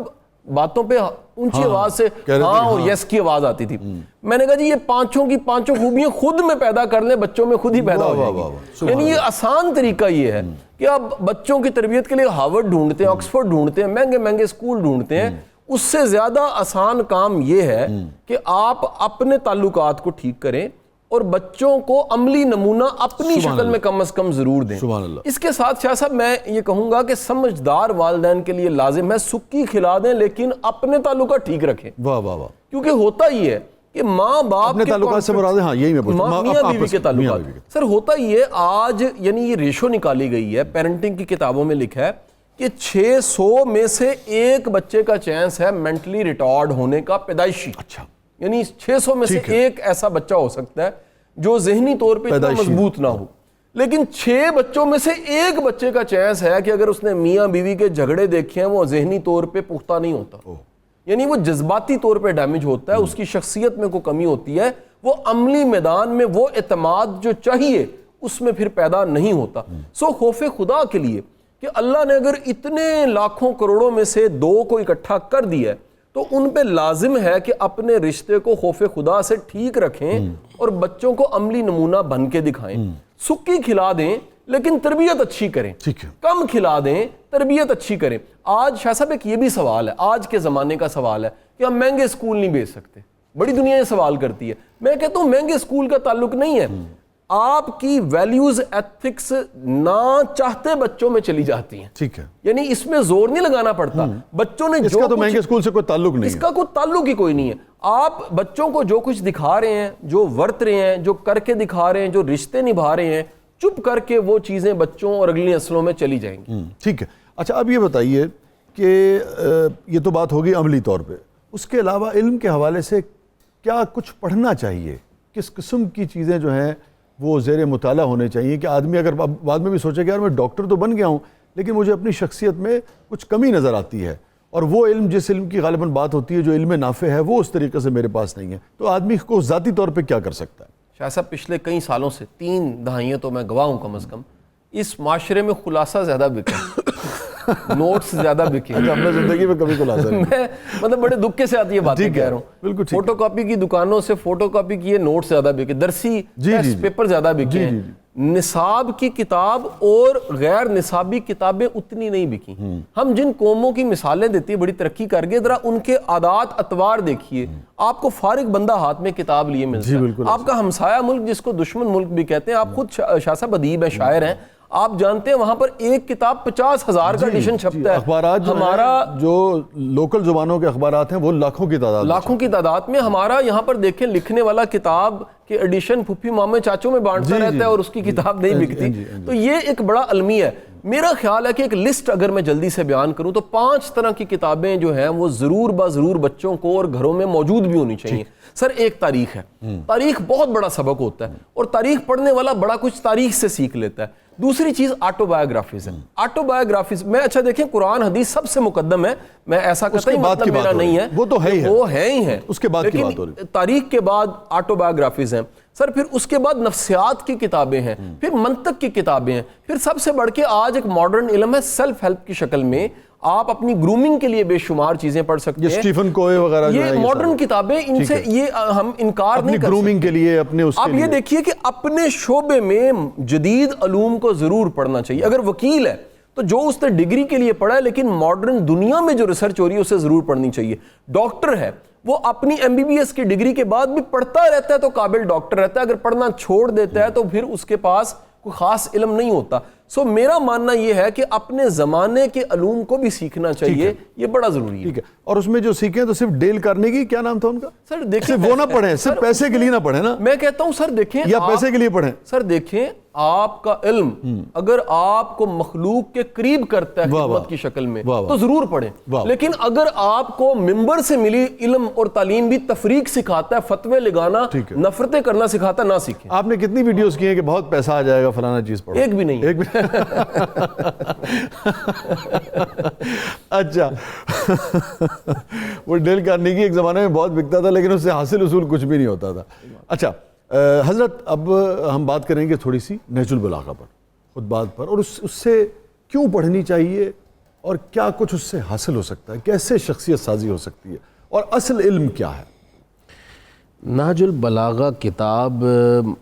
باتوں پہ اونچی آواز سے ہاں اور یس کی آواز آتی تھی. میں نے کہا جی یہ پانچوں کی پانچوں خوبیاں خود میں پیدا کر لیں, بچوں میں خود ہی پیدا ہو جائے گی. یعنی یہ آسان طریقہ یہ ہے کہ آپ بچوں کی تربیت کے لیے ہارورڈ ڈھونڈتے ہیں, آکسفورڈ ڈھونڈتے ہیں, مہنگے مہنگے اسکول ڈھونڈتے ہیں. اس سے زیادہ آسان کام یہ ہے کہ آپ اپنے تعلقات کو ٹھیک کریں اور بچوں کو عملی نمونہ اپنی شکل میں کم از کم ضرور دیں. اس کے ساتھ شاہ صاحب میں یہ کہوں گا کہ سمجھدار والدین کے لیے لازم ہے سکی کھلا دیں لیکن اپنے تعلقات ٹھیک رکھیں. واہ واہ واہ. کیونکہ ہوتا یہ ہے کہ ماں باپ کے تعلقات سے مراد ہاں یہی میں پوچھتا ہوں, میاں بیوی کے تعلقات. سر ہوتا یہ آج یعنی یہ ریشو نکالی گئی ہے, پیرنٹنگ کی کتابوں میں لکھا ہے کہ 600 میں سے ایک بچے کا چانس ہے مینٹلی ریٹارڈ ہونے کا پیدائشی. اچھا یعنی 600 میں سے ایک ایسا بچہ ہو سکتا ہے جو ذہنی طور پہ اتنا مضبوط نہ ہو. لیکن 6 بچوں میں سے ایک بچے کا چانس ہے کہ اگر اس نے میاں بیوی کے جھگڑے دیکھے ہیں وہ ذہنی طور پہ پختہ نہیں ہوتا, یعنی وہ جذباتی طور پہ ڈیمیج ہوتا ہے, اس کی شخصیت میں کوئی کمی ہوتی ہے, وہ عملی میدان میں وہ اعتماد جو چاہیے اس میں پھر پیدا نہیں ہوتا. سو خوف خدا کے لیے کہ اللہ نے اگر اتنے لاکھوں کروڑوں میں سے 2 کو اکٹھا کر دیا ہے تو ان پہ لازم ہے کہ اپنے رشتے کو خوف خدا سے ٹھیک رکھیں اور بچوں کو عملی نمونہ بن کے دکھائیں. سکی کھلا دیں لیکن تربیت اچھی کریں, کم کھلا دیں تربیت اچھی کریں. آج شاہ صاحب ایک یہ بھی سوال ہے, آج کے زمانے کا سوال ہے کہ ہم مہنگے اسکول نہیں بھیج سکتے. بڑی دنیا یہ سوال کرتی ہے. میں کہتا ہوں مہنگے اسکول کا تعلق نہیں ہے, آپ کی ویلیوز ایتھکس نہ چاہتے بچوں میں چلی جاتی ہیں. ٹھیک ہے, یعنی اس میں زور نہیں لگانا پڑتا. بچوں نے اس کا تو مہنگے اسکول سے کوئی تعلق نہیں, اس کا کوئی تعلق ہی کوئی نہیں ہے. آپ بچوں کو جو کچھ دکھا رہے ہیں, جو ورت رہے ہیں, جو کر کے دکھا رہے ہیں, جو رشتے نبھا رہے ہیں, چپ کر کے وہ چیزیں بچوں اور اگلی نسلوں میں چلی جائیں گی. ٹھیک ہے. اچھا اب یہ بتائیے کہ یہ تو بات ہوگی عملی طور پہ, اس کے علاوہ علم کے حوالے سے کیا کچھ پڑھنا چاہیے, کس قسم کی چیزیں جو ہیں وہ زیر مطالعہ ہونے چاہیے کہ آدمی اگر بعد میں بھی سوچے کہ یار میں ڈاکٹر تو بن گیا ہوں لیکن مجھے اپنی شخصیت میں کچھ کمی نظر آتی ہے, اور وہ علم جس علم کی غالباً بات ہوتی ہے جو علم نافع ہے وہ اس طریقے سے میرے پاس نہیں ہے, تو آدمی کو ذاتی طور پہ کیا کر سکتا ہے؟ شاہ صاحب پچھلے کئی سالوں سے 3 دہائیاں تو میں گواہ ہوں کم از کم, اس معاشرے میں خلاصہ زیادہ بکے, نوٹس زیادہ بکے. اپنے زندگی میں کبھی خلاصہ نہیں. میں مطلب بڑے دکھ کے ساتھ یہ باتیں کہہ رہا ہوں. فوٹو کاپی کی دکانوں سے فوٹو کاپی کیے نوٹس زیادہ بکے, درسی ٹیسٹ پیپر زیادہ بکے ہیں. نصاب کی کتاب اور غیر نصابی کتابیں اتنی نہیں بکی. ہم جن قوموں کی مثالیں دیتی ہیں بڑی ترقی کر گئے, ذرا ان کے عادات اطوار دیکھیے. آپ کو فارغ بندہ ہاتھ میں کتاب لیے ملتا ہے. آپ کا ہمسایہ ملک جس کو دشمن ملک بھی کہتے ہیں, آپ خود شاہ صاحب ادیب ہیں, شاعر ہیں, آپ جانتے ہیں وہاں پر ایک کتاب 50,000 کا ایڈیشن چھپتا ہے. اخبارات ہمارا جو لوکل زبانوں کے اخبارات ہیں وہ لاکھوں کی تعداد میں. ہمارا یہاں پر دیکھیں لکھنے والا کتاب کے ایڈیشن پھپھی مامے چاچوں میں بانٹتا رہتا ہے اور اس کی کتاب نہیں بکتی. تو یہ ایک بڑا المیہ ہے. میرا خیال ہے کہ ایک لسٹ اگر میں جلدی سے بیان کروں تو 5 طرح کی کتابیں جو ہیں وہ ضرور ضرور بچوں کو اور گھروں میں موجود بھی ہونی چاہیے. سر ایک تاریخ ہے, تاریخ بہت بڑا سبق ہوتا ہے اور تاریخ پڑھنے والا بڑا کچھ تاریخ سے سیکھ لیتا ہے. دوسری چیز آٹو بایوگرافیز ہیں. آٹو بایوگرافیز میں اچھا دیکھیں قرآن حدیث سب سے مقدم ہے, میں ایسا قطعی مطلب میرا نہیں ہے, وہ تو ہے ہی ہے, اس کے بعد کی بات ہو رہی ہے. تاریخ کے بعد آٹو بایوگرافیز ہیں سر, پھر اس کے بعد نفسیات کی کتابیں ہیں, پھر منطق کی کتابیں ہیں, پھر سب سے بڑھ کے آج ایک ماڈرن علم ہے سیلف ہیلپ کی شکل میں. آپ اپنی گرومنگ کے لیے بے شمار چیزیں پڑھ سکتے ہیں. اسٹیفن کوئے وغیرہ یہ ماڈرن کتابیں, ان سے یہ ہم انکار نہیں کر گرومنگ کے لیے اپنے اس آپ یہ دیکھیے کہ اپنے شعبے میں جدید علوم کو ضرور پڑھنا چاہیے. اگر وکیل ہے تو جو اس نے ڈگری کے لیے پڑھا ہے لیکن ماڈرن دنیا میں جو ریسرچ ہو رہی ہے اسے ضرور پڑھنی چاہیے. ڈاکٹر ہے وہ اپنی MBBS کی ڈگری کے بعد بھی پڑھتا رہتا ہے تو قابل ڈاکٹر رہتا ہے. اگر پڑھنا چھوڑ دیتا ہے تو پھر اس کے پاس کوئی خاص علم نہیں ہوتا. سو میرا ماننا یہ ہے کہ اپنے زمانے کے علوم کو بھی سیکھنا چاہیے, یہ بڑا ضروری ہے. ٹھیک ہے. اور اس میں جو سیکھیں تو صرف ڈیل کارنیگی, کیا نام تھا ان کا سر, دیکھیں وہ نہ پڑھیں, صرف پیسے کے لیے نہ پڑھیں نا. میں کہتا ہوں سر دیکھیں, یا پیسے کے لیے پڑھیں. سر دیکھیں آپ کا علم اگر آپ کو مخلوق کے قریب کرتا ہے خدمت کی شکل میں تو ضرور پڑھیں. لیکن اگر آپ کو ممبر سے ملی علم اور تعلیم بھی تفریق سکھاتا ہے, فتوے لگانا, نفرتیں کرنا سکھاتا, نہ سیکھیں. آپ نے کتنی ویڈیوز کی ہیں کہ بہت پیسہ آ جائے گا فلانا چیز پڑھو؟ ایک بھی نہیں. اچھا وہ ڈیل کارنیگی ایک زمانے میں بہت بکتا تھا لیکن اس سے حاصل اصول کچھ بھی نہیں ہوتا تھا. اچھا حضرت اب ہم بات کریں گے تھوڑی سی نہج البلاغہ پر, خطبات پر, اور اس سے کیوں پڑھنی چاہیے, اور کیا کچھ اس سے حاصل ہو سکتا ہے؟ کیسے شخصیت سازی ہو سکتی ہے اور اصل علم کیا ہے؟ نہج البلاغہ کتاب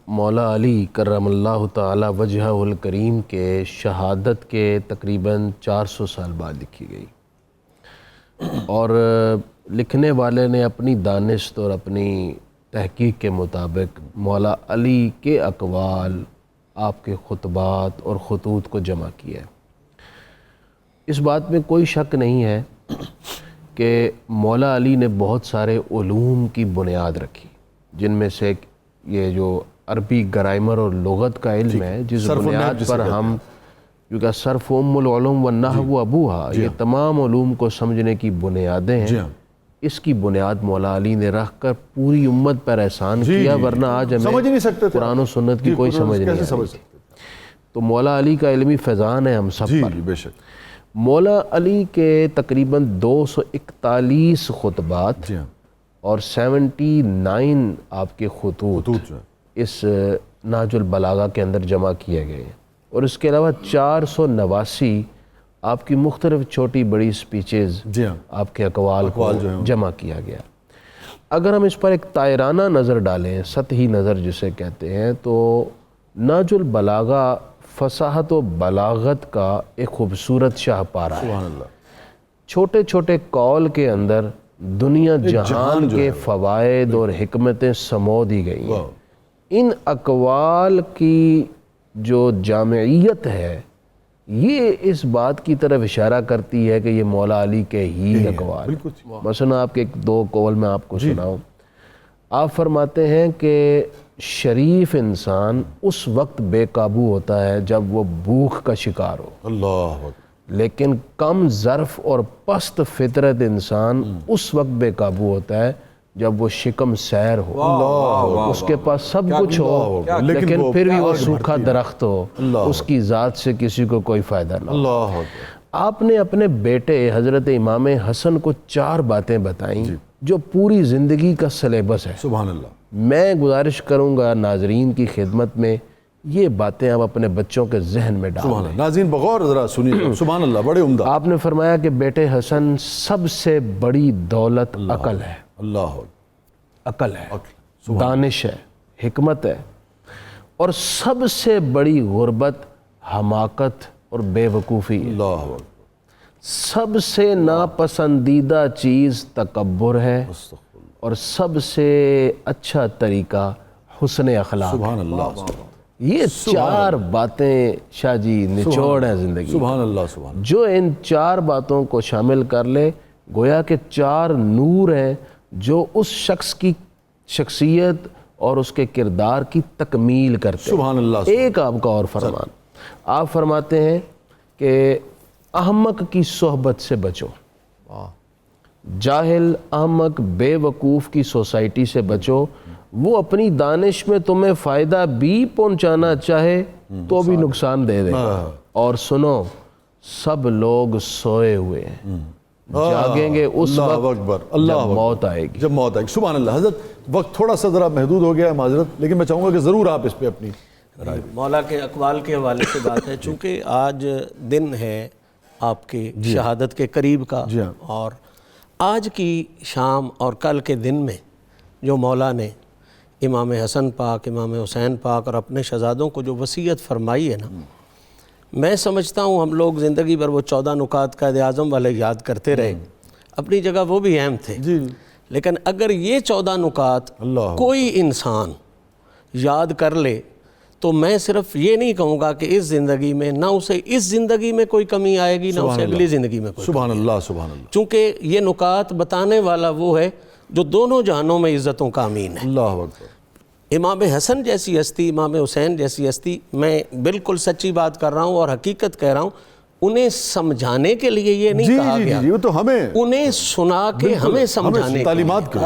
مولا علی کرم اللہ تعالی وجہہ الکریم کے شہادت کے تقریباً 400 سال بعد لکھی گئی، اور لکھنے والے نے اپنی دانشت اور اپنی تحقیق کے مطابق مولا علی کے اقوال، آپ کے خطبات اور خطوط کو جمع کیا ہے۔ اس بات میں کوئی شک نہیں ہے کہ مولا علی نے بہت سارے علوم کی بنیاد رکھی، جن میں سے یہ جو عربی گرامر اور لغت کا علم ہے، جس بنیاد پر ہم، کیونکہ صرف ام العلوم والنحو ابوہا، یہ تمام علوم کو سمجھنے کی بنیادیں ہیں، اس کی بنیاد مولا علی نے رکھ کر پوری امت پر احسان کیا، ورنہ آج ہمیں قرآن و سنت کی کوئی سمجھ نہیں آتی۔ تو مولا علی کا علمی فیضان ہے ہم سب پر۔ بے شک۔ مولا علی کے تقریباً 241 خطبات اور 79 آپ کے خطوط اس نہج البلاغہ کے اندر جمع کیے گئے ہیں، اور اس کے علاوہ 489 آپ کی مختلف چھوٹی بڑی سپیچز، آپ کے اقوال کو جمع کیا گیا۔ اگر ہم اس پر ایک طائرانہ نظر ڈالیں، سطحی نظر جسے کہتے ہیں، تو نہج البلاغہ فصاحت و بلاغت کا ایک خوبصورت شاہپارہ ہے۔ چھوٹے چھوٹے قول کے اندر دنیا جہان کے فوائد اور حکمتیں سمو دی گئی ہیں۔ ان اقوال کی جو جامعیت ہے، یہ اس بات کی طرف اشارہ کرتی ہے کہ یہ مولا علی کے ہی اقوال۔ مثلا آپ کے ایک دو قول میں آپ کو سناؤں۔ آپ فرماتے ہیں کہ شریف انسان اس وقت بے قابو ہوتا ہے جب وہ بھوک کا شکار ہو، اللہ، لیکن کم ظرف اور پست فطرت انسان اس وقت بے قابو ہوتا ہے جب وہ شکم سیر ہو، اس کے پاس سب کچھ ہو لیکن پھر بھی وہ سوکھا درخت ہو، اس کی ذات سے کسی کو کوئی فائدہ نہ ہو۔ آپ نے اپنے بیٹے حضرت امام حسن کو 4 باتیں بتائیں جو پوری زندگی کا سلیبس ہے۔ سبحان اللہ۔ میں گزارش کروں گا ناظرین کی خدمت میں، یہ باتیں آپ اپنے بچوں کے ذہن میں ڈالیں۔ سبحان اللہ۔ ناظرین بغور ذرا سنیے، سبحان اللہ، بڑے عمدہ۔ آپ نے فرمایا کہ بیٹے حسن، سب سے بڑی دولت عقل ہے، اللہ، عقل ہے، دانش ہے، حکمت ہے، اور سب سے بڑی غربت حماقت اور بے وقوفی ہے۔ اللہ، سب سے ناپسندیدہ چیز تکبر ہے، اور سب سے اچھا طریقہ حسن اخلاق۔ سبحان اللہ۔ یہ 4 باتیں شاہ جی نچوڑ ہیں زندگی۔ سبحان اللہ، سبحان اللہ۔ جو ان 4 باتوں کو شامل کر لے، گویا کہ 4 نور ہیں جو اس شخص کی شخصیت اور اس کے کردار کی تکمیل کرتے ہیں۔ سبحان اللہ۔ ایک آپ کا اور فرمان، آپ فرماتے ہیں کہ احمق کی صحبت سے بچو، جاہل، احمق، بے وقوف کی سوسائٹی سے بچو، وہ اپنی دانش میں تمہیں فائدہ بھی پہنچانا چاہے تو بھی نقصان دے دے، اور سنو، سب لوگ سوئے ہوئے ہیں، جاگیں گے اس وقت جب موت آئے گی۔ جب موت آئے گی۔ سبحان اللہ۔ حضرت وقت تھوڑا سا ذرا محدود ہو گیا ہے، معذرت، لیکن میں چاہوں گا کہ ضرور آپ اس پہ اپنی مولا کے اقوال کے حوالے سے بات ہے، چونکہ آج دن ہے آپ کی شہادت کے قریب کا، اور آج کی شام اور کل کے دن میں جو مولا نے امام حسن پاک، امام حسین پاک اور اپنے شہزادوں کو جو وصیت فرمائی ہے نا، میں سمجھتا ہوں ہم لوگ زندگی بھر وہ 14 نکات قائد اعظم والے یاد کرتے رہے، اپنی جگہ وہ بھی اہم تھے، لیکن اگر یہ 14 نکات کوئی انسان یاد کر لے تو میں صرف یہ نہیں کہوں گا کہ اس زندگی میں نہ اسے اس زندگی میں کوئی کمی آئے گی، نہ اسے اگلی زندگی میں کوئی سبحان اللہ، سبحان اللہ۔ چونکہ یہ نکات بتانے والا وہ ہے جو دونوں جہانوں میں عزتوں کا امین ہے۔ اللہ اکبر۔ امام حسن جیسی ہستی، امام حسین جیسی ہستی، میں بالکل سچی بات کر رہا ہوں اور حقیقت کہہ رہا ہوں، انہیں سمجھانے کے لیے یہ نہیں کہا گیا، وہ تو ہمیں انہیں سنا کے ہمیں سمجھانے کے تعلیمات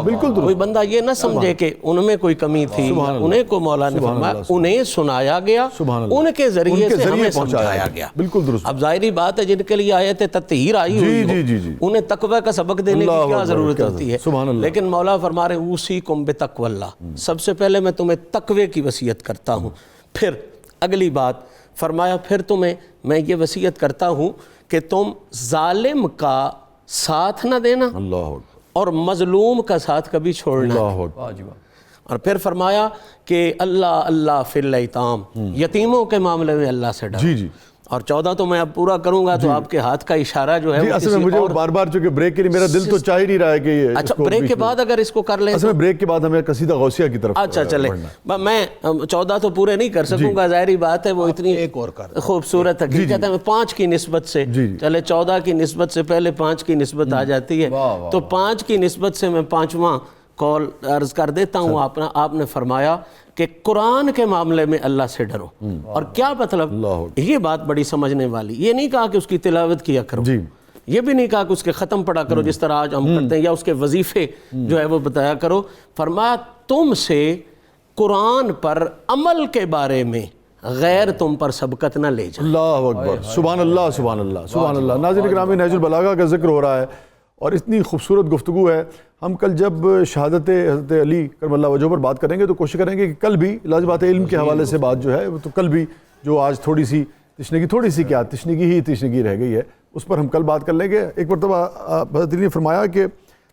بالکل کوئی بندہ یہ نہ سمجھے کہ ان میں کوئی کمی تھی، انہیں کو مولا نے فرمایا، انہیں سنایا گیا، ان کے ذریعے سے ہمیں سمجھایا گیا۔ بالکل درست۔ اب ظاہری بات ہے جن کے لیے آیت تطہیر آئی ہوئی ہو، انہیں تقوی کا سبق دینے کی کیا ضرورت ہوتی ہے، لیکن مولا فرما رہے اوصیکم بتقوی اللہ، سب سے پہلے میں تمہیں تقوی کی وصیت کرتا ہوں۔ پھر اگلی بات فرمایا، پھر تمہیں میں یہ وصیت کرتا ہوں کہ تم ظالم کا ساتھ نہ دینا اللہ اکبر، اور مظلوم کا ساتھ کبھی چھوڑنا. اللہ اکبر، اور پھر فرمایا کہ اللہ اللہ فی الیتام، یتیموں کے معاملے میں اللہ سے ڈرو. جی جی اور 14 تو میں اب پورا کروں گا تو آپ کے ہاتھ کا اشارہ جو ہے جی. وہ اصل میں کسی مجھے اور. بار بار چونکہ بریک کے لیے میرا دل تو چاہ ہی نہیں رہا ہے کہ یہ اچھا بریک کے بعد اگر اس کو کر لیں اصل میں بریک کے بعد ہمیں قصیدہ غوثیہ کی طرف اچھا چلے. میں 14 تو پورے نہیں کر سکوں گا، ظاہری بات ہے، وہ اتنی ایک اور کر خوبصورت حقیقت ہے. میں 5 کی نسبت سے چلے 14 کی نسبت سے پہلے 5 کی نسبت آ جاتی ہے، تو 5 کی نسبت سے میں 5واں کال عرض کر دیتا ہوں. آپ نے فرمایا کہ قرآن کے معاملے میں اللہ سے ڈرو. اور کیا مطلب؟ یہ بات بڑی سمجھنے والی. یہ نہیں کہا کہ اس کی تلاوت کیا کرو، یہ بھی نہیں کہا کہ اس کے ختم پڑھا کرو جس طرح آج ہم کرتے ہیں، یا اس کے وظیفے جو ہے وہ بتایا کرو. فرمایا تم سے قرآن پر عمل کے بارے میں غیر تم پر سبقت نہ لے جائے. اللہ اکبر، سبحان اللہ سبحان اللہ سبحان اللہ. ناظرین گرامی، نہج البلاغہ کا ذکر ہو رہا ہے اور اتنی خوبصورت گفتگو ہے. ہم کل جب شہادت حضرت علی کرم اللہ وجہہ پر بات کریں گے تو کوشش کریں گے کہ کل بھی لازمات علم کے حوالے سے بات جو ہے تو کل بھی جو آج تھوڑی سی تشنگی رہ گئی ہے اس پر ہم کل بات کر لیں گے. ایک مرتبہ حضرت علی نے فرمایا کہ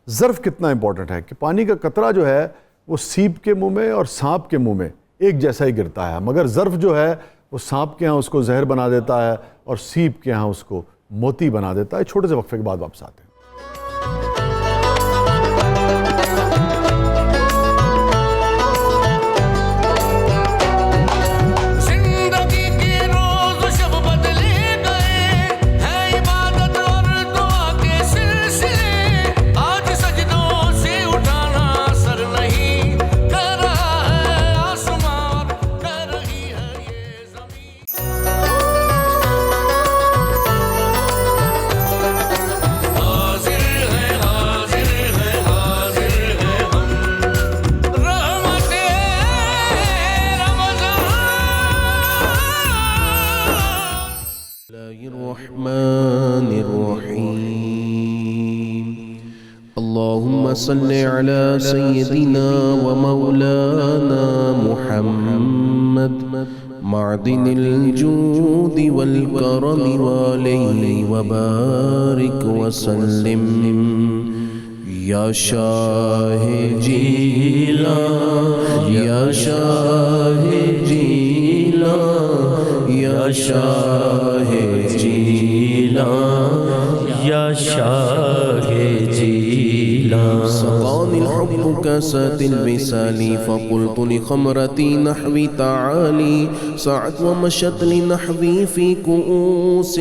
ظرف کتنا امپورٹنٹ ہے، کہ پانی کا قطرہ جو ہے وہ سیپ کے منہ میں اور سانپ کے منہ میں ایک جیسا ہی گرتا ہے، مگر ظرف جو ہے وہ سانپ کے ہاں اس کو زہر بنا دیتا ہے اور سیپ کے ہاں اس کو موتی بنا دیتا ہے. چھوٹے سے وقفے کے بعد واپس آتے ہیں. اللهم صل على سيدنا ومولانا محمد معدن الجود والكرم وعليه وبارك وسلم. يا شاہ جیلان، يا شاہ جیلان، يا شاہ جیلان، يا شاہ جیلان. سقاني الحب كاسات الوصال فقلت لخمرتي نحوي تعالي. سعت ومشت لنحوي في كؤوس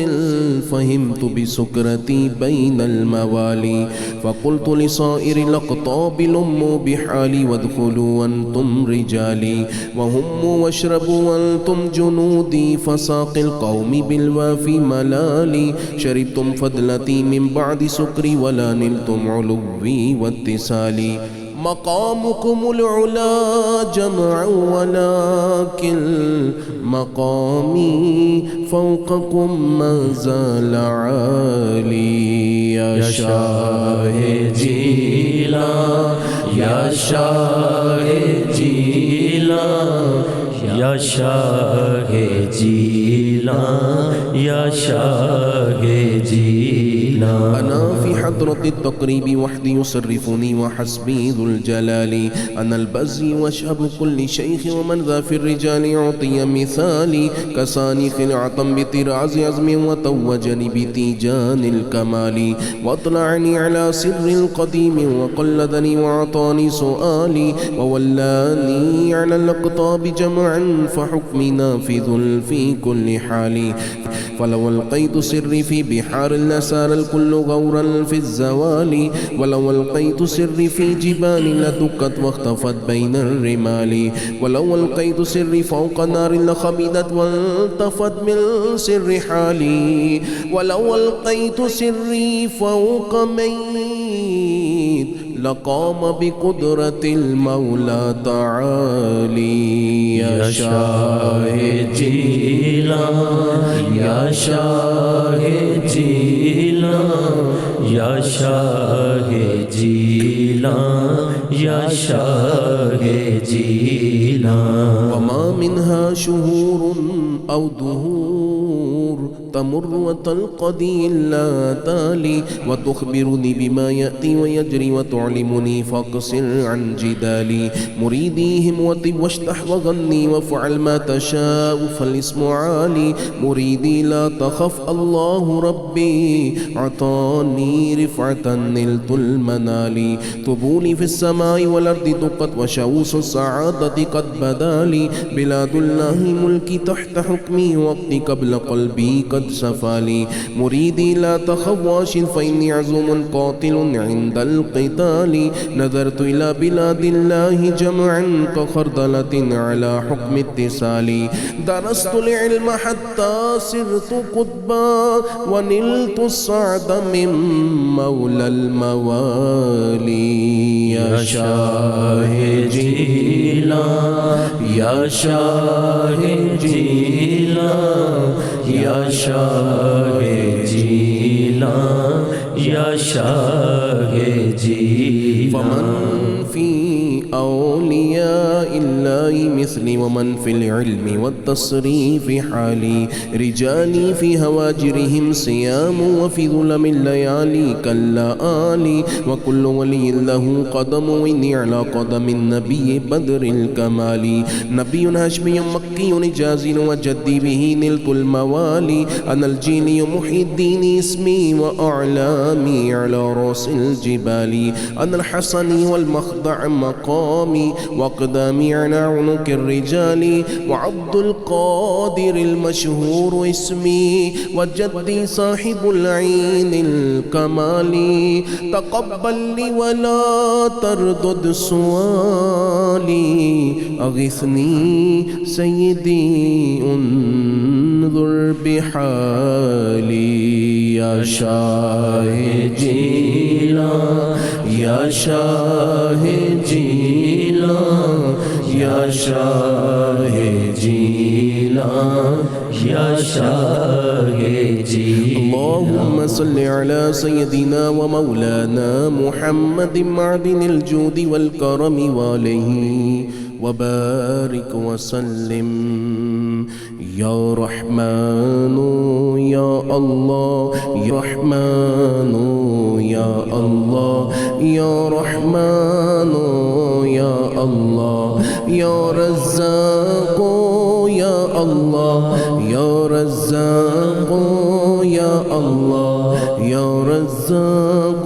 فهمت بسكرتي بين الموالي. فقلت لصائر الأقطاب لموا بحالي وادخلوا وانتم رجالي وهموا واشربوا وانتم جنودي. فساق القوم بالوافي ملالي. شربتم فضلتي من بعد سكري ولا نلتم علوي واتصالي. مقامكم العلا جمع ولكن مقامي فوقكم ما زال عالي. يا شاہ جیلان، يا شاہ جیلان، يا شاہ جیلان، يا شاہ جیلان. أنا في حضرة التقريب وحدي يصرفني وحسبي ذو الجلال. أنا البزي واشهب كل شيخ ومن ذا في الرجال يعطي مثالي. كساني خلعة بطراز عزم وتوجني بتيجان الكمال. واطلعني على سر القديم وقلدني وعطاني سؤالي. وولاني على الأقطاب جمعا فحكمي نافذ في كل حال. فلو ألقيت سري في بحار لسار الكل غورا في الزوال. ولو ألقيت سري في جبال لدكت واختفت بين الرمال. ولو ألقيت سري فوق نار لخبدت والتفت من سر حالي. ولو ألقيت سري فوق ميت لقام بقدرة المولى تعالي. يا شاہ جیلان، يا شاہ جیلان، يا شاہ جیلان، يا شاہ جیلان. وما منها شهور أو دهور تمر وتلقدي إلا تالي وتخبرني بما يأتي ويجري وتعلمني فاقصر عن جدالي مريدي هموتي واشتح وغني وافعل ما تشاء فالاسم عالي مريدي لا تخف الله ربي عطاني رفعة نلت المنال طبولي في السماء والأرض دقت وشوس السعادة قد بدالي بلاد الله ملكي تحت حكمي وقتي قبل قلبي قد سفالي مريدي لا تخف واشل فإني عزوم قاتل عند القتال نظرت إلى بلاد الله جمعا كخردلة على حكم اتصالي درست العلم حتى صرت قطبا ونلت الصعد من مولى الموالي يا شاه جيلان يا شاه جيلان يا شاه جيلان يا شاه جيلان فمن في أولياء الله مثلي ومن في العلم والتصريف حالي رجالي في هواجرهم صيام وفي ظلم الليالي كاللآلي وكل ولي له قدم وإني على قدم النبي بدر الكمال نبي هاشمي مكي جازل وجدي به نلت الموالي أنا الجيني محي الدين اسمي وأعلامي على رأس الجبال أنا الحسني والمخضع مقامي وأقدامي على عنق الرجال وعبد القادر المشهور اسمي وجدي صاحب العين الكمال تقبل لي ولا تردد سؤالي أغثني سيدي انظر بحالي يا شاه جيلان يا شاه جيلان يا شاه جيلان يا شاه جيلان اللهم صل على سيدنا ومولانا محمد معدن الجود والكرم وعليه وبارك وسلم يا رحمن يا الله يا رحمن يا الله يا رحمن يا الله يا رزاق يا الله يا رزاق يا الله يا رزاق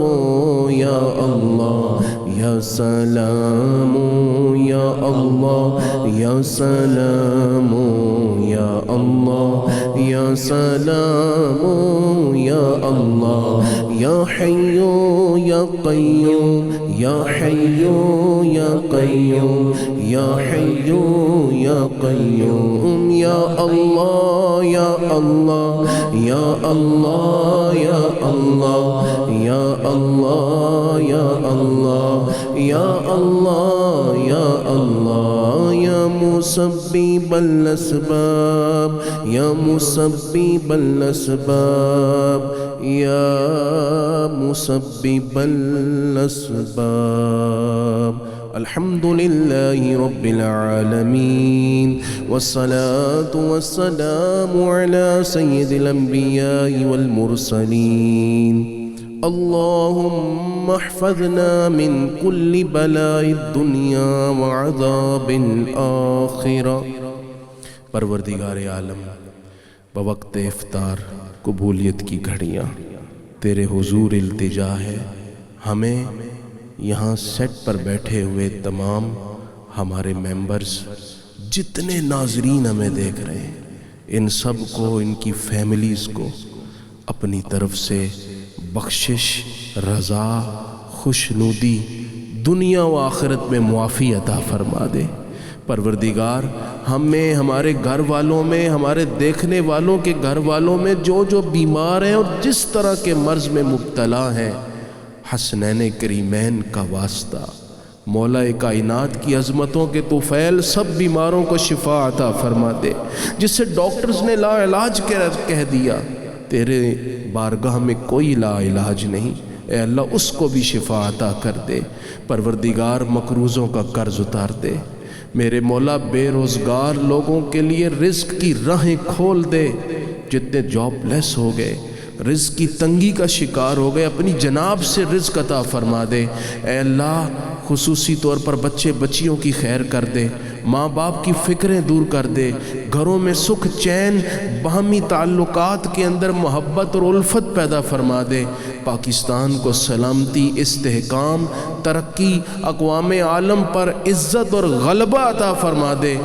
يا الله يا سلام يا الله يا سلام يا الله يا سلام يا الله يا حي يا قيوم يا حي يا قيوم يا حي يا قيوم يا الله يا الله يا الله يا الله يا الله يا الله يا الله يا الله يا مسبب الأسباب يا مسبب الأسباب يا مسبب الأسباب الحمد لله رب العالمين والصلاة والسلام على سيد الأنبياء والمرسلين اللهم احفظنا من كل بلاء الدنيا وعذاب الآخرة پروردگار عالم بوقت افطار قبولیت کی گھڑیاں تیرے حضور التجا ہے ہمیں یہاں سیٹ پر بیٹھے ہوئے تمام ہمارے ممبرز جتنے ناظرین ہمیں دیکھ رہے ہیں ان سب کو ان کی فیملیز کو اپنی طرف سے بخشش رضا خوشنودی دنیا و آخرت میں معافی عطا فرما دے پروردگار ہمیں ہمارے گھر والوں میں ہمارے دیکھنے والوں کے گھر والوں میں جو جو بیمار ہیں اور جس طرح کے مرض میں مبتلا ہیں حسنین کریمین کا واسطہ مولا کائنات کی عظمتوں کے طفیل سب بیماروں کو شفا عطا فرما دے جس سے ڈاکٹرز نے لا علاج کہہ دیا تیرے بارگاہ میں کوئی لا علاج نہیں اے اللہ اس کو بھی شفا عطا کر دے پروردگار مقروضوں کا قرض اتار دے میرے مولا بے روزگار لوگوں کے لیے رزق کی راہیں کھول دے، جتنے جاب لیس ہو گئے، رزق کی تنگی کا شکار ہو گئے، اپنی جناب سے رزق عطا فرما دے۔ اے اللہ خصوصی طور پر بچے بچیوں کی خیر کر دے، ماں باپ کی فکریں دور کر دے، گھروں میں سکھ چین، باہمی تعلقات کے اندر محبت اور الفت پیدا فرما دے۔ پاکستان کو سلامتی، استحکام، ترقی، اقوام عالم پر عزت اور غلبہ عطا فرما دے۔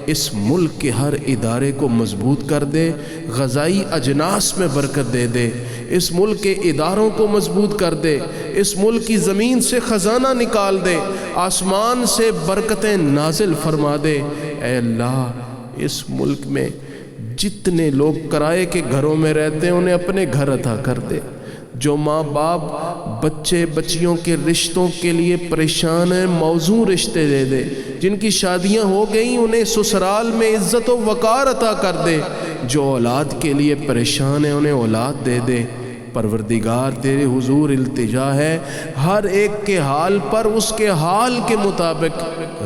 اس ملک کے ہر ادارے کو مضبوط کر دے، غذائی اجناس میں برکت دے دے، اس ملک کے اداروں کو مضبوط کر دے، اس ملک کی زمین سے خزانہ نکال دے، آسمان سے برکتیں نازل فرما دے۔ اے اللہ اس ملک میں جتنے لوگ کرائے کے گھروں میں رہتے ہیں انہیں اپنے گھر عطا کر دے، جو ماں باپ بچے بچیوں کے رشتوں کے لیے پریشان ہیں موزوں رشتے دے دے، جن کی شادیاں ہو گئیں انہیں سسرال میں عزت و وقار عطا کر دے، جو اولاد کے لیے پریشان ہیں انہیں اولاد دے دے۔ پروردگار تیرے حضور التجا ہے، ہر ایک کے حال پر اس کے حال کے مطابق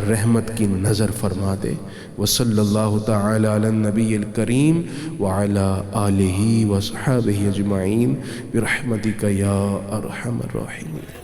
رحمت کی نظر فرما دے۔ وصلی اللہ تعالی علی النبی الکریم وعلی آلہ وصحبہ اجمعین برحمتک یا ارحم الراحمین۔